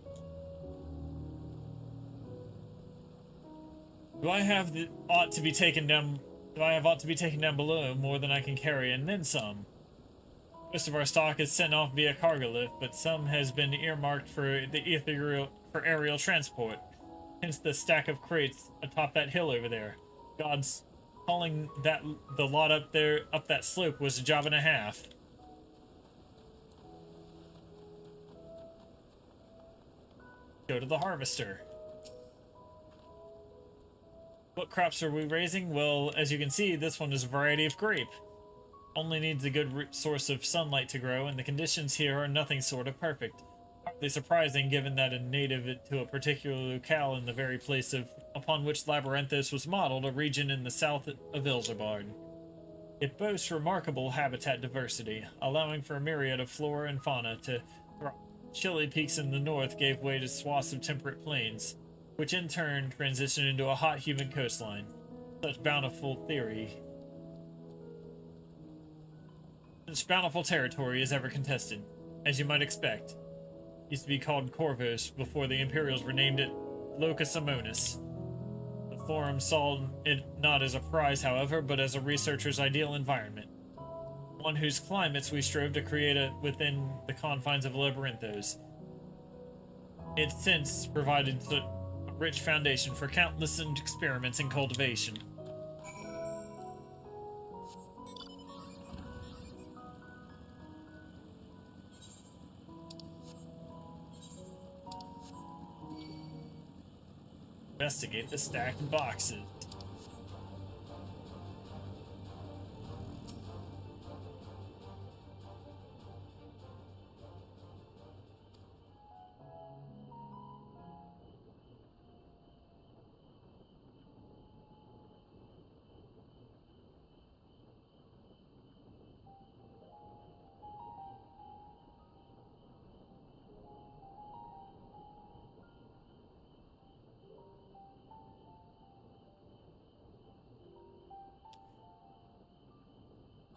Do I have ought to be taken down below more than I can carry, and then some? Most of our stock is sent off via cargo lift, but some has been earmarked for aerial transport. Hence the stack of crates atop that hill over there. God's hauling the lot up that slope was a job and a half. Go to the harvester. What crops are we raising? Well, as you can see, this one is a variety of grape. Only needs a good source of sunlight to grow, and the conditions here are nothing sort of perfect. Hardly surprising given that a native to a particular locale in the very place upon which Labyrinthos was modeled, a region in the south of Ilzabard. It boasts remarkable habitat diversity, allowing for a myriad of flora and fauna to thrive. Chilly peaks in the north gave way to swaths of temperate plains, which in turn transitioned into a hot, humid coastline. Such bountiful territory is ever contested, as you might expect. Used to be called Corvos before the Imperials renamed it Locus Amonis. The Forum saw it not as a prize, however, but as a researcher's ideal environment. One whose climates we strove to create within the confines of Labyrinthos. It's since provided a rich foundation for countless experiments in cultivation. Investigate the stacked boxes.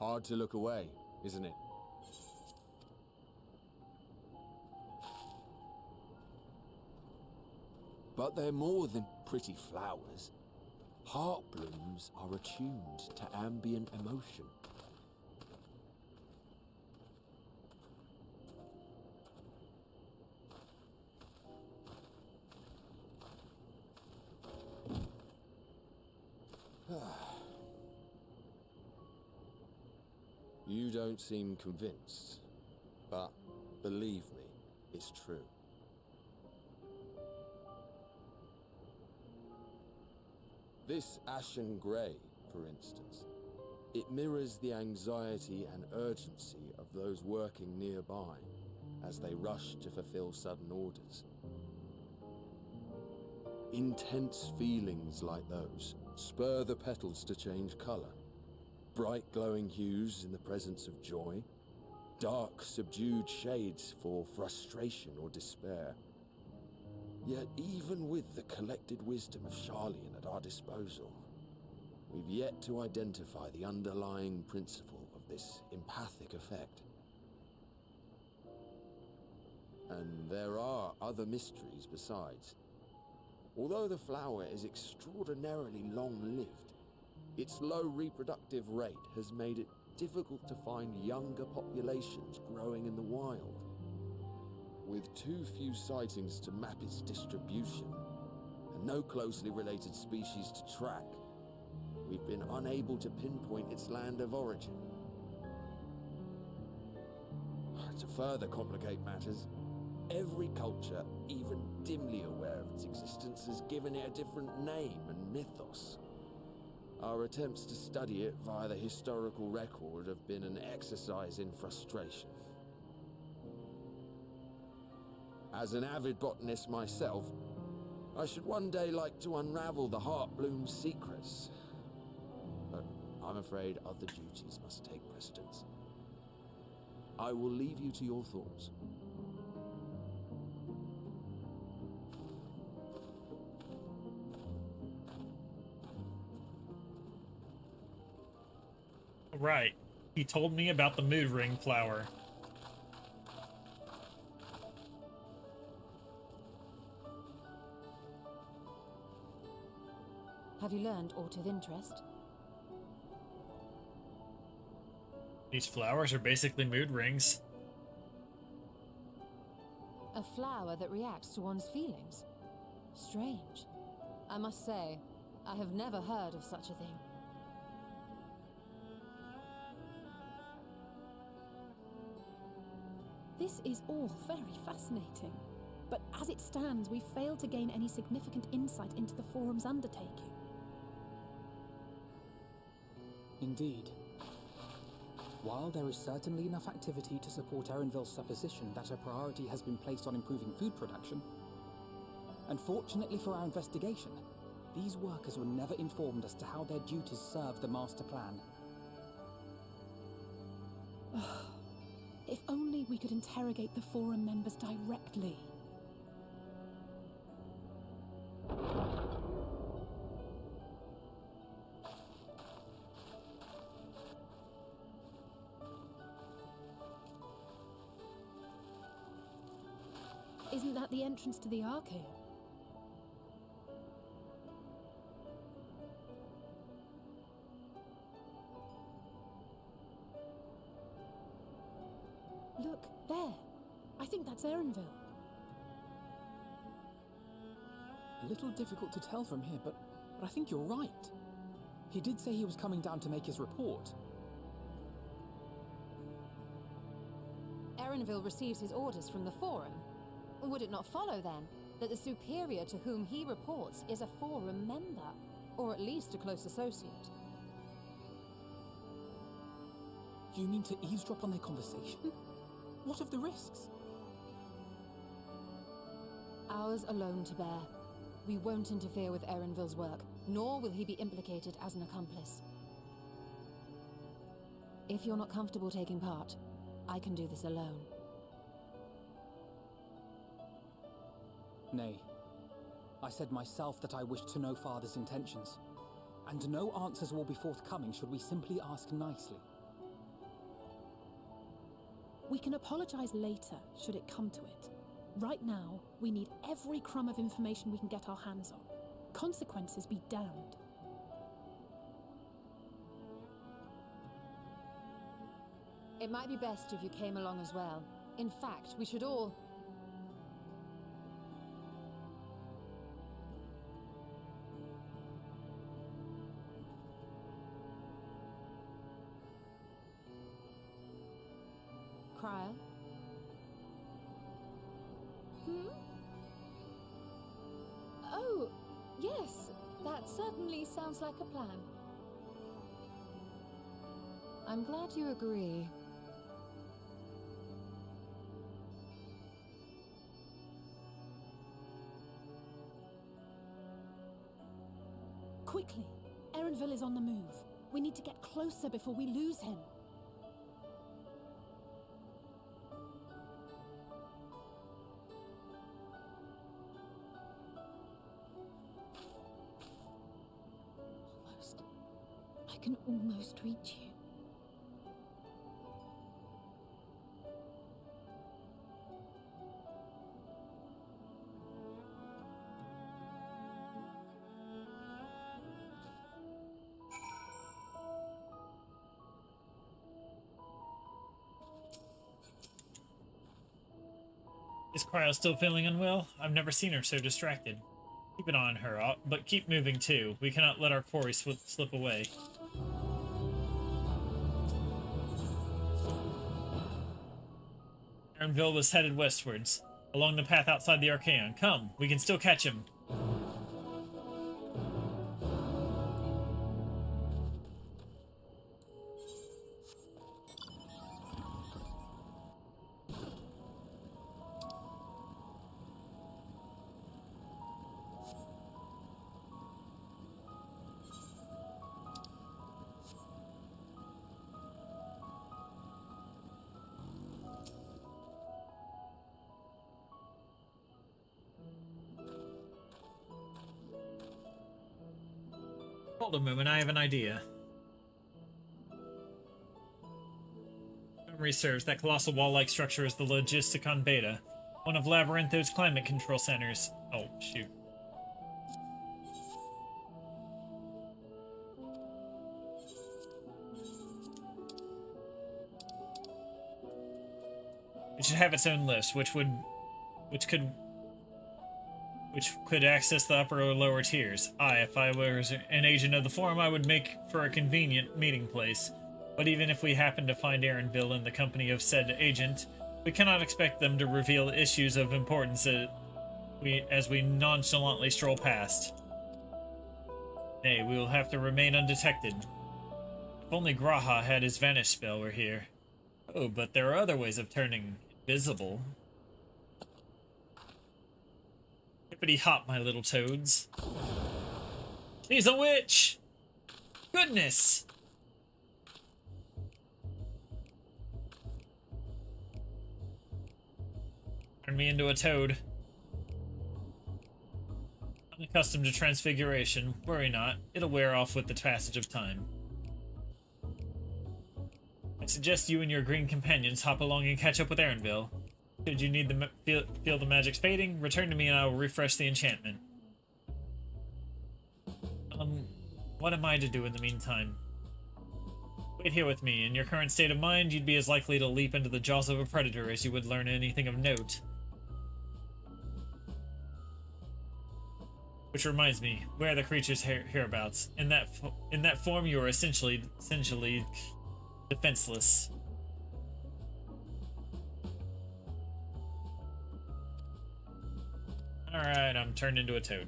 Hard to look away, isn't it? But they're more than pretty flowers. Heart blooms are attuned to ambient emotion. You don't seem convinced, but believe me, it's true. This ashen grey, for instance, it mirrors the anxiety and urgency of those working nearby as they rush to fulfill sudden orders. Intense feelings like those spur the petals to change colour. Bright glowing hues in the presence of joy, dark subdued shades for frustration or despair. Yet even with the collected wisdom of Charlian at our disposal, we've yet to identify the underlying principle of this empathic effect. And there are other mysteries besides. Although the flower is extraordinarily long-lived, its low reproductive rate has made it difficult to find younger populations growing in the wild. With too few sightings to map its distribution, and no closely related species to track, we've been unable to pinpoint its land of origin. To further complicate matters, every culture, even dimly aware of its existence, has given it a different name and mythos. Our attempts to study it via the historical record have been an exercise in frustration. As an avid botanist myself, I should one day like to unravel the Heartbloom's secrets. But I'm afraid other duties must take precedence. I will leave you to your thoughts. Right. He told me about the mood ring flower. Have you learned aught of interest? These flowers are basically mood rings. A flower that reacts to one's feelings? Strange. I must say, I have never heard of such a thing. This is all very fascinating, but as it stands, we fail to gain any significant insight into the Forum's undertaking. Indeed. While there is certainly enough activity to support Erenville's supposition that a priority has been placed on improving food production, unfortunately for our investigation, these workers were never informed as to how their duties serve the master plan. If only we could interrogate the Forum members directly. Isn't that the entrance to the arcade? Look, there. I think that's Erenville. A little difficult to tell from here, but I think you're right. He did say he was coming down to make his report. Erenville receives his orders from the Forum. Would it not follow, then, that the superior to whom he reports is a Forum member, or at least a close associate? You mean to eavesdrop on their conversation? What of the risks? Ours alone to bear. We won't interfere with Erenville's work, nor will he be implicated as an accomplice. If you're not comfortable taking part, I can do this alone. Nay. I said myself that I wished to know Father's intentions. And no answers will be forthcoming should we simply ask nicely. We can apologize later, should it come to it. Right now, we need every crumb of information we can get our hands on. Consequences be damned. It might be best if you came along as well. In fact, we should all... Cryle? Oh, yes. That certainly sounds like a plan. I'm glad you agree. Quickly! Erenville is on the move. We need to get closer before we lose him. Almost. I can almost reach you. Is Cryo still feeling unwell? I've never seen her so distracted. Keep an eye on her, but keep moving too. We cannot let our quarry slip away. Erenville was headed westwards, along the path outside the Archaeon. Come, we can still catch him. Hold a moment, I have an idea. Memory serves, that colossal wall-like structure is the Logisticon Beta, one of Labyrintho's climate control centers. Oh, shoot. It should have its own lifts, which could access the upper or lower tiers. If I were an agent of the Forum, I would make for a convenient meeting place. But even if we happen to find Erenville in the company of said agent, we cannot expect them to reveal issues of importance as we nonchalantly stroll past. Nay, we will have to remain undetected. If only Graha had his vanish spell were here. Oh, but there are other ways of turning invisible. Hippity hop, my little toads. She's a witch! Goodness! Turn me into a toad. Unaccustomed to transfiguration. Worry not, it'll wear off with the passage of time. I suggest you and your green companions hop along and catch up with Erenville. Should you need feel the magic's fading, return to me and I will refresh the enchantment. What am I to do in the meantime? Wait here with me. In your current state of mind, you'd be as likely to leap into the jaws of a predator as you would learn anything of note. Which reminds me, where are the creatures hereabouts? In that form, you are essentially defenseless. Alright, I'm turned into a toad.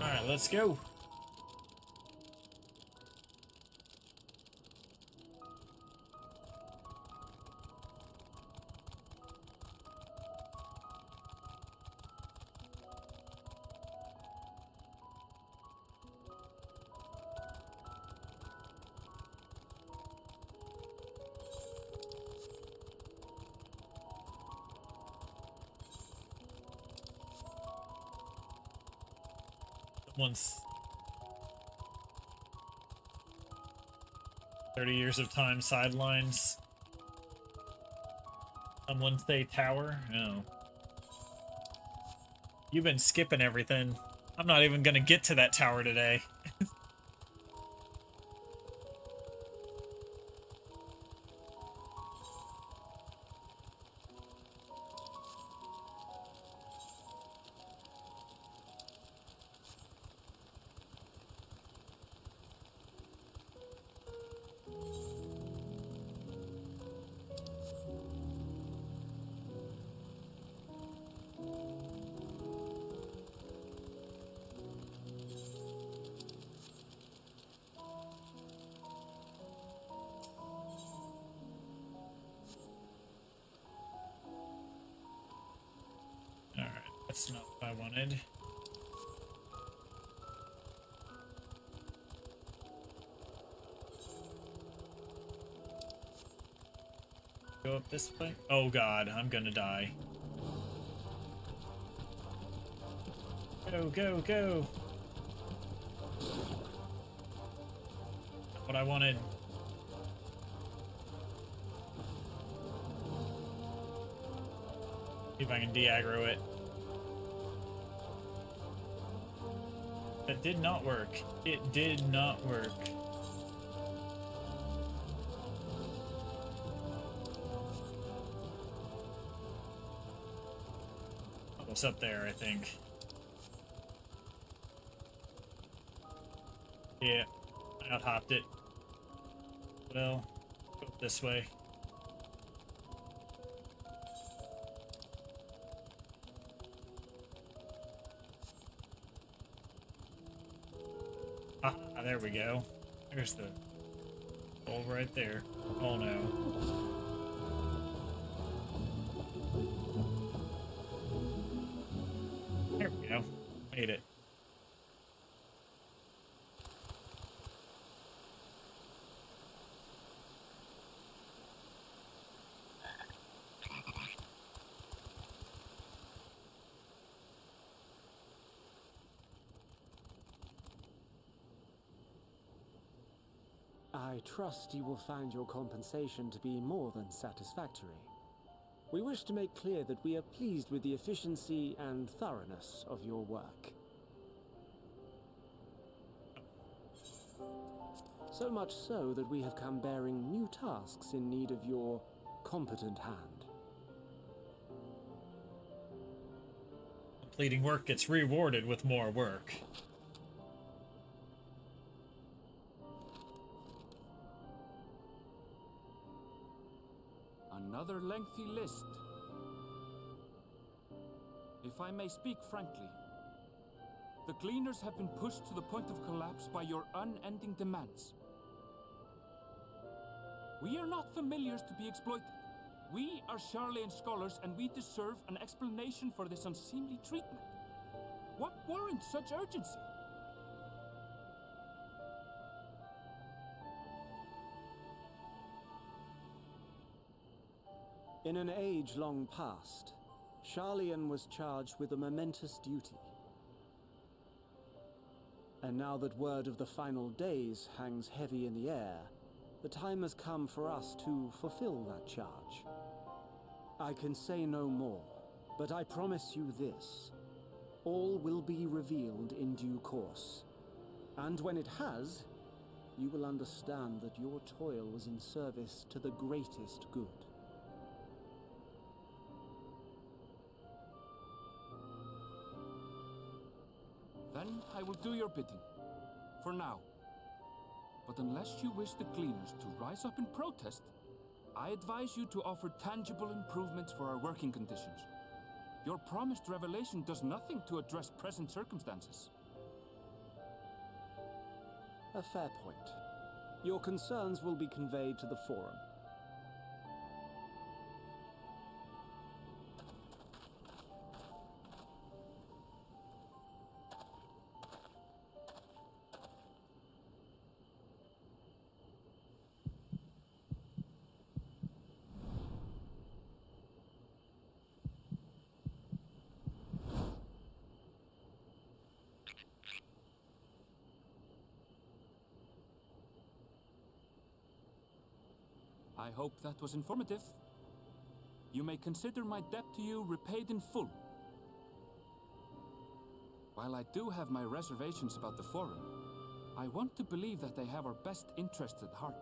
Alright, let's go. once 30 years of time sidelines. Someone say tower? No. You've been skipping everything. I'm not even gonna get to that tower today. That's not what I wanted. Go up this way? Oh god, I'm gonna die. Go, go, go! What I wanted. See if I can de-aggro it. That did not work. It did not work. Almost up there, I think. Yeah, I out-hopped it. Well, go this way. Ah, there we go. There's the hole right there. Oh no. There we go. Made it. I trust you will find your compensation to be more than satisfactory. We wish to make clear that we are pleased with the efficiency and thoroughness of your work. So much so that we have come bearing new tasks in need of your competent hand. Completing work gets rewarded with more work. Another lengthy list. If I may speak frankly, the Gleaners have been pushed to the point of collapse by your unending demands. We are not familiars to be exploited. We are Charlian scholars, and we deserve an explanation for this unseemly treatment. What warrants such urgency? In an age long past, Charlian was charged with a momentous duty. And now that word of the final days hangs heavy in the air, the time has come for us to fulfill that charge. I can say no more, but I promise you this. All will be revealed in due course. And when it has, you will understand that your toil was in service to the greatest good. Then I will do your bidding. For now. But unless you wish the Gleaners to rise up in protest, I advise you to offer tangible improvements for our working conditions. Your promised revelation does nothing to address present circumstances. A fair point. Your concerns will be conveyed to the Forum. I hope that was informative. You may consider my debt to you repaid in full. While I do have my reservations about the Forum, I want to believe that they have our best interests at heart.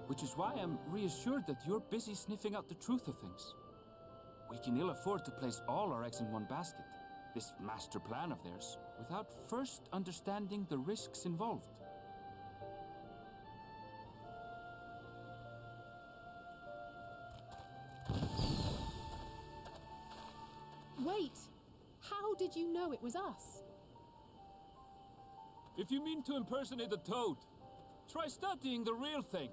Which is why I'm reassured that you're busy sniffing out the truth of things. We can ill afford to place all our eggs in one basket, this master plan of theirs, without first understanding the risks involved. Wait! How did you know it was us? If you mean to impersonate a toad, try studying the real thing.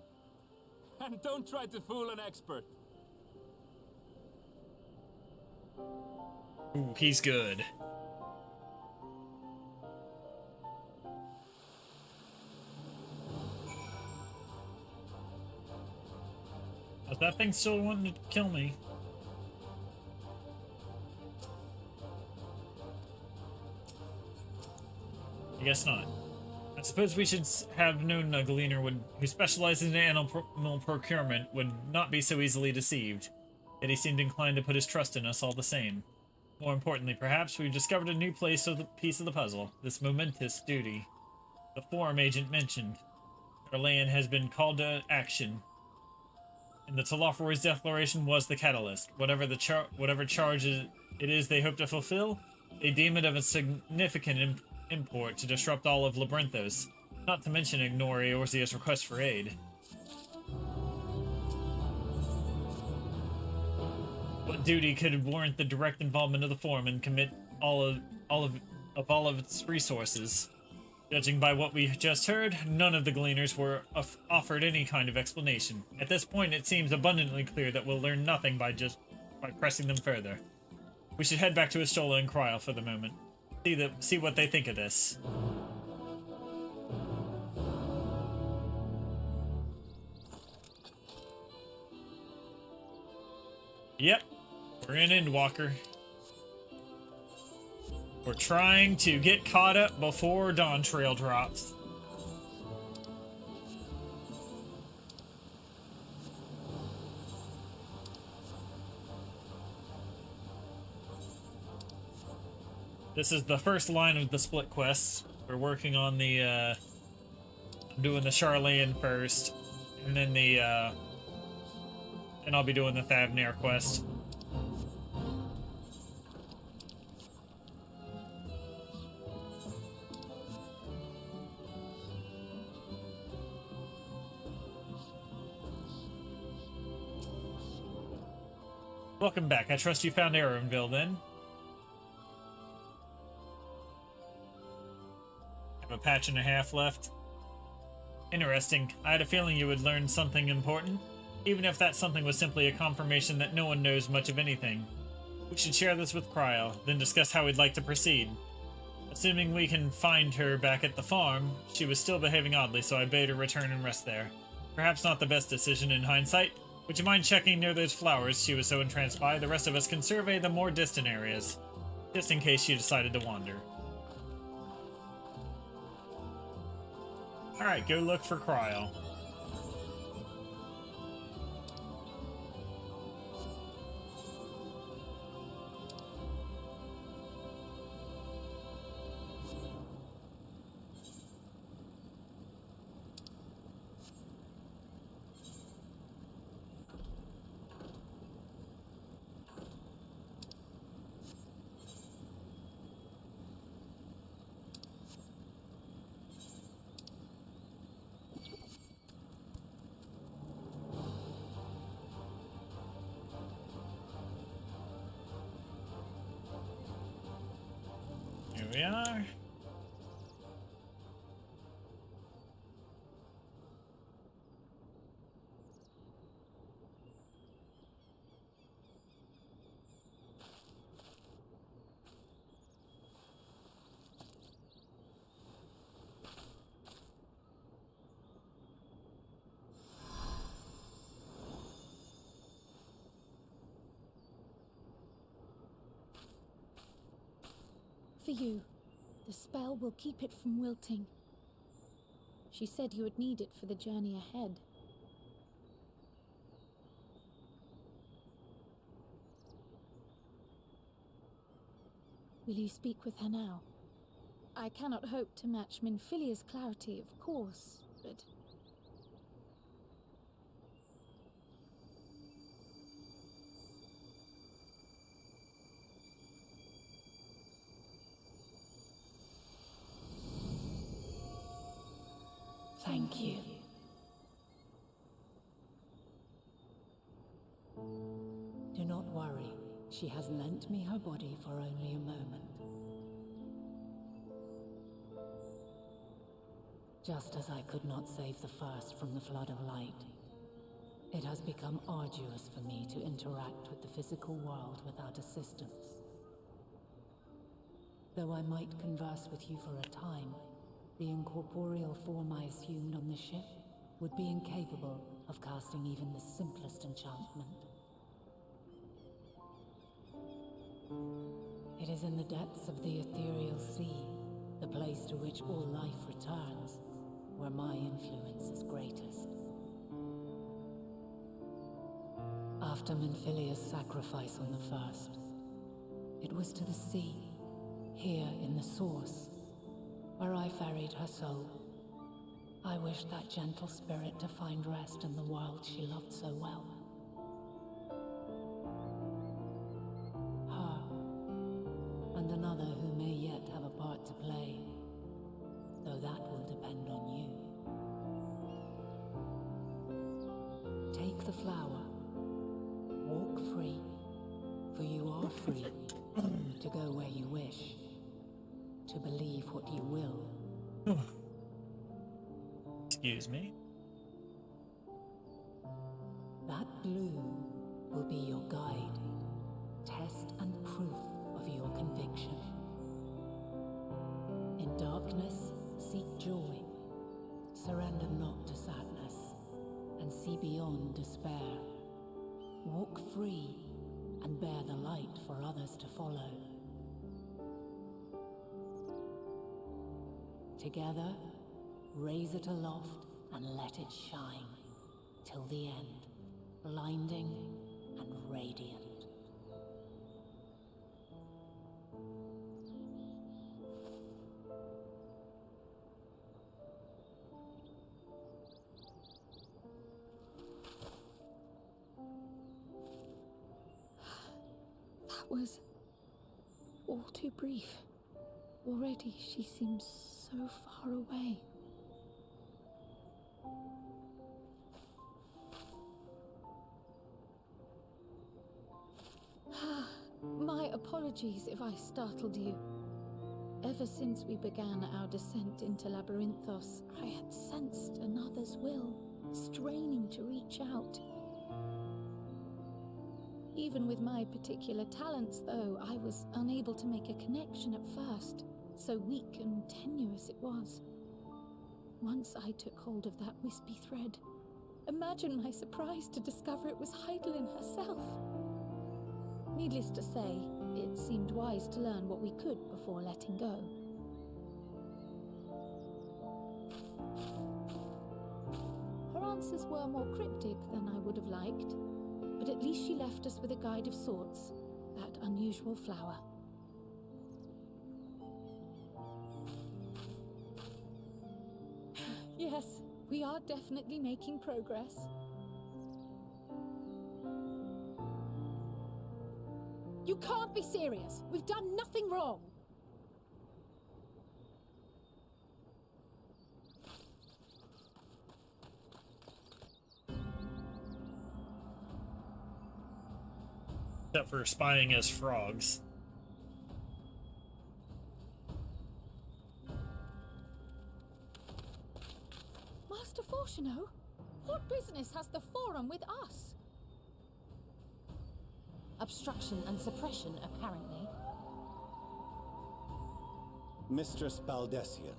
And don't try to fool an expert. Ooh, he's good. But that thing still wanted to kill me. I guess not. I suppose we should have known a gleaner who specializes in animal procurement would not be so easily deceived. Yet he seemed inclined to put his trust in us all the same. More importantly, perhaps, we've discovered a new piece of the puzzle. This momentous duty. The Forum agent mentioned. Erlayan has been called to action. And the Telophor's declaration was the catalyst. Whatever charge it is they hope to fulfill, they deem it of a significant import to disrupt all of Labyrinthos, not to mention ignore Eorzea's request for aid. What duty could warrant the direct involvement of the Forum and commit all of its resources? Judging by what we just heard, none of the Gleaners were offered any kind of explanation. At this point, it seems abundantly clear that we'll learn nothing by pressing them further. We should head back to Estola and Cryle for the moment. See what they think of this. Yep, we're in Endwalker. We're trying to get caught up before Dawn Trail drops. This is the first line of the split quests. We're working on the, I'm doing the Charlayan first, and then and I'll be doing the Thavnair quest. Welcome back. I trust you found Aronville then. Have a patch and a half left. Interesting. I had a feeling you would learn something important, even if that something was simply a confirmation that no one knows much of anything. We should share this with Cryle, then discuss how we'd like to proceed. Assuming we can find her back at the farm, she was still behaving oddly, so I bade her return and rest there. Perhaps not the best decision in hindsight. Would you mind checking near those flowers she was so entranced by? The rest of us can survey the more distant areas, just in case she decided to wander. Alright, go look for Cryle. Here we are. For you. The spell will keep it from wilting. She said you would need it for the journey ahead. Will you speak with her now? I cannot hope to match Minfilia's clarity, of course, but... Thank you. Do not worry. She has lent me her body for only a moment. Just as I could not save the first from the flood of light, it has become arduous for me to interact with the physical world without assistance. Though I might converse with you for a time, the incorporeal form I assumed on the ship would be incapable of casting even the simplest enchantment. It is in the depths of the ethereal sea, the place to which all life returns, where my influence is greatest. After Minfilia's sacrifice on the first, it was to the sea, here in the source, where I ferried her soul. I wished that gentle spirit to find rest in the world she loved so well. Her, and another who may yet have a part to play, though that will depend on you. Take the flower, walk free, for you are free, to go where you wish, to believe what you will. Excuse me? That bloom will be your guide, test and proof of your conviction. In darkness, seek joy. Surrender not to sadness, and see beyond despair. Walk free, and bear the light for others to follow. Together, raise it aloft and let it shine, till the end, blinding and radiant. That was all too brief. Already she seems so far away. My apologies if I startled you. Ever since we began our descent into Labyrinthos, I had sensed another's will, straining to reach out. Even with my particular talents, though, I was unable to make a connection at first, so weak and tenuous it was. Once I took hold of that wispy thread, imagine my surprise to discover it was Heidelin herself. Needless to say, it seemed wise to learn what we could before letting go. Her answers were more cryptic than I would have liked, but at least she left us with a guide of sorts, that unusual flower. Yes, we are definitely making progress. You can't be serious! We've done nothing wrong! Except for spying as frogs. Master Fortuno? What business has the Forum with us? Obstruction and suppression, apparently. Mistress Baldessian,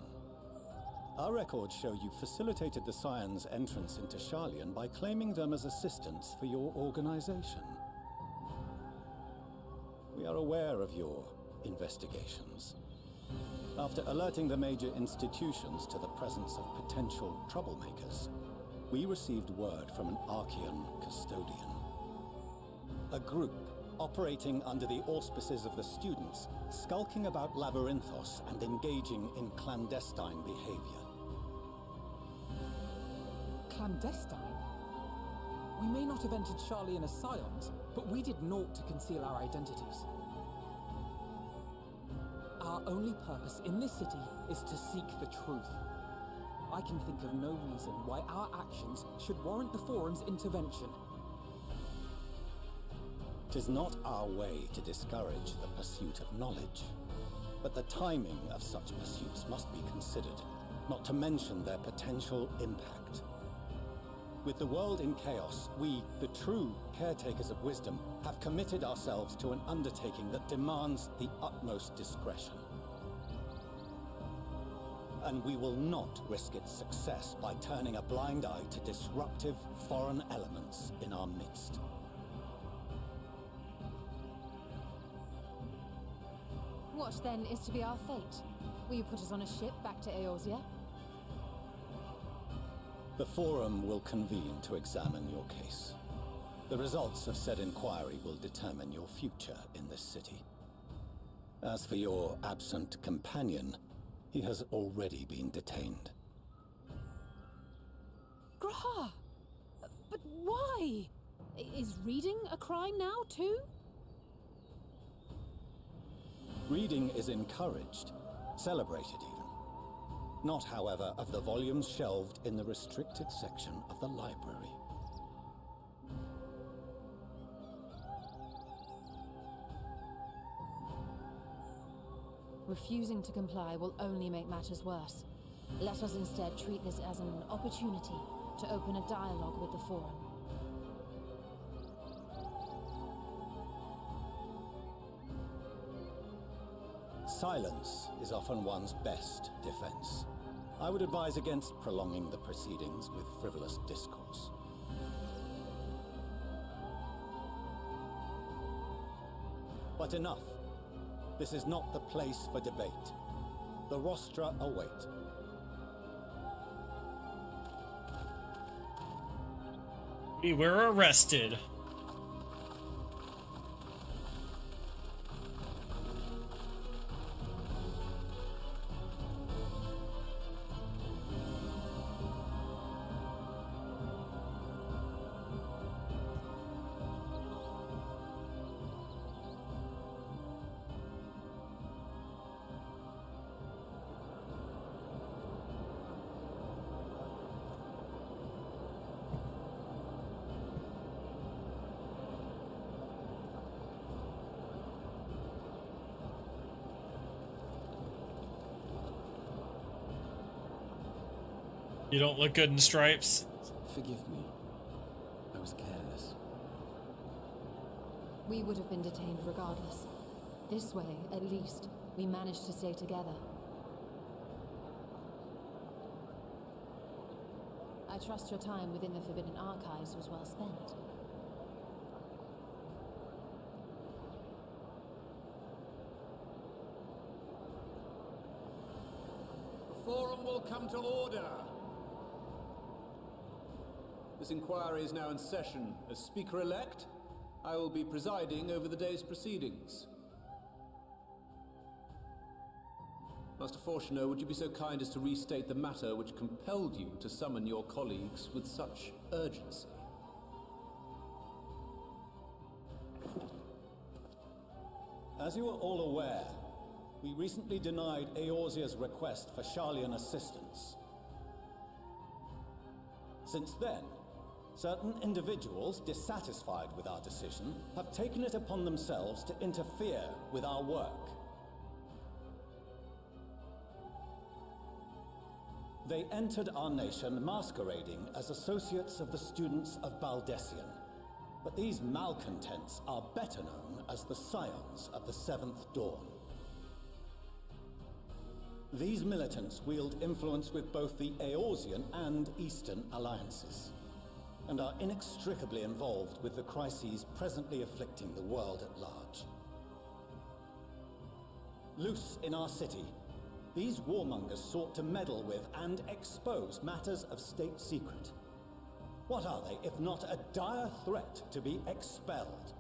our records show you facilitated the Scions' entrance into Sharlayan by claiming them as assistants for your organization. We are aware of your investigations. After alerting the major institutions to the presence of potential troublemakers, we received word from an Archean custodian. A group operating under the auspices of the students, skulking about Labyrinthos and engaging in clandestine behavior. Clandestine? We may not have entered Sharlayan as scions, but we did naught to conceal our identities. Our only purpose in this city is to seek the truth. I can think of no reason why our actions should warrant the Forum's intervention. 'Tis not our way to discourage the pursuit of knowledge, but the timing of such pursuits must be considered, not to mention their potential impact. With the world in chaos, we, the true caretakers of wisdom, have committed ourselves to an undertaking that demands the utmost discretion. And we will not risk its success by turning a blind eye to disruptive foreign elements in our midst. What then is to be our fate? Will you put us on a ship back to Eorzea? The Forum will convene to examine your case. The results of said inquiry will determine your future in this city. As for your absent companion, he has already been detained. Graha! But why? Is reading a crime now, too? Reading is encouraged, celebrated even. Not, however, of the volumes shelved in the restricted section of the library. Refusing to comply will only make matters worse. Let us instead treat this as an opportunity to open a dialogue with the Forum. Silence is often one's best defense. I would advise against prolonging the proceedings with frivolous discourse. But enough. This is not the place for debate. The rostra await. We were arrested. You don't look good in stripes. Forgive me. I was careless. We would have been detained regardless. This way, at least, we managed to stay together. I trust your time within the Forbidden Archives was well spent. The Forum will come to order. This inquiry is now in session. As Speaker-elect, I will be presiding over the day's proceedings. Master Fortuner, would you be so kind as to restate the matter which compelled you to summon your colleagues with such urgency? As you are all aware, we recently denied Eorzea's request for Sharlayan assistance. Since then, certain individuals dissatisfied with our decision have taken it upon themselves to interfere with our work. They entered our nation masquerading as associates of the students of Baldessian. But these malcontents are better known as the Scions of the Seventh Dawn. These militants wield influence with both the Eorzean and Eastern alliances, and are inextricably involved with the crises presently afflicting the world at large. Loose in our city, These warmongers sought to meddle with and expose matters of state secret. What are they, if not a dire threat to be expelled?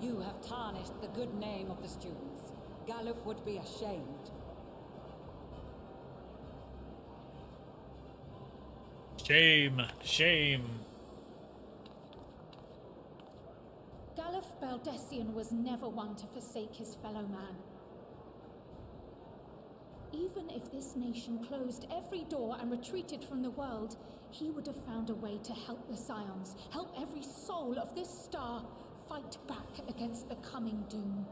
You have tarnished the good name of the students. Galuf would be ashamed. Shame. Shame. Galuf Baldessian was never one to forsake his fellow man. Even if this nation closed every door and retreated from the world, he would have found a way to help the Scions, help every soul of this star fight back against the coming doom.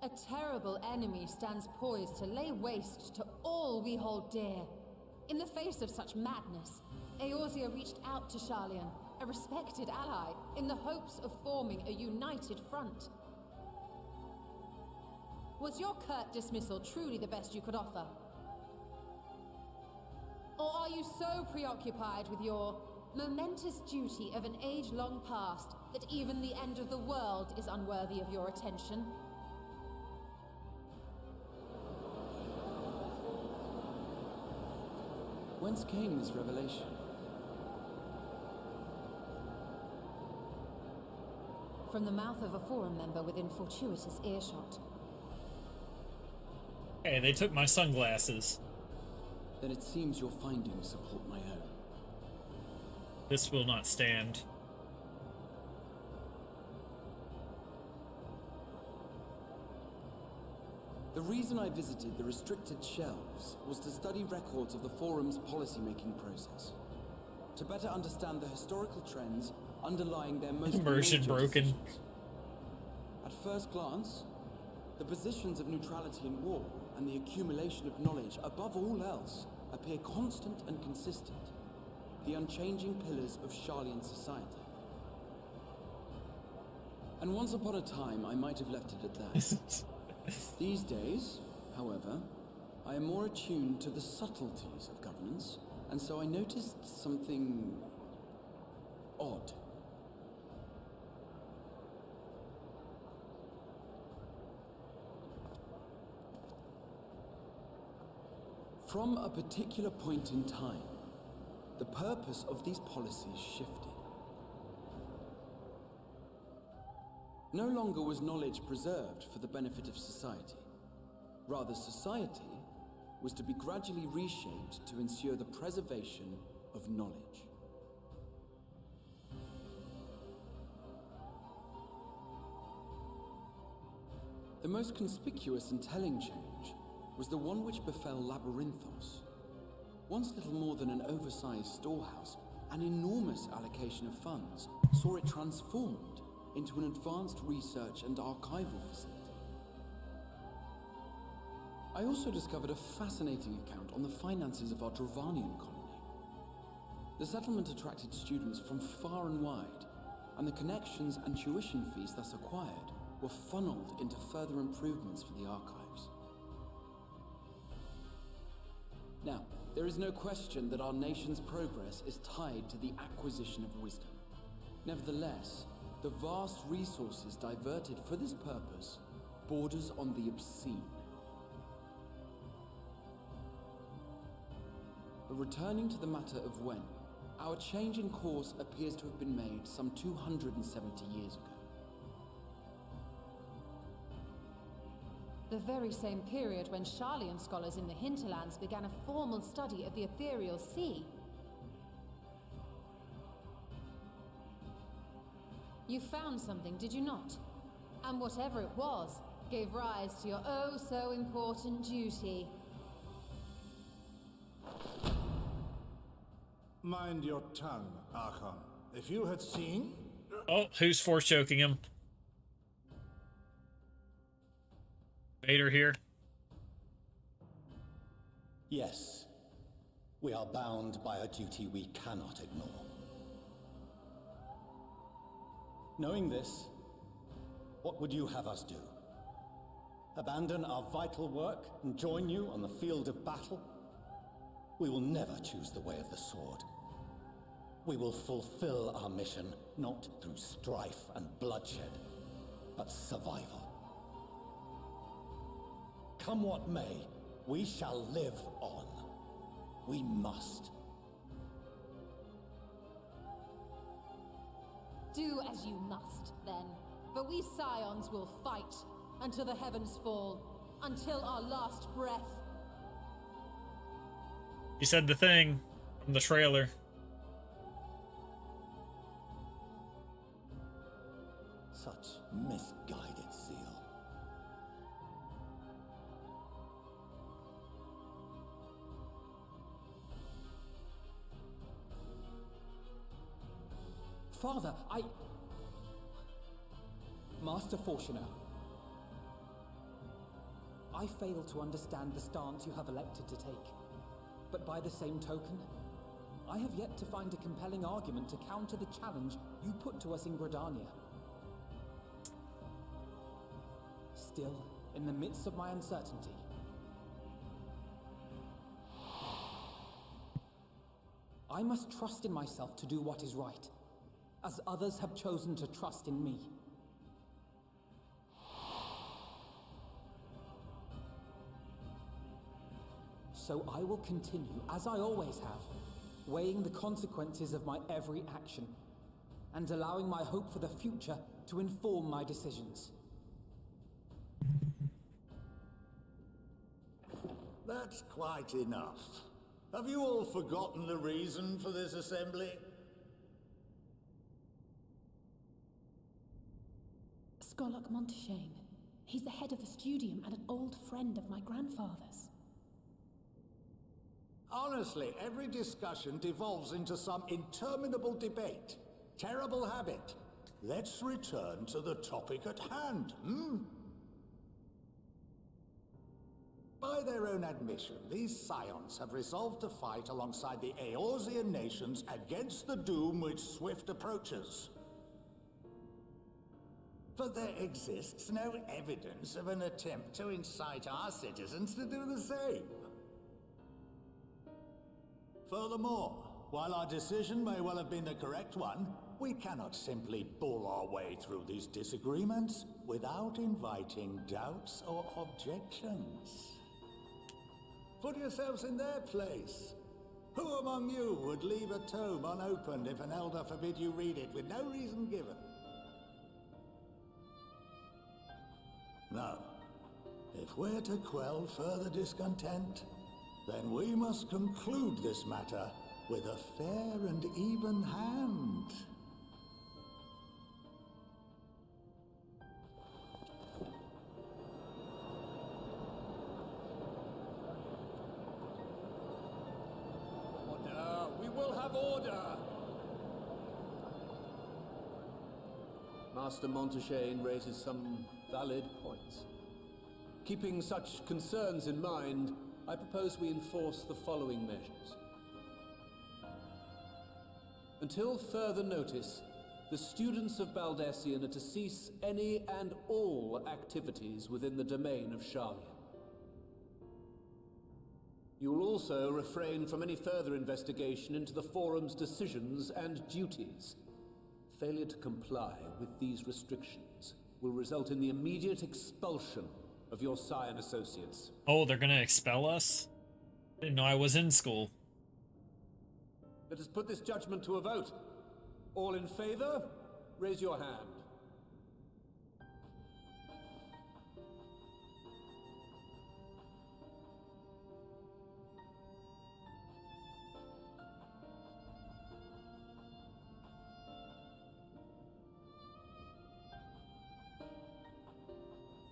A terrible enemy stands poised to lay waste to all we hold dear. In the face of such madness, Eorzea reached out to Sharlayan, a respected ally, in the hopes of forming a united front. Was your curt dismissal truly the best you could offer? Or are you so preoccupied with your momentous duty of an age long past that even the end of the world is unworthy of your attention? Whence came this revelation? From the mouth of a forum member within fortuitous earshot. Hey, they took my sunglasses. Then it seems your findings support my own. This will not stand. The reason I visited the restricted shelves was to study records of the Forum's policy-making process. To better understand the historical trends underlying their most Immersion major broken. decisions. At first glance, the positions of neutrality in war and the accumulation of knowledge above all else appear constant and consistent, the unchanging pillars of Sharlayan society. And once upon a time, I might have left it at that. These days, however, I am more attuned to the subtleties of governance, and so I noticed something odd. From a particular point in time, the purpose of these policies shifted. No longer was knowledge preserved for the benefit of society. Rather, society was to be gradually reshaped to ensure the preservation of knowledge. The most conspicuous and telling change was the one which befell Labyrinthos. Once little more than an oversized storehouse, an enormous allocation of funds saw it transformed into an advanced research and archival facility. I also discovered a fascinating account on the finances of our Dravanian colony. The settlement attracted students from far and wide, and the connections and tuition fees thus acquired were funneled into further improvements for the archives. Now, there is no question that our nation's progress is tied to the acquisition of wisdom. Nevertheless, the vast resources diverted for this purpose borders on the obscene. But returning to the matter of when, our change in course appears to have been made some 270 years ago. The very same period when Sharlayan scholars in the hinterlands began a formal study of the ethereal sea. You found something, did you not? And whatever it was, gave rise to your oh-so-important duty. Mind your tongue, Archon. If you had seen... Oh, who's force choking him? Vader here. Yes. We are bound by a duty we cannot ignore. Knowing this, what would you have us do? Abandon our vital work and join you on the field of battle? We will never choose the way of the sword. We will fulfill our mission, not through strife and bloodshed, but survival. Come what may, we shall live on. We must. Do as you must, then. For we Scions will fight until the heavens fall, until our last breath. You said the thing from the trailer. Such misguided zeal. Father, Master Fortuner, I fail to understand the stance you have elected to take. But by the same token, I have yet to find a compelling argument to counter the challenge you put to us in Gridania. Still, in the midst of my uncertainty, I must trust in myself to do what is right, as others have chosen to trust in me. So I will continue, as I always have, weighing the consequences of my every action, and allowing my hope for the future to inform my decisions. That's quite enough. Have you all forgotten the reason for this assembly? Skolok Monteshane. He's the head of the studium and an old friend of my grandfather's. Honestly, every discussion devolves into some interminable debate. Terrible habit. Let's return to the topic at hand, By their own admission, these Scions have resolved to fight alongside the Eorzean nations against the doom which swift approaches. But there exists no evidence of an attempt to incite our citizens to do the same. Furthermore, while our decision may well have been the correct one, we cannot simply bull our way through these disagreements without inviting doubts or objections. Put yourselves in their place. Who among you would leave a tome unopened if an elder forbid you read it with no reason given? No. If we're to quell further discontent, then we must conclude this matter with a fair and even hand. Order! We will have order! Master Monteshane raises some valid points. Keeping such concerns in mind, I propose we enforce the following measures. Until further notice, the students of Baldesion are to cease any and all activities within the domain of Sharlayan. You will also refrain from any further investigation into the Forum's decisions and duties. Failure to comply with these restrictions will result in the immediate expulsion of your Scion associates. Oh, they're gonna expel us? Didn't know I was in school. Let us put this judgment to a vote. All in favor, raise your hand.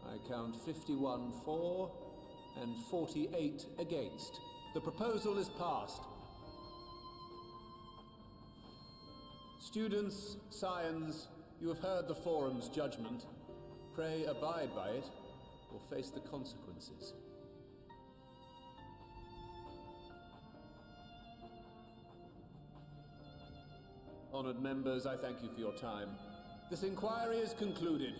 I count 51 for and 48 against. The proposal is passed. Students, Scions, you have heard the Forum's judgment. Pray abide by it, or face the consequences. Honored members, I thank you for your time. This inquiry is concluded.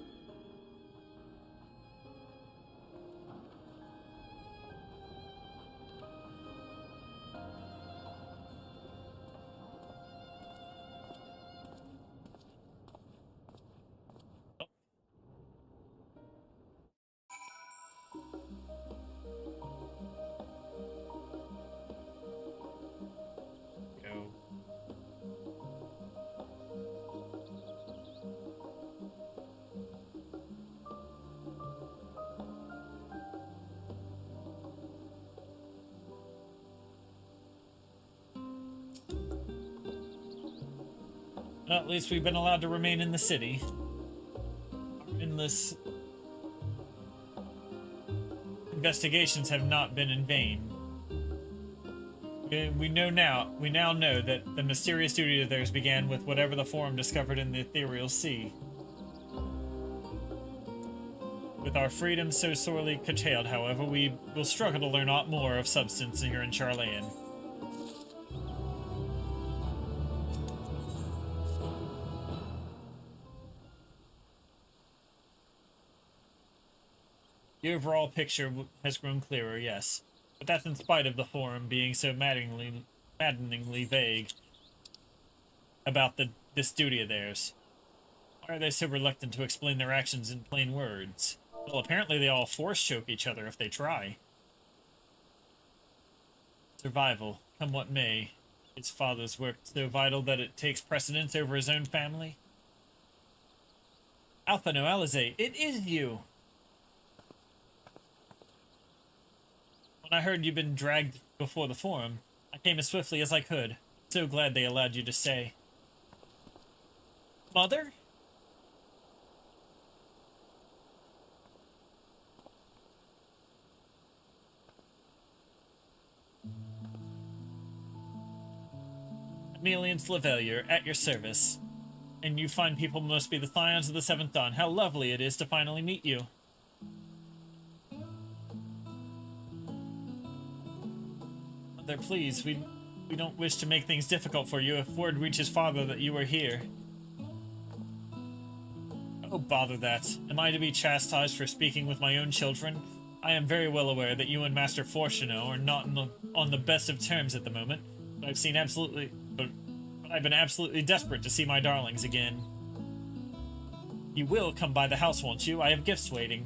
Well, at least we've been allowed to remain in the city. Endless investigations have not been in vain. We now know that the mysterious duty of theirs began with whatever the Forum discovered in the ethereal sea. With our freedom so sorely curtailed, however, we will struggle to learn aught more of substance here in Charlayan. The overall picture has grown clearer, yes. But that's in spite of the Forum being so maddeningly vague about this duty of theirs. Why are they so reluctant to explain their actions in plain words? Well, apparently they all force-choke each other if they try. Survival, come what may. His father's work so vital that it takes precedence over his own family? Alpha no Alizé, it is you! When I heard you'd been dragged before the Forum, I came as swiftly as I could. So glad they allowed you to stay. Mother? Emelian Slavelier, at your service. And you fine people must be the Scions of the Seventh Dawn. How lovely it is to finally meet you. Mother, please, we don't wish to make things difficult for you if word reaches father that you are here. Oh, bother that. Am I to be chastised for speaking with my own children? I am very well aware that you and Master Fortuno are not on the best of terms at the moment, but I've been absolutely desperate to see my darlings again. You will come by the house, won't you? I have gifts waiting.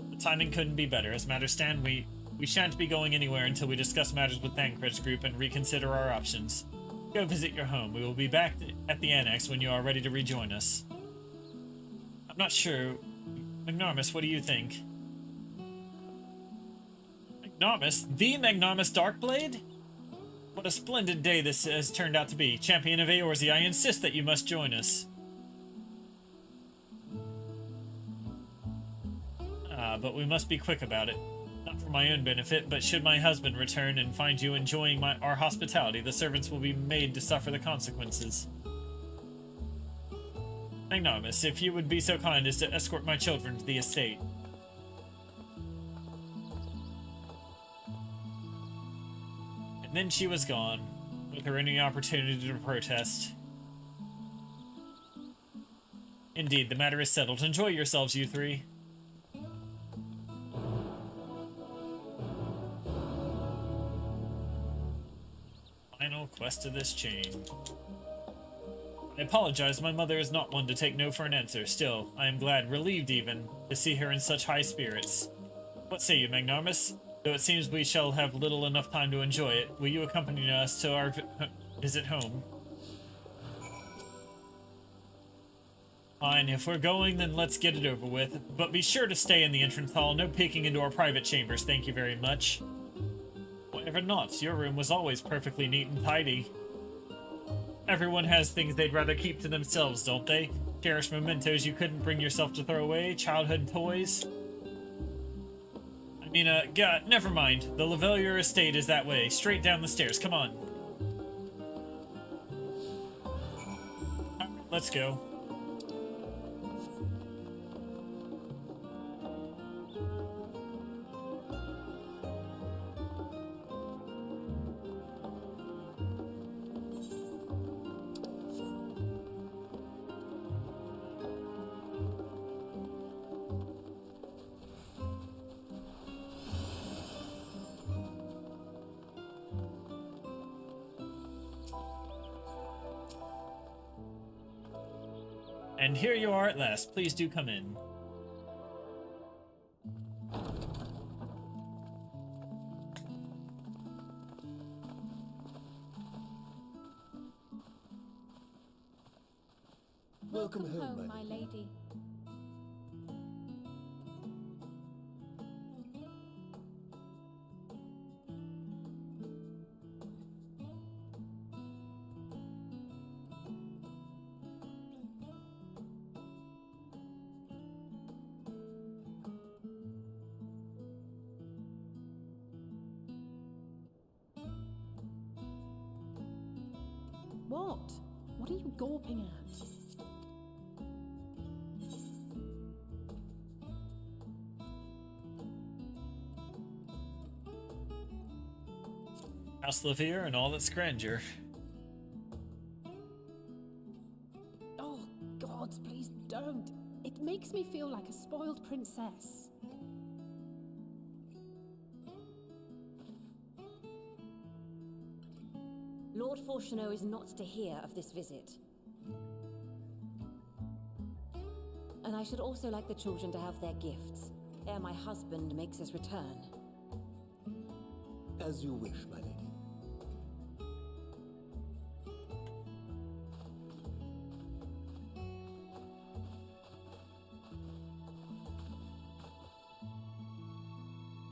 The timing couldn't be better. As matters stand, we shan't be going anywhere until we discuss matters with Thancred's group and reconsider our options. Go visit your home. We will be back at the Annex when you are ready to rejoin us. I'm not sure. Magnarmus, what do you think? Magnarmus? The Magnarmus Darkblade? What a splendid day this has turned out to be. Champion of Eorzea, I insist that you must join us. But we must be quick about it. Not for my own benefit, but should my husband return and find you enjoying our hospitality, the servants will be made to suffer the consequences. Magnarmus, if you would be so kind as to escort my children to the estate. And then she was gone, with her any opportunity to protest. Indeed, the matter is settled. Enjoy yourselves, you three. Final quest of this chain. I apologize, my mother is not one to take no for an answer. Still, I am glad, relieved even, to see her in such high spirits. What say you, Magnarmus? Though it seems we shall have little enough time to enjoy it, will you accompany us to our visit home? Fine, if we're going, then let's get it over with. But be sure to stay in the entrance hall, no peeking into our private chambers, thank you very much. Whatever not, your room was always perfectly neat and tidy. Everyone has things they'd rather keep to themselves, don't they? Cherished mementos you couldn't bring yourself to throw away, childhood toys. I mean, God, never mind. The Lavelier estate is that way, straight down the stairs, come on. Let's go. And here you are at last. Please do come in. Welcome home, my lady. what? What are you gawping at? House Levere and all its grandeur. Oh, God, please don't. It makes me feel like a spoiled princess. Lord Fortuneau is not to hear of this visit. And I should also like the children to have their gifts, ere my husband makes his return. As you wish, my lady.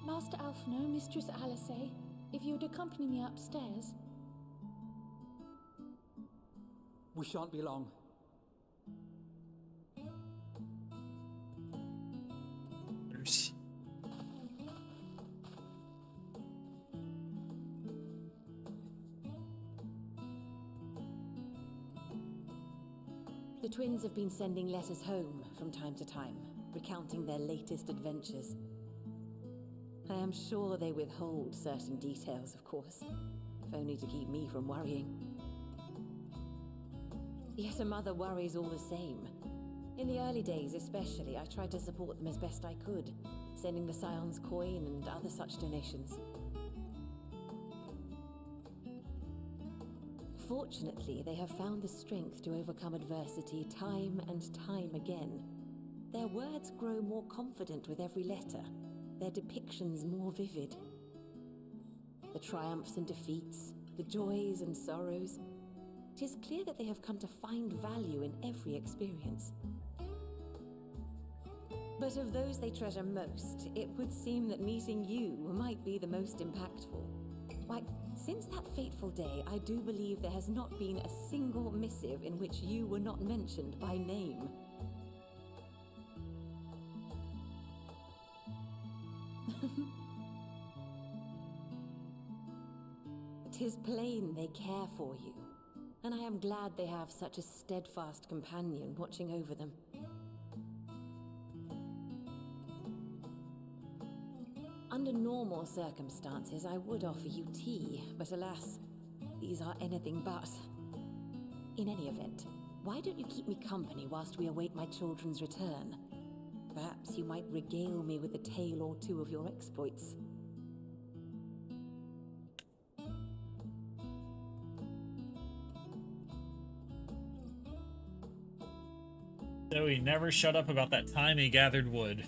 Master Alphino, Mistress Alice, if you would accompany me upstairs. We shan't be long. The twins have been sending letters home from time to time, recounting their latest adventures. I am sure they withhold certain details, of course, if only to keep me from worrying. Yet a mother worries all the same. In the early days especially, I tried to support them as best I could, sending the Scion's coin and other such donations. Fortunately, they have found the strength to overcome adversity time and time again. Their words grow more confident with every letter, their depictions more vivid. The triumphs and defeats, the joys and sorrows. It is clear that they have come to find value in every experience. But of those they treasure most, it would seem that meeting you might be the most impactful. Why, since that fateful day, I do believe there has not been a single missive in which you were not mentioned by name. It is plain they care for you, and I am glad they have such a steadfast companion watching over them. Under normal circumstances, I would offer you tea, but alas, these are anything but. In any event, why don't you keep me company whilst we await my children's return? Perhaps you might regale me with a tale or two of your exploits. So he never shut up about that time he gathered wood.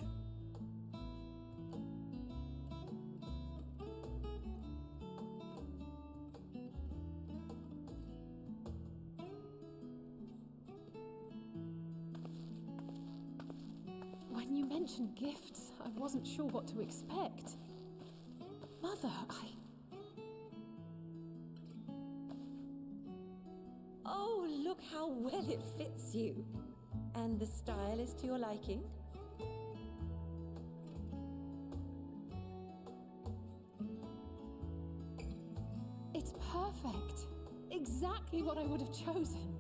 When you mentioned gifts, I wasn't sure what to expect. Mother, Oh, look how well it fits you. And the style is to your liking? It's perfect. Exactly what I would have chosen.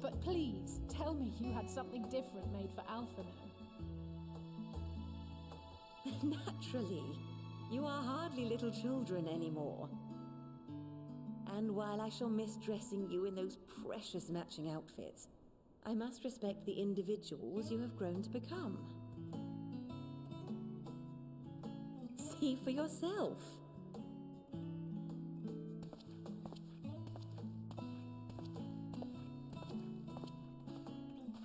But please, tell me you had something different made for Alphino. Naturally. You are hardly little children anymore. And while I shall miss dressing you in those precious matching outfits, I must respect the individuals you have grown to become. See for yourself.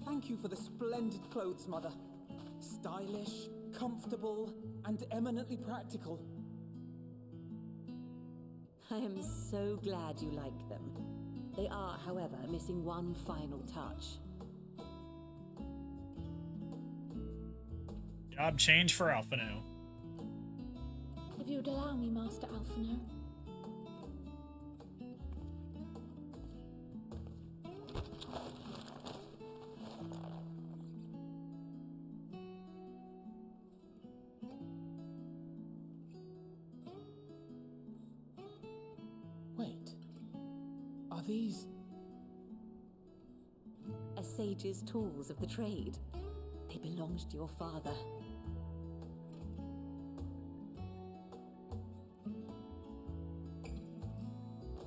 Thank you for the splendid clothes, Mother. Stylish, comfortable, and eminently practical. I am so glad you like them. They are, however, missing one final touch. Job change for Alphino. If you would allow me, Master Alphino. Wait. Are these sage's tools of the trade. They belonged to your father.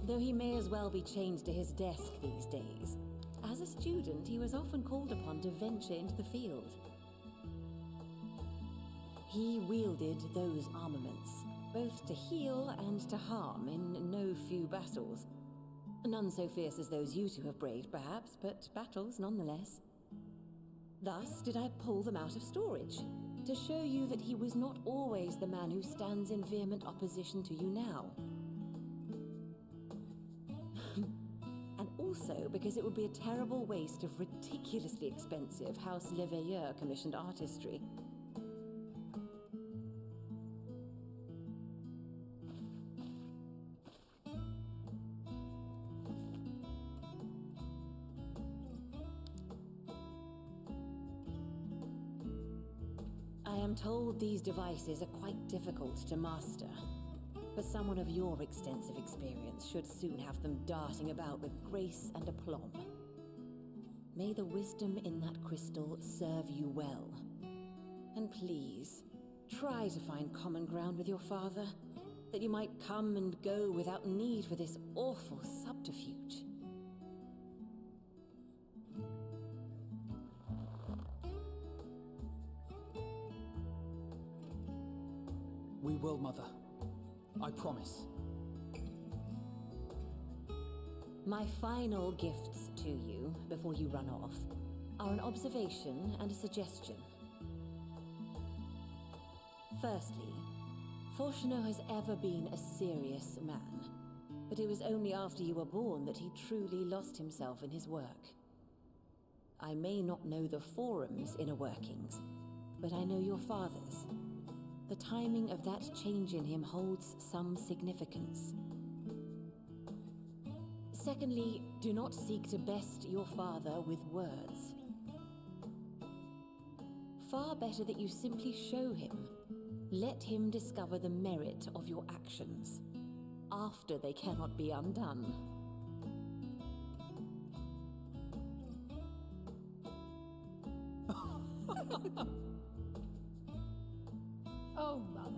Though he may as well be chained to his desk these days, as a student he was often called upon to venture into the field. He wielded those armaments, both to heal and to harm in no few battles. None so fierce as those you two have braved, perhaps, but battles nonetheless. Thus did I pull them out of storage, to show you that he was not always the man who stands in vehement opposition to you now. And also because it would be a terrible waste of ridiculously expensive House Leveilleur commissioned artistry. I am told these devices are quite difficult to master, but someone of your extensive experience should soon have them darting about with grace and aplomb. May the wisdom in that crystal serve you well. And please, try to find common ground with your father, that you might come and go without need for this awful subterfuge. We will, Mother. I promise. My final gifts to you, before you run off, are an observation and a suggestion. Firstly, Fortunato has ever been a serious man, but it was only after you were born that he truly lost himself in his work. I may not know the Forum's inner workings, but I know your father's. The timing of that change in him holds some significance. Secondly, do not seek to best your father with words. Far better that you simply show him. Let him discover the merit of your actions, after they cannot be undone. Oh, Mother.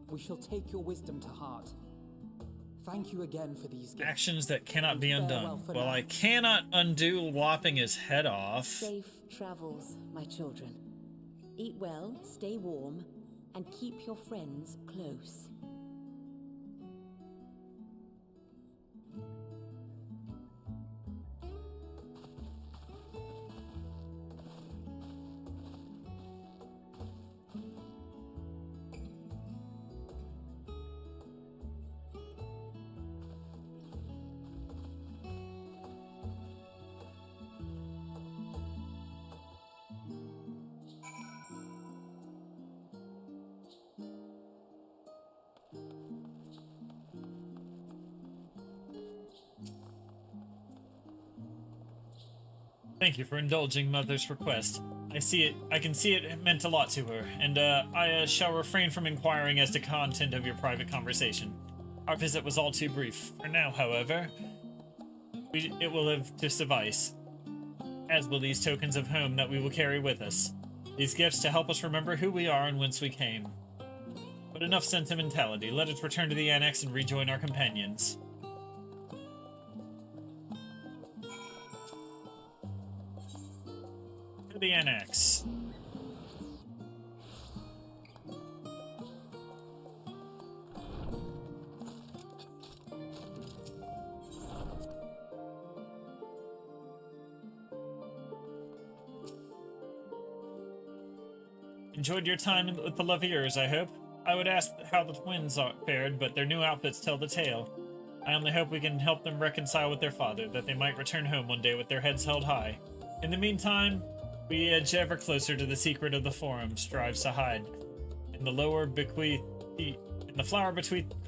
We shall take your wisdom to heart. Thank you again for these gifts. Actions that cannot be Farewell undone. for Well, now. I cannot undo lopping his head off. Safe travels, my children. Eat well, stay warm, and keep your friends close. Thank you for indulging Mother's request. I can see it meant a lot to her, and I shall refrain from inquiring as to content of your private conversation. Our visit was all too brief. For now, however, it will live to suffice, as will these tokens of home that we will carry with us. These gifts to help us remember who we are and whence we came. But enough sentimentality. Let us return to the annex and rejoin our companions. To the annex. Enjoyed your time with the Laviers, I hope. I would ask how the twins fared, but their new outfits tell the tale. I only hope we can help them reconcile with their father, that they might return home one day with their heads held high. In the meantime, we edge ever closer to the secret of the Forum strives to hide. In the flower bequeathed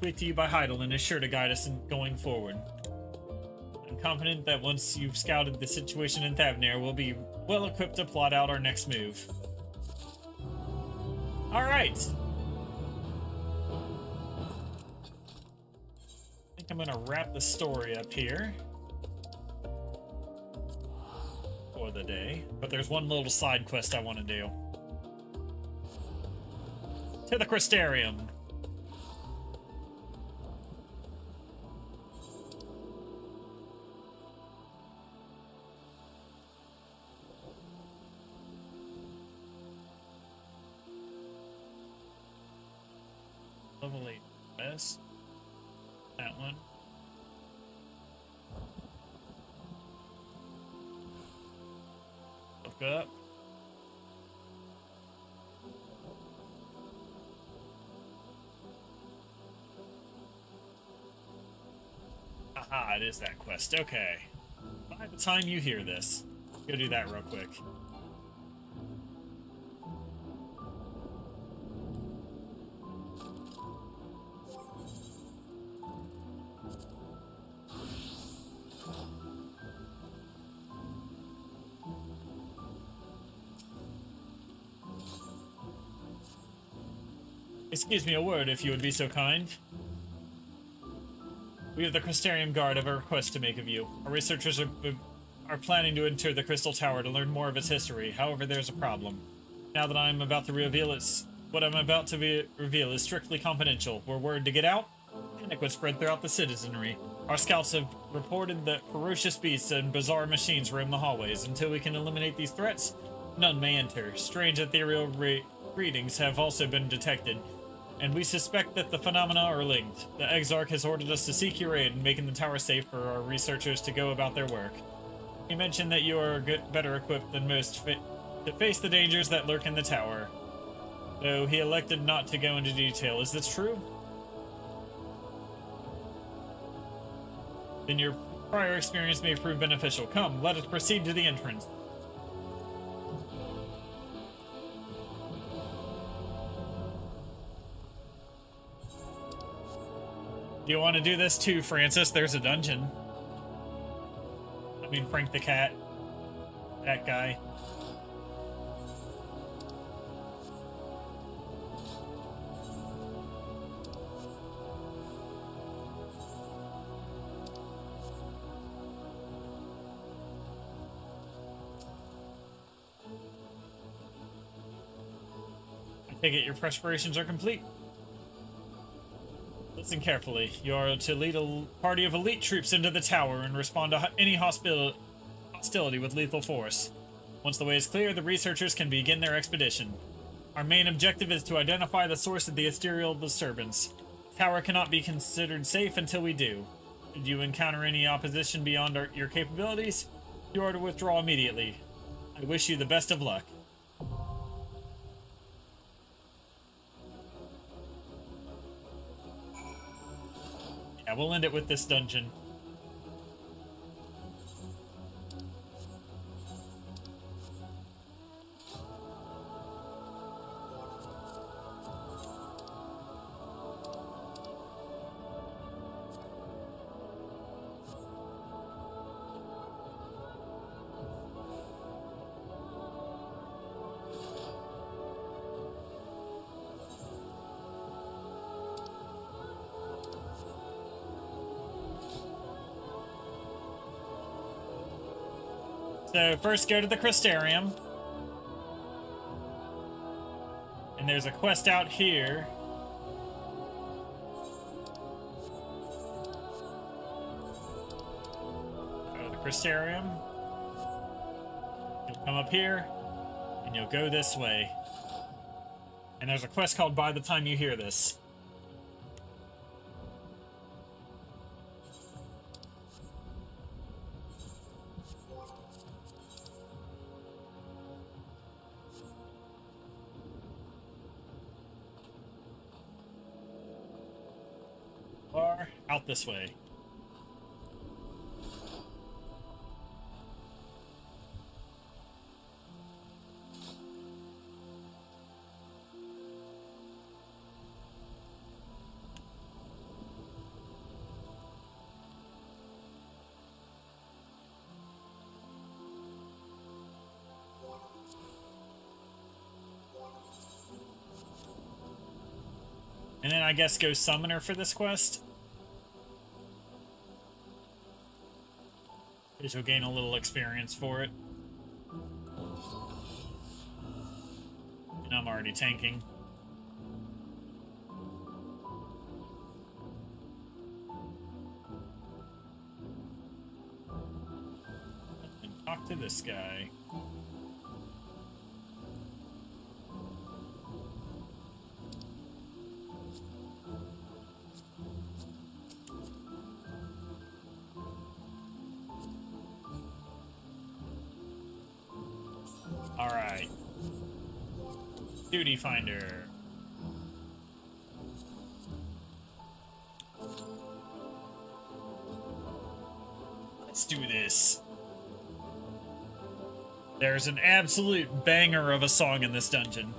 to you by Heidelin is sure to guide us in going forward. I'm confident that once you've scouted the situation in Thavnair, we'll be well equipped to plot out our next move. Alright! I'm gonna wrap the story up here for the day, but there's one little side quest I want to do. To the Crystarium. Level 8 quest. That one. Look up. Aha, it is that quest. Okay. By the time you hear this, go do that real quick. Excuse me a word, if you would be so kind. We of the Crystarium Guard have a request to make of you. Our researchers are planning to enter the Crystal Tower to learn more of its history. However, there's a problem. Now that I'm about to reveal what I'm about to reveal is strictly confidential. Were word to get out, panic would spread throughout the citizenry. Our scouts have reported that ferocious beasts and bizarre machines roam the hallways. Until we can eliminate these threats, none may enter. Strange ethereal readings have also been detected, and we suspect that the phenomena are linked. The Exarch has ordered us to seek your aid in making the tower safe for our researchers to go about their work. He mentioned that you are better equipped than most to face the dangers that lurk in the tower, though he elected not to go into detail. Is this true? Then your prior experience may prove beneficial. Come, let us proceed to the entrance. Do you want to do this too, Francis? There's a dungeon. I mean, Frank the cat. That guy. I take it your preparations are complete. Listen carefully. You are to lead a party of elite troops into the tower and respond to any hostility with lethal force. Once the way is clear, the researchers can begin their expedition. Our main objective is to identify the source of the ethereal disturbance. The tower cannot be considered safe until we do. Should you encounter any opposition beyond your capabilities, you are to withdraw immediately. I wish you the best of luck. Yeah, we'll end it with this dungeon. So first go to the Crystarium. And there's a quest out here. Go to the Crystarium. You'll come up here, and you'll go this way. And there's a quest called By the Time You Hear This. Or out this way. And then I guess go Summoner for this quest. This will gain a little experience for it. And I'm already tanking. And talk to this guy. Alright. Duty Finder. Let's do this. There's an absolute banger of a song in this dungeon.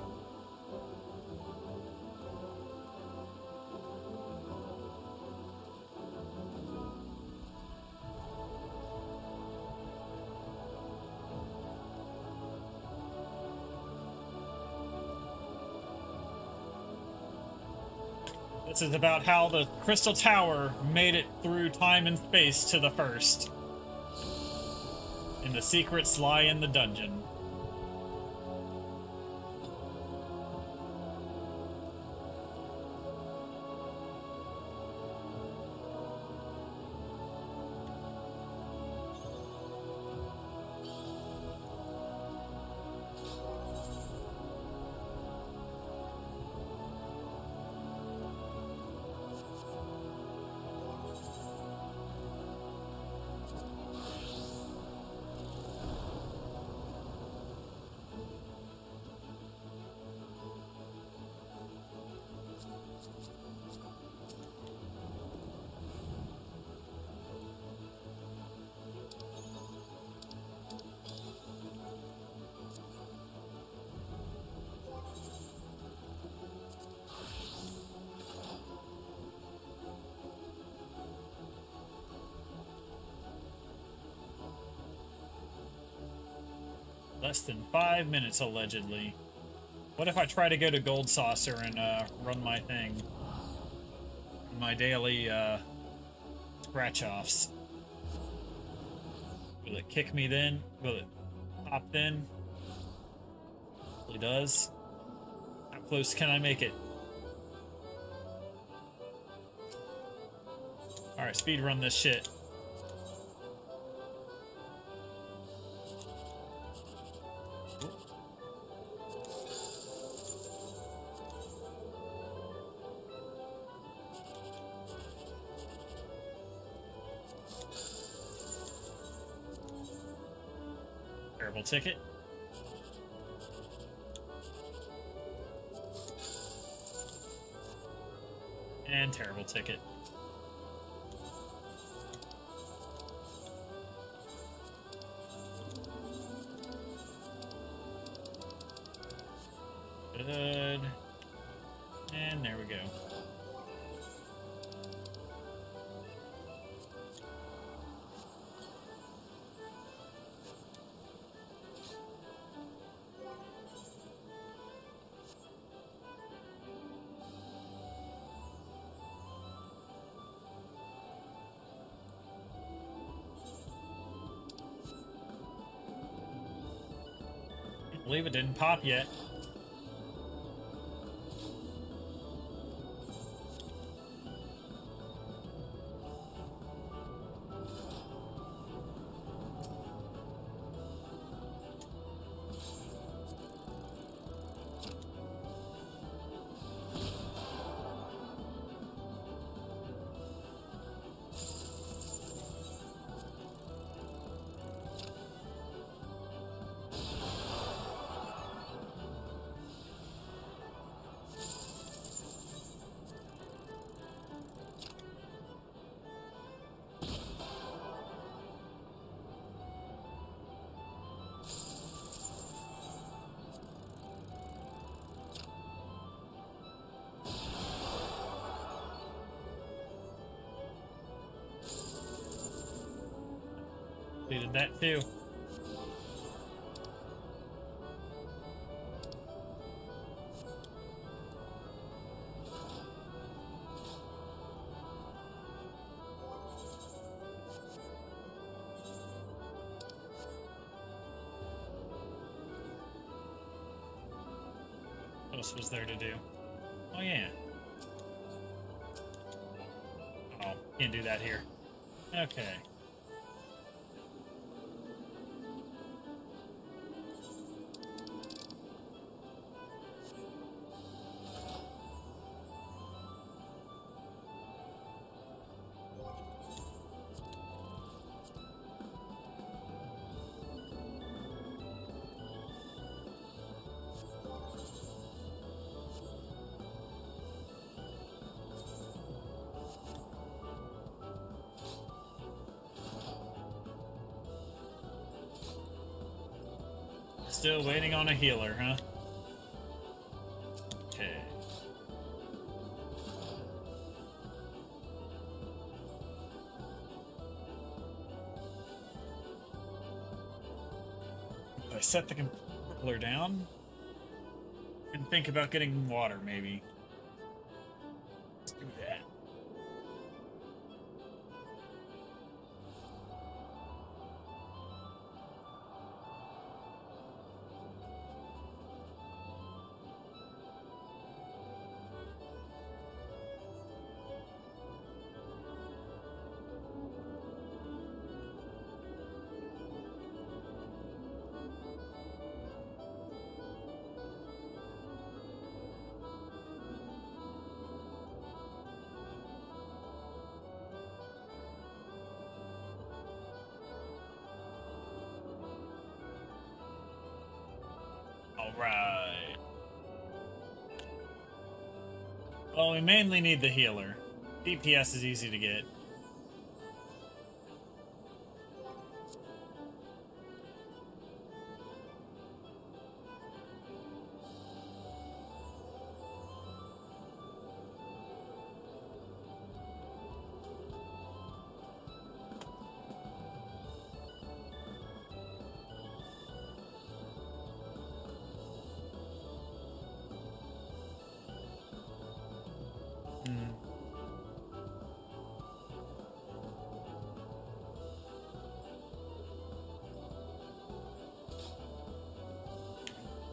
This is about how the Crystal Tower made it through time and space to the first. And the secrets lie in the dungeon. Less than 5 minutes, allegedly. What if I try to go to Gold Saucer and run my thing? My daily scratch-offs. Will it kick me then? Will it pop then? It does. How close can I make it? Alright, speed run this shit. Terrible ticket. And terrible ticket. Good. And there we go. Can't believe it didn't pop yet. Needed that too. What else was there to do? Oh, yeah. Oh, can't do that here. Okay. Still waiting on a healer, huh? Okay. I set the controller down and think about getting water, maybe. Let's do that. Alright. Well, we mainly need the healer. DPS is easy to get.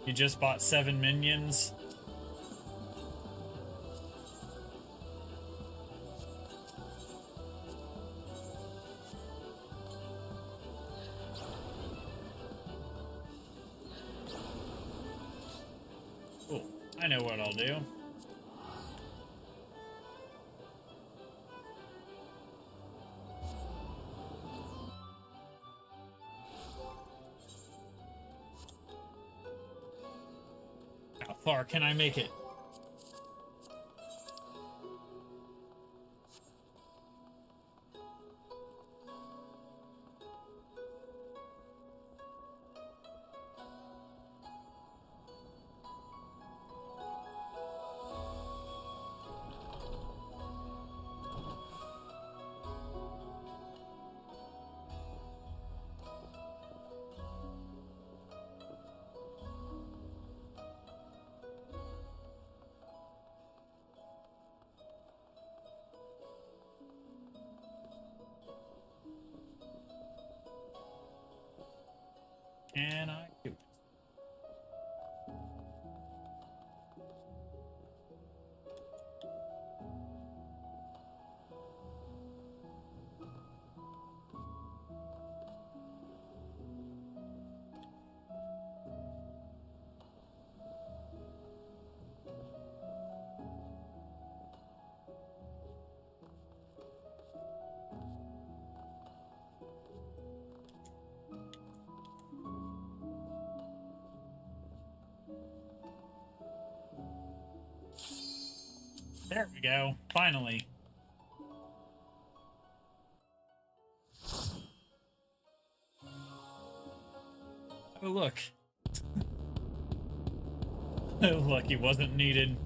You just bought 7 minions. Cool. I know what I'll do. How far can I make it? Can I do it? There we go. Finally. Oh, look. Look, he wasn't needed.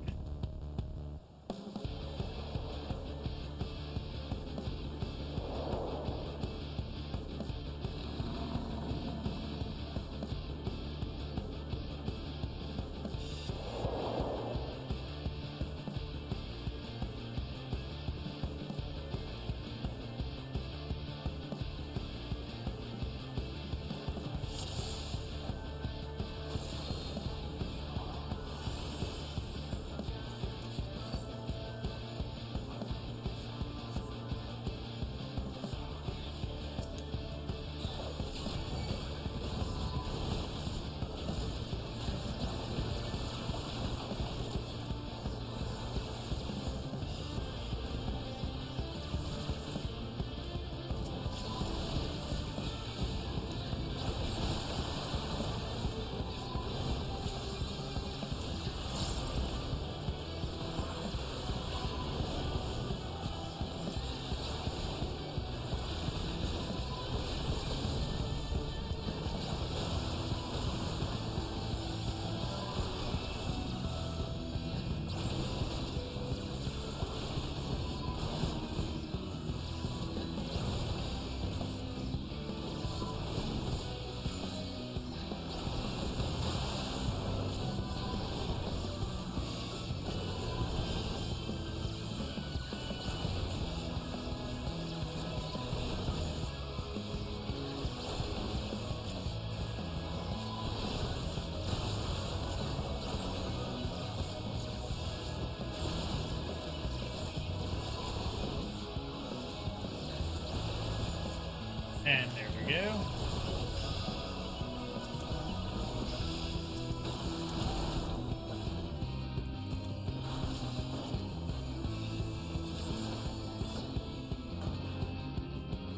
we go.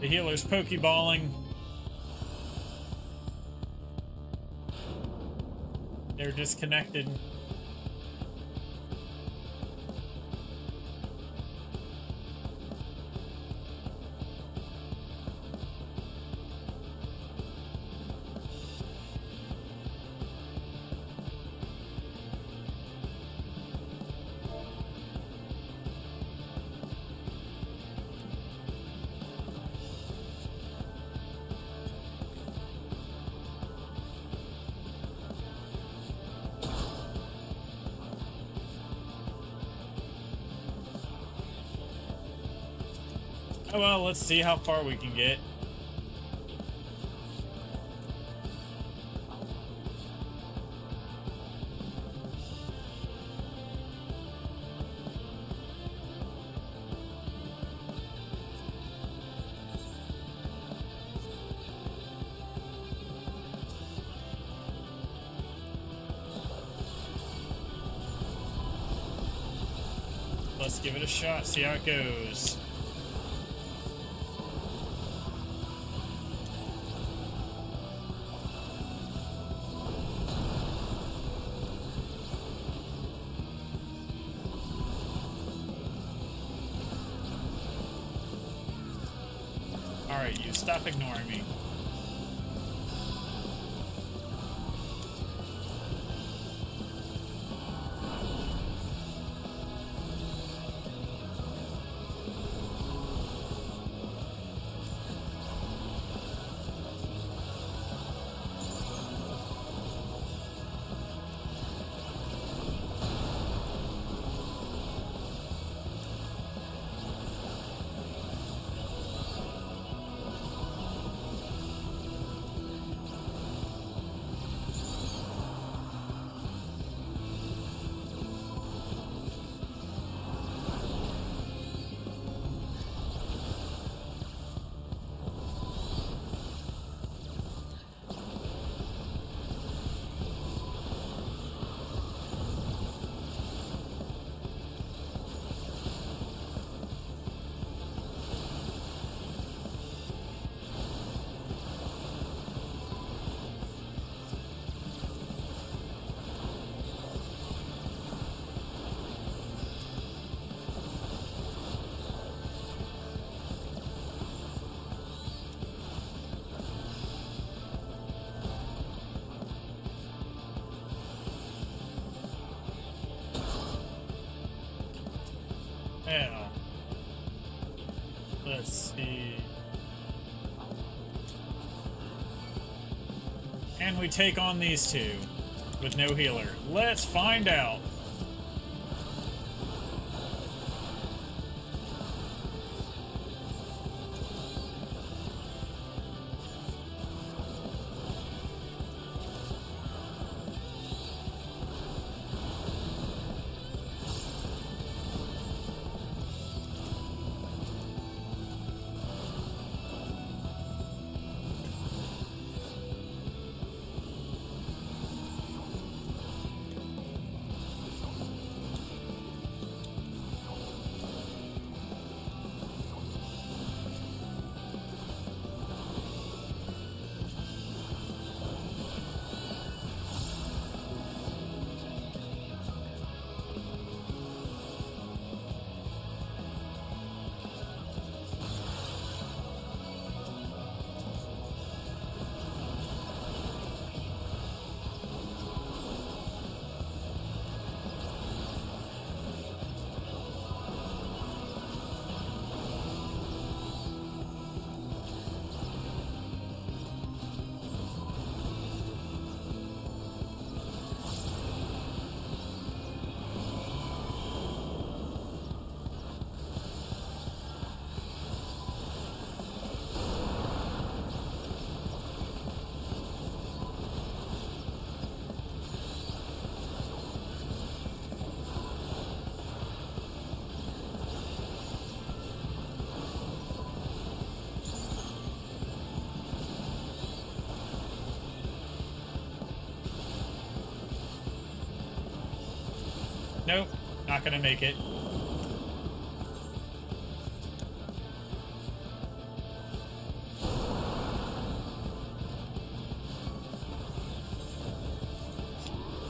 The healer's pokeballing. They're disconnected. Oh well, let's see how far we can get. Let's give it a shot, see how it goes. Alright, you stop ignoring me. Now, let's see. Can we take on these two with no healer? Let's find out. Nope, not gonna make it.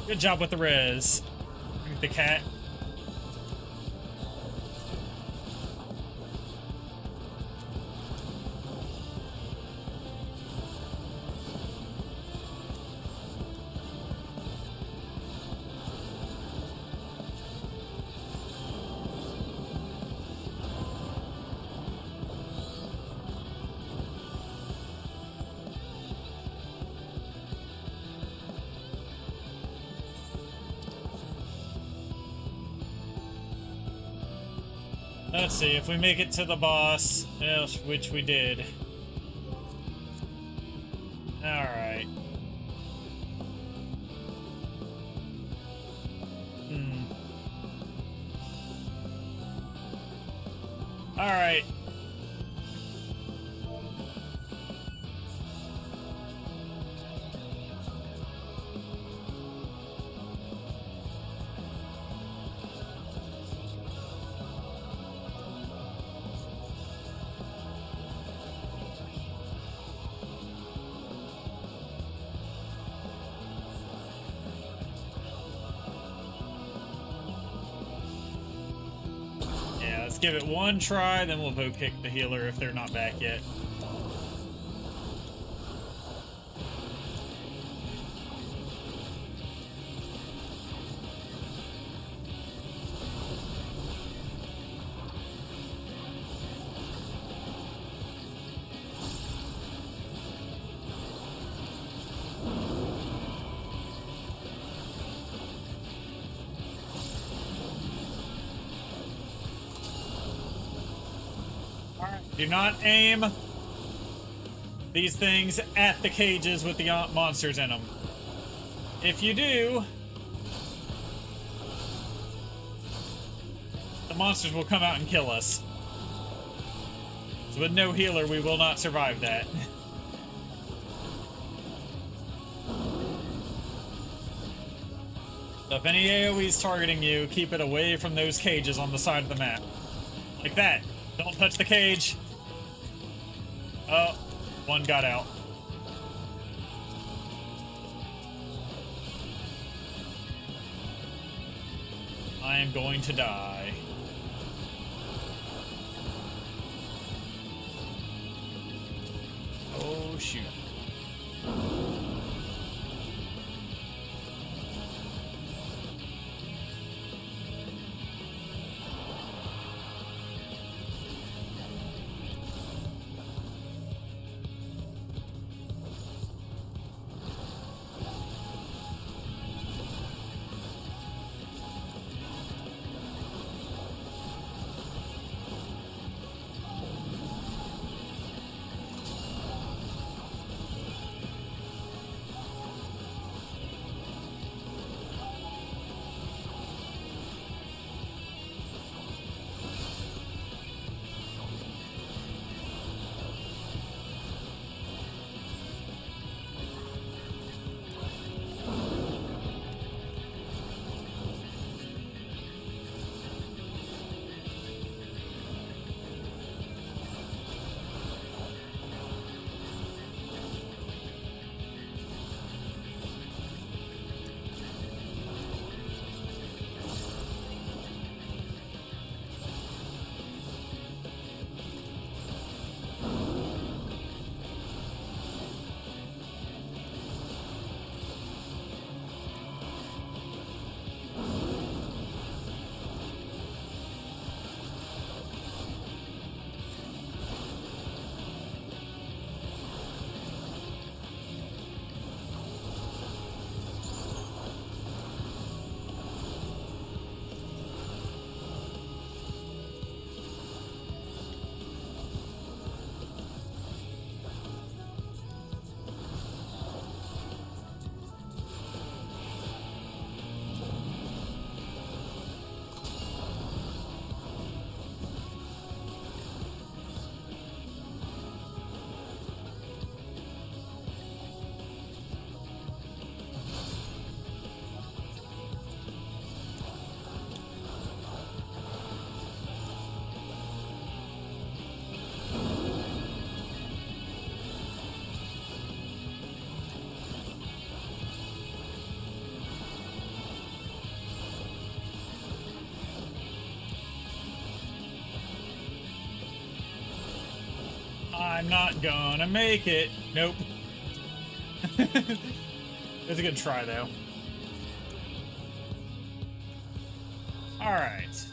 Good job with the res. The cat. Let's see if we make it to the boss, which we did. Alright. Alright. Let's give it one try, then we'll vote kick the healer if they're not back yet. Do not aim these things at the cages with the monsters in them. If you do, the monsters will come out and kill us. So with no healer, we will not survive that. So if any AoE's targeting you, keep it away from those cages on the side of the map. Like that. Don't touch the cage. Oh, one got out. I am going to die. Oh, shoot. I'm not gonna make it. Nope. It was a good try, though. Alright.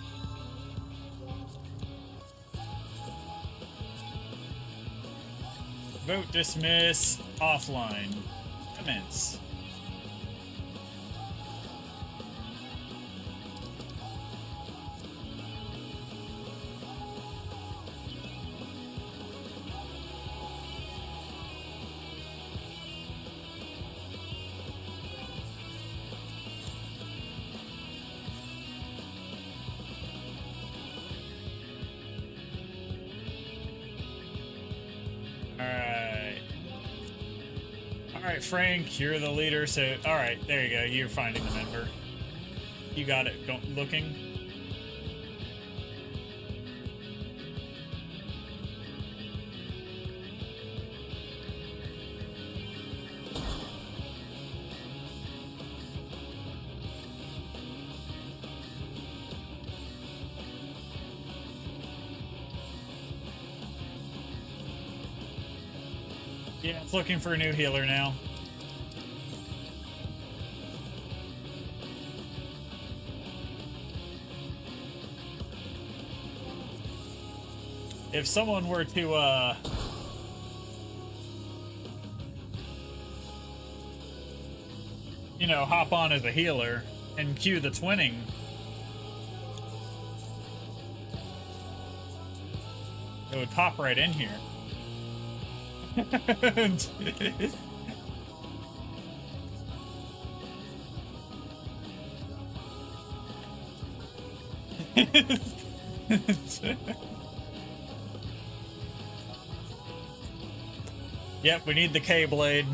Vote dismiss offline. Commence. Alright, Frank, you're the leader, so... Alright, there you go. You're finding the member. You got it. Go looking. Yeah, it's looking for a new healer now. If someone were to, you know, hop on as a healer and cue the twinning, it would pop right in here. Yep, we need the K-blade.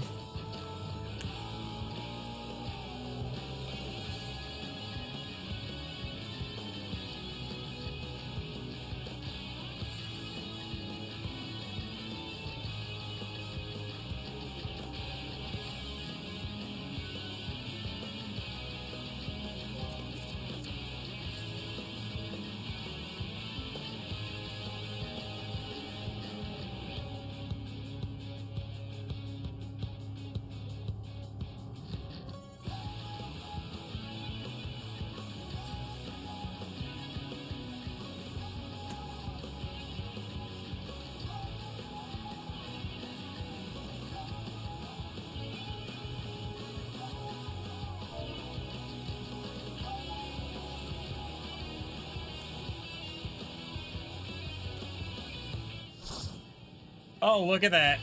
Oh, look at that.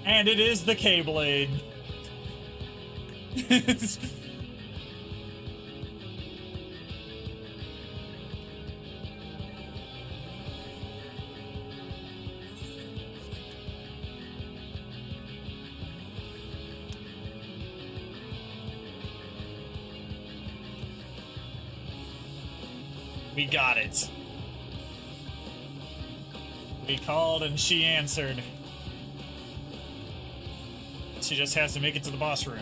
And it is the K-blade. We got it. We called and she answered. She just has to make it to the boss room.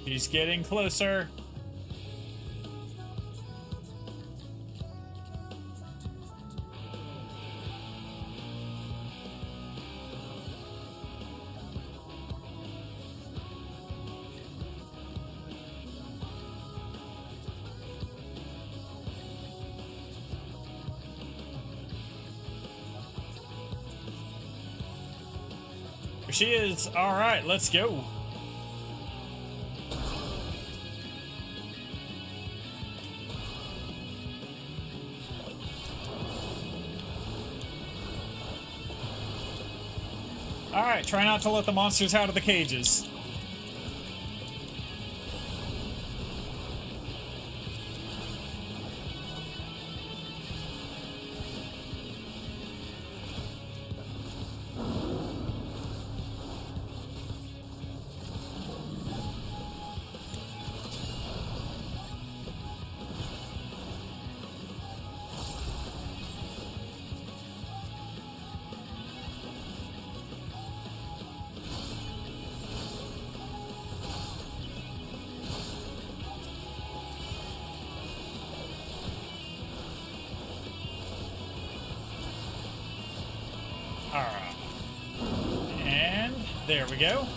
She's getting closer. Here she is. All right, let's go. All right, try not to let the monsters out of the cages. Alright. And there we go.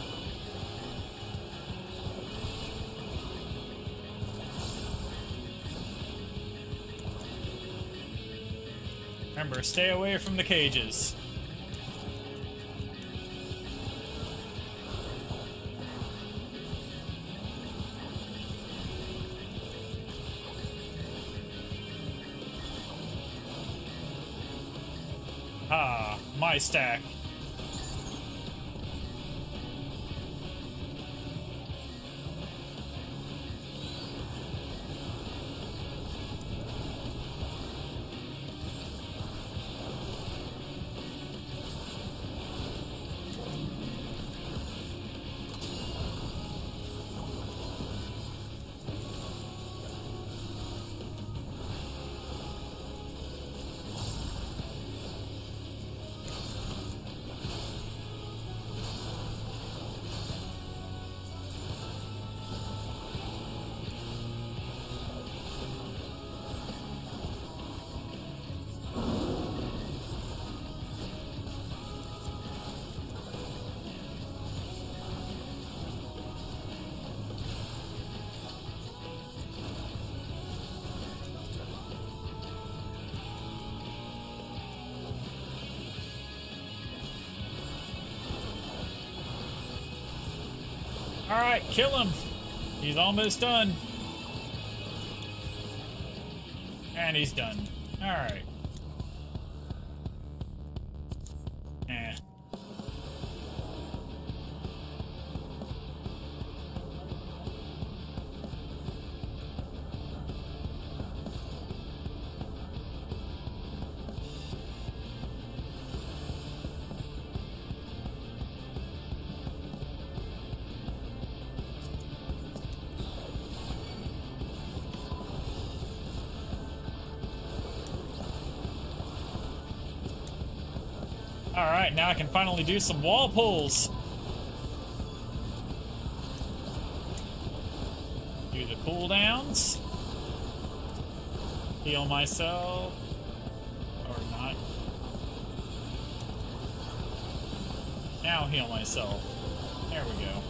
Remember, stay away from the cages. Ah, my stack. Alright, kill him. He's almost done. And he's done. Alright. Eh. Alright, now I can finally do some wall pulls. Do the cooldowns. Heal myself. Or not. Now heal myself. There we go.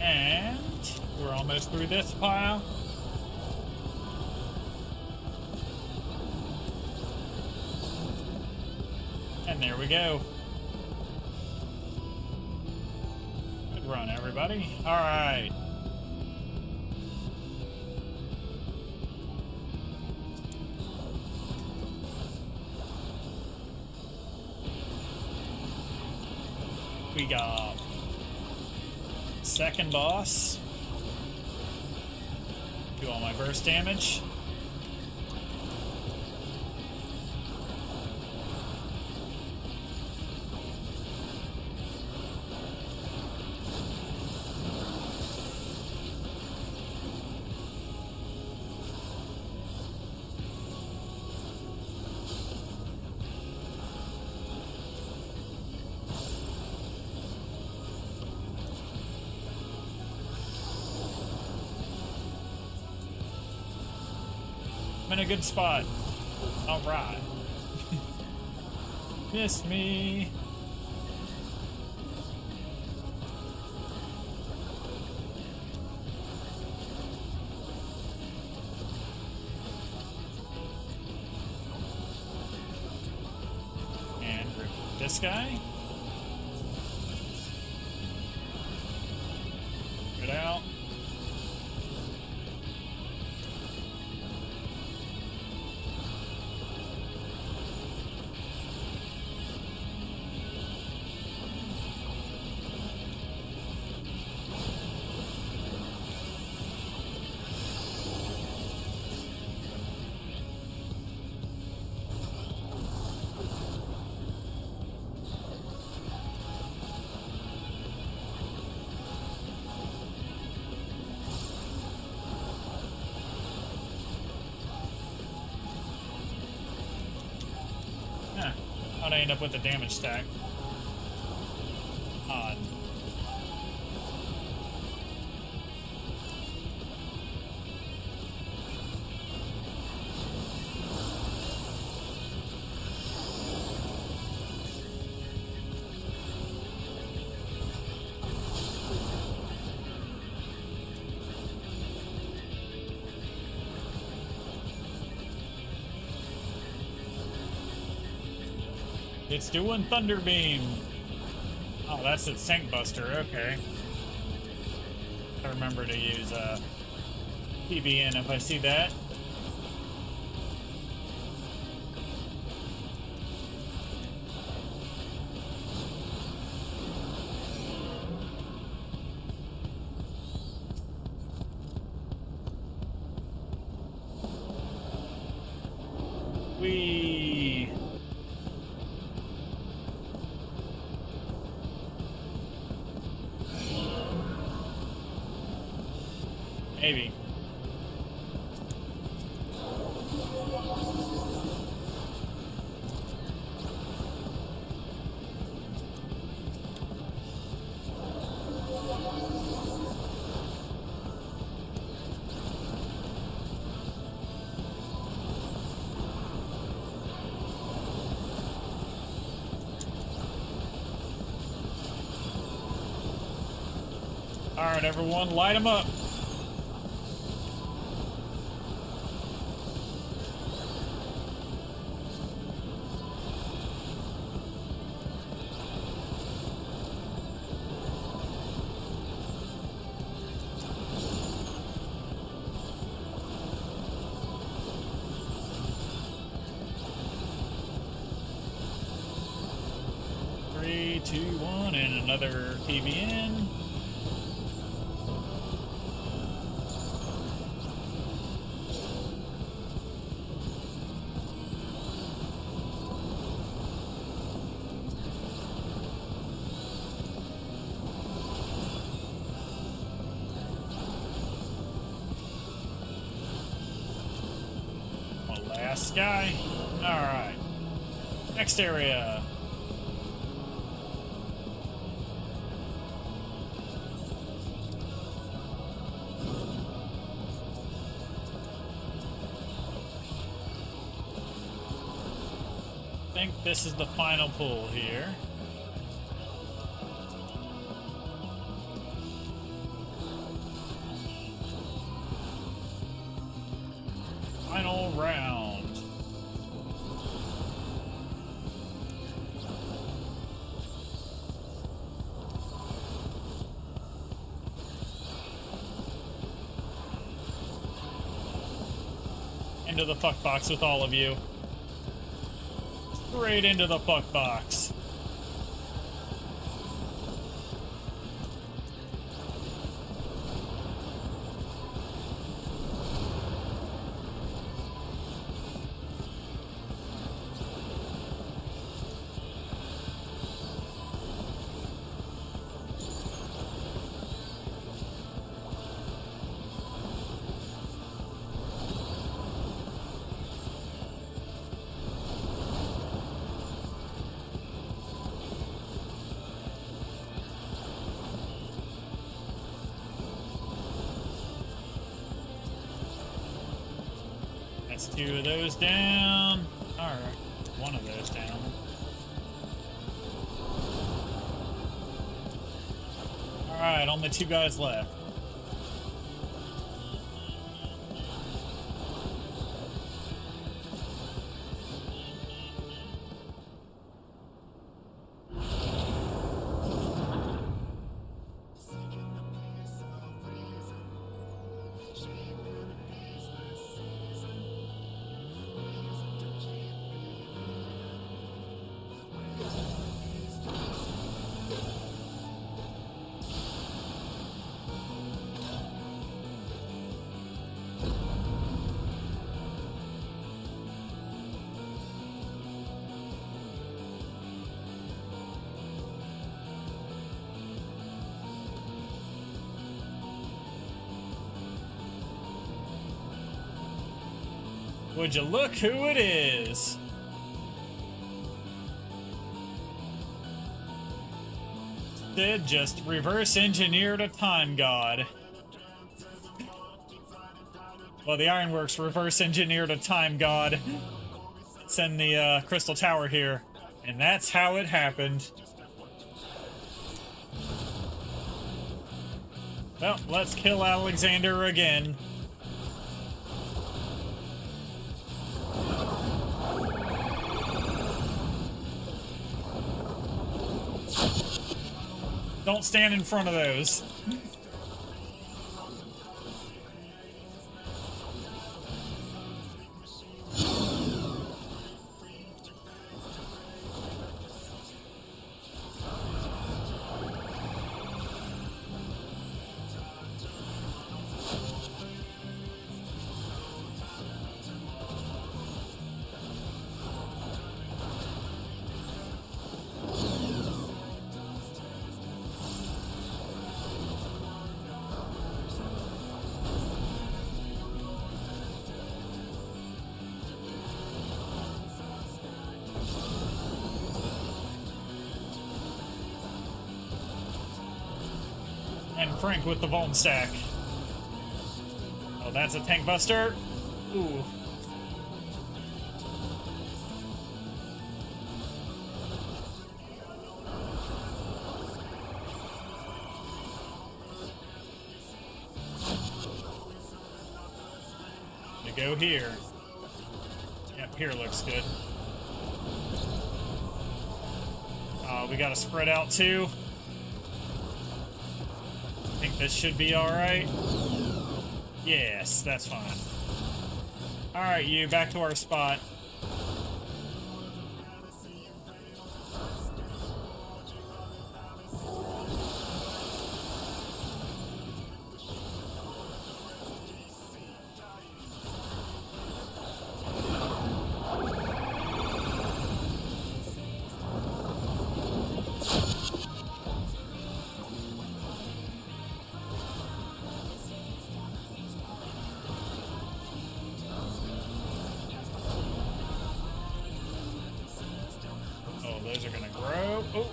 And we're almost through this pile. there we go. Good run, everybody. Alright. We got second boss. Do all my burst damage. I'm in a good spot. Alright. Miss me. And rip this guy. Get out. How'd I end up with the damage stack? Odd. It's doing Thunder Beam. Oh, that's its Sank Buster. Okay. I remember to use PBN if I see that. Whee! Maybe. All right, everyone, light them up. Three, two, one, and another PBN. Last guy. Alright. Next area. I think this is the final pull here. Final round. Into the fuck box with all of you. Straight into the fuck box. That's 2 of those down. Alright, 1 of those down. Alright, only 2 guys left. Would you look who it is? Sid just reverse engineered a time god. Well, the Ironworks reverse engineered a time god. Send the Crystal Tower here. And that's how it happened. Well, let's kill Alexander again. Don't stand in front of those. And Frank with the Vuln stack. Oh, that's a tank buster. Ooh. We go here. Yep, here looks good. We gotta spread out too. I think this should be alright. Yes, that's fine. Alright, you, back to our spot. Those are gonna grow. Oh.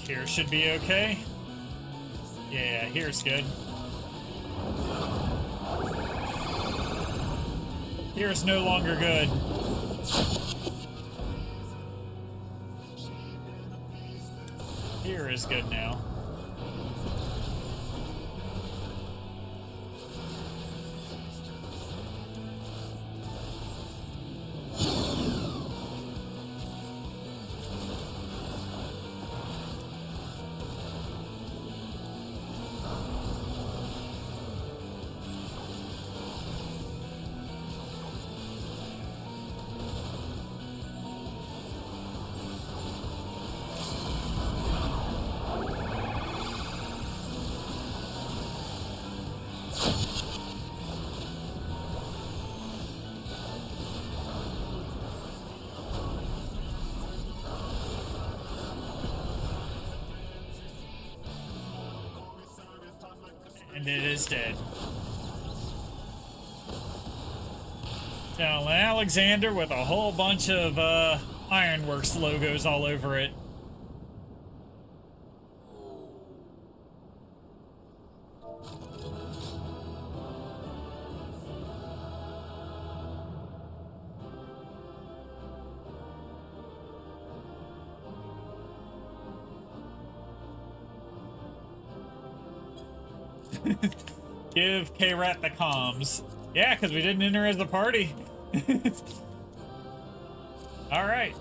Here should be okay. Yeah, here's good. Here's no longer good. Here is good now. And it is dead. Now, Alexander with a whole bunch of Ironworks logos all over it. Give K-Rat the comms. Yeah, because we didn't enter as a party. Alright.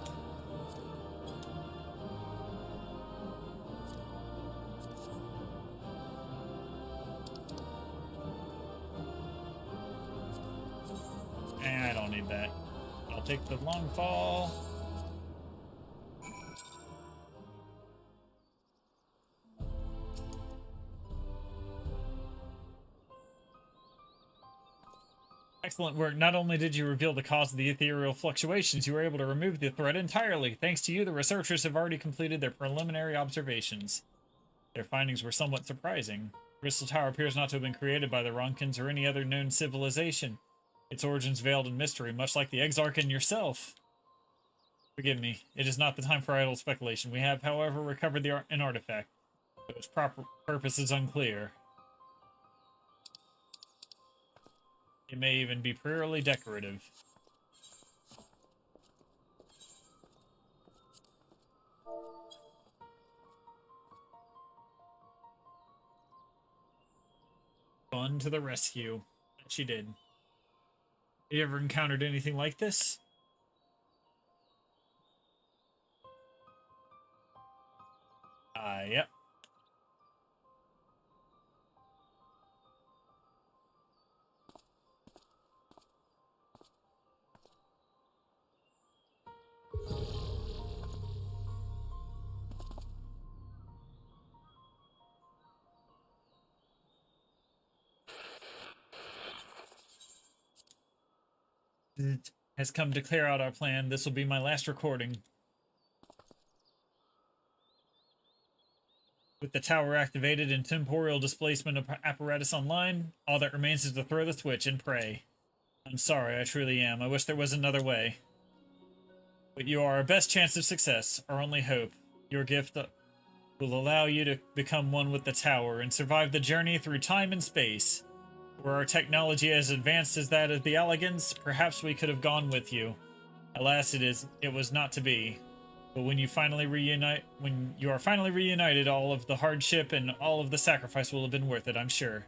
I don't need that. I'll take the long fall. Excellent work. Not only did you reveal the cause of the ethereal fluctuations, you were able to remove the threat entirely. Thanks to you, the researchers have already completed their preliminary observations. Their findings were somewhat surprising. Crystal Tower appears not to have been created by the Ronkins or any other known civilization. Its origins veiled in mystery, much like the Exarch and yourself. Forgive me, it is not the time for idle speculation. We have, however, recovered an artifact, but its proper purpose is unclear. It may even be purely decorative. Fun to the rescue. She did. Have you ever encountered anything like this? Yep. It has come to clear out our plan. This will be my last recording. With the tower activated and temporal displacement apparatus online, all that remains is to throw the switch and pray. I'm sorry, I truly am. I wish there was another way. But you are our best chance of success, our only hope. Your gift will allow you to become one with the tower and survive the journey through time and space. Were our technology as advanced as that of the Alligans, perhaps we could have gone with you. Alas, it was not to be. But when you are finally reunited, all of the hardship and all of the sacrifice will have been worth it, I'm sure.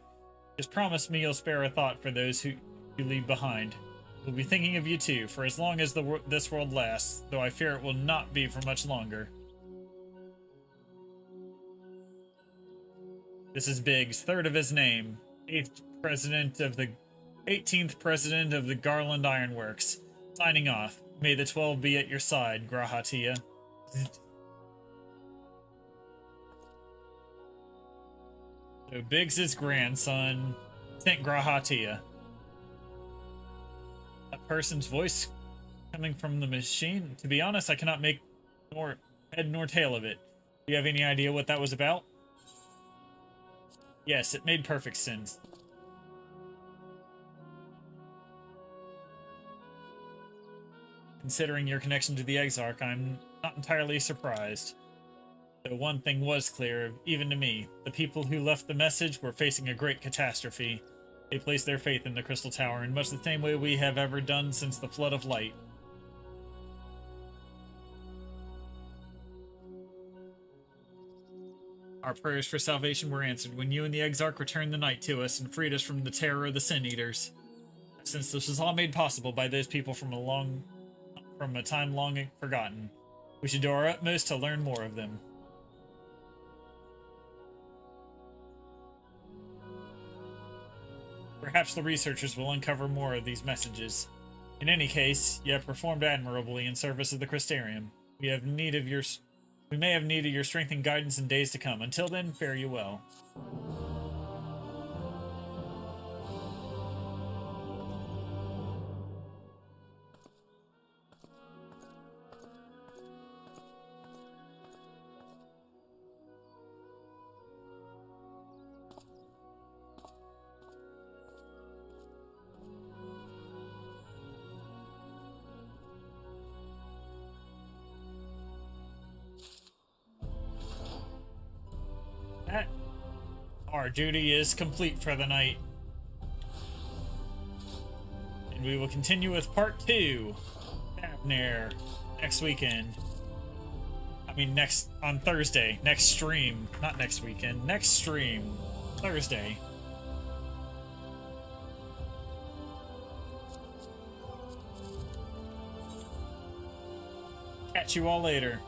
Just promise me you'll spare a thought for those who you leave behind. We'll be thinking of you too, for as long as this world lasts, though I fear it will not be for much longer. This is Biggs, third of his name, 18th president of the Garland Ironworks. Signing off. May the 12 be at your side, Grahatia. So Biggs' grandson sent Grahatia. A person's voice coming from the machine. To be honest, I cannot make nor head nor tail of it. Do you have any idea what that was about? Yes, it made perfect sense. Considering your connection to the Exarch, I'm not entirely surprised. Though one thing was clear, even to me. The people who left the message were facing a great catastrophe. They placed their faith in the Crystal Tower in much the same way we have ever done since the Flood of Light. Our prayers for salvation were answered when you and the Exarch returned the night to us and freed us from the terror of the Sin Eaters. Since this was all made possible by those people from a time long forgotten, we should do our utmost to learn more of them. Perhaps the researchers will uncover more of these messages. In any case, you have performed admirably in service of the Crystarium. We may have need of your strength and guidance in days to come. Until then, fare you well. Our duty is complete for the night. And we will continue with part 2, Thavnair, next weekend. I mean, on Thursday. Next stream. Not next weekend. Next stream. Thursday. Catch you all later.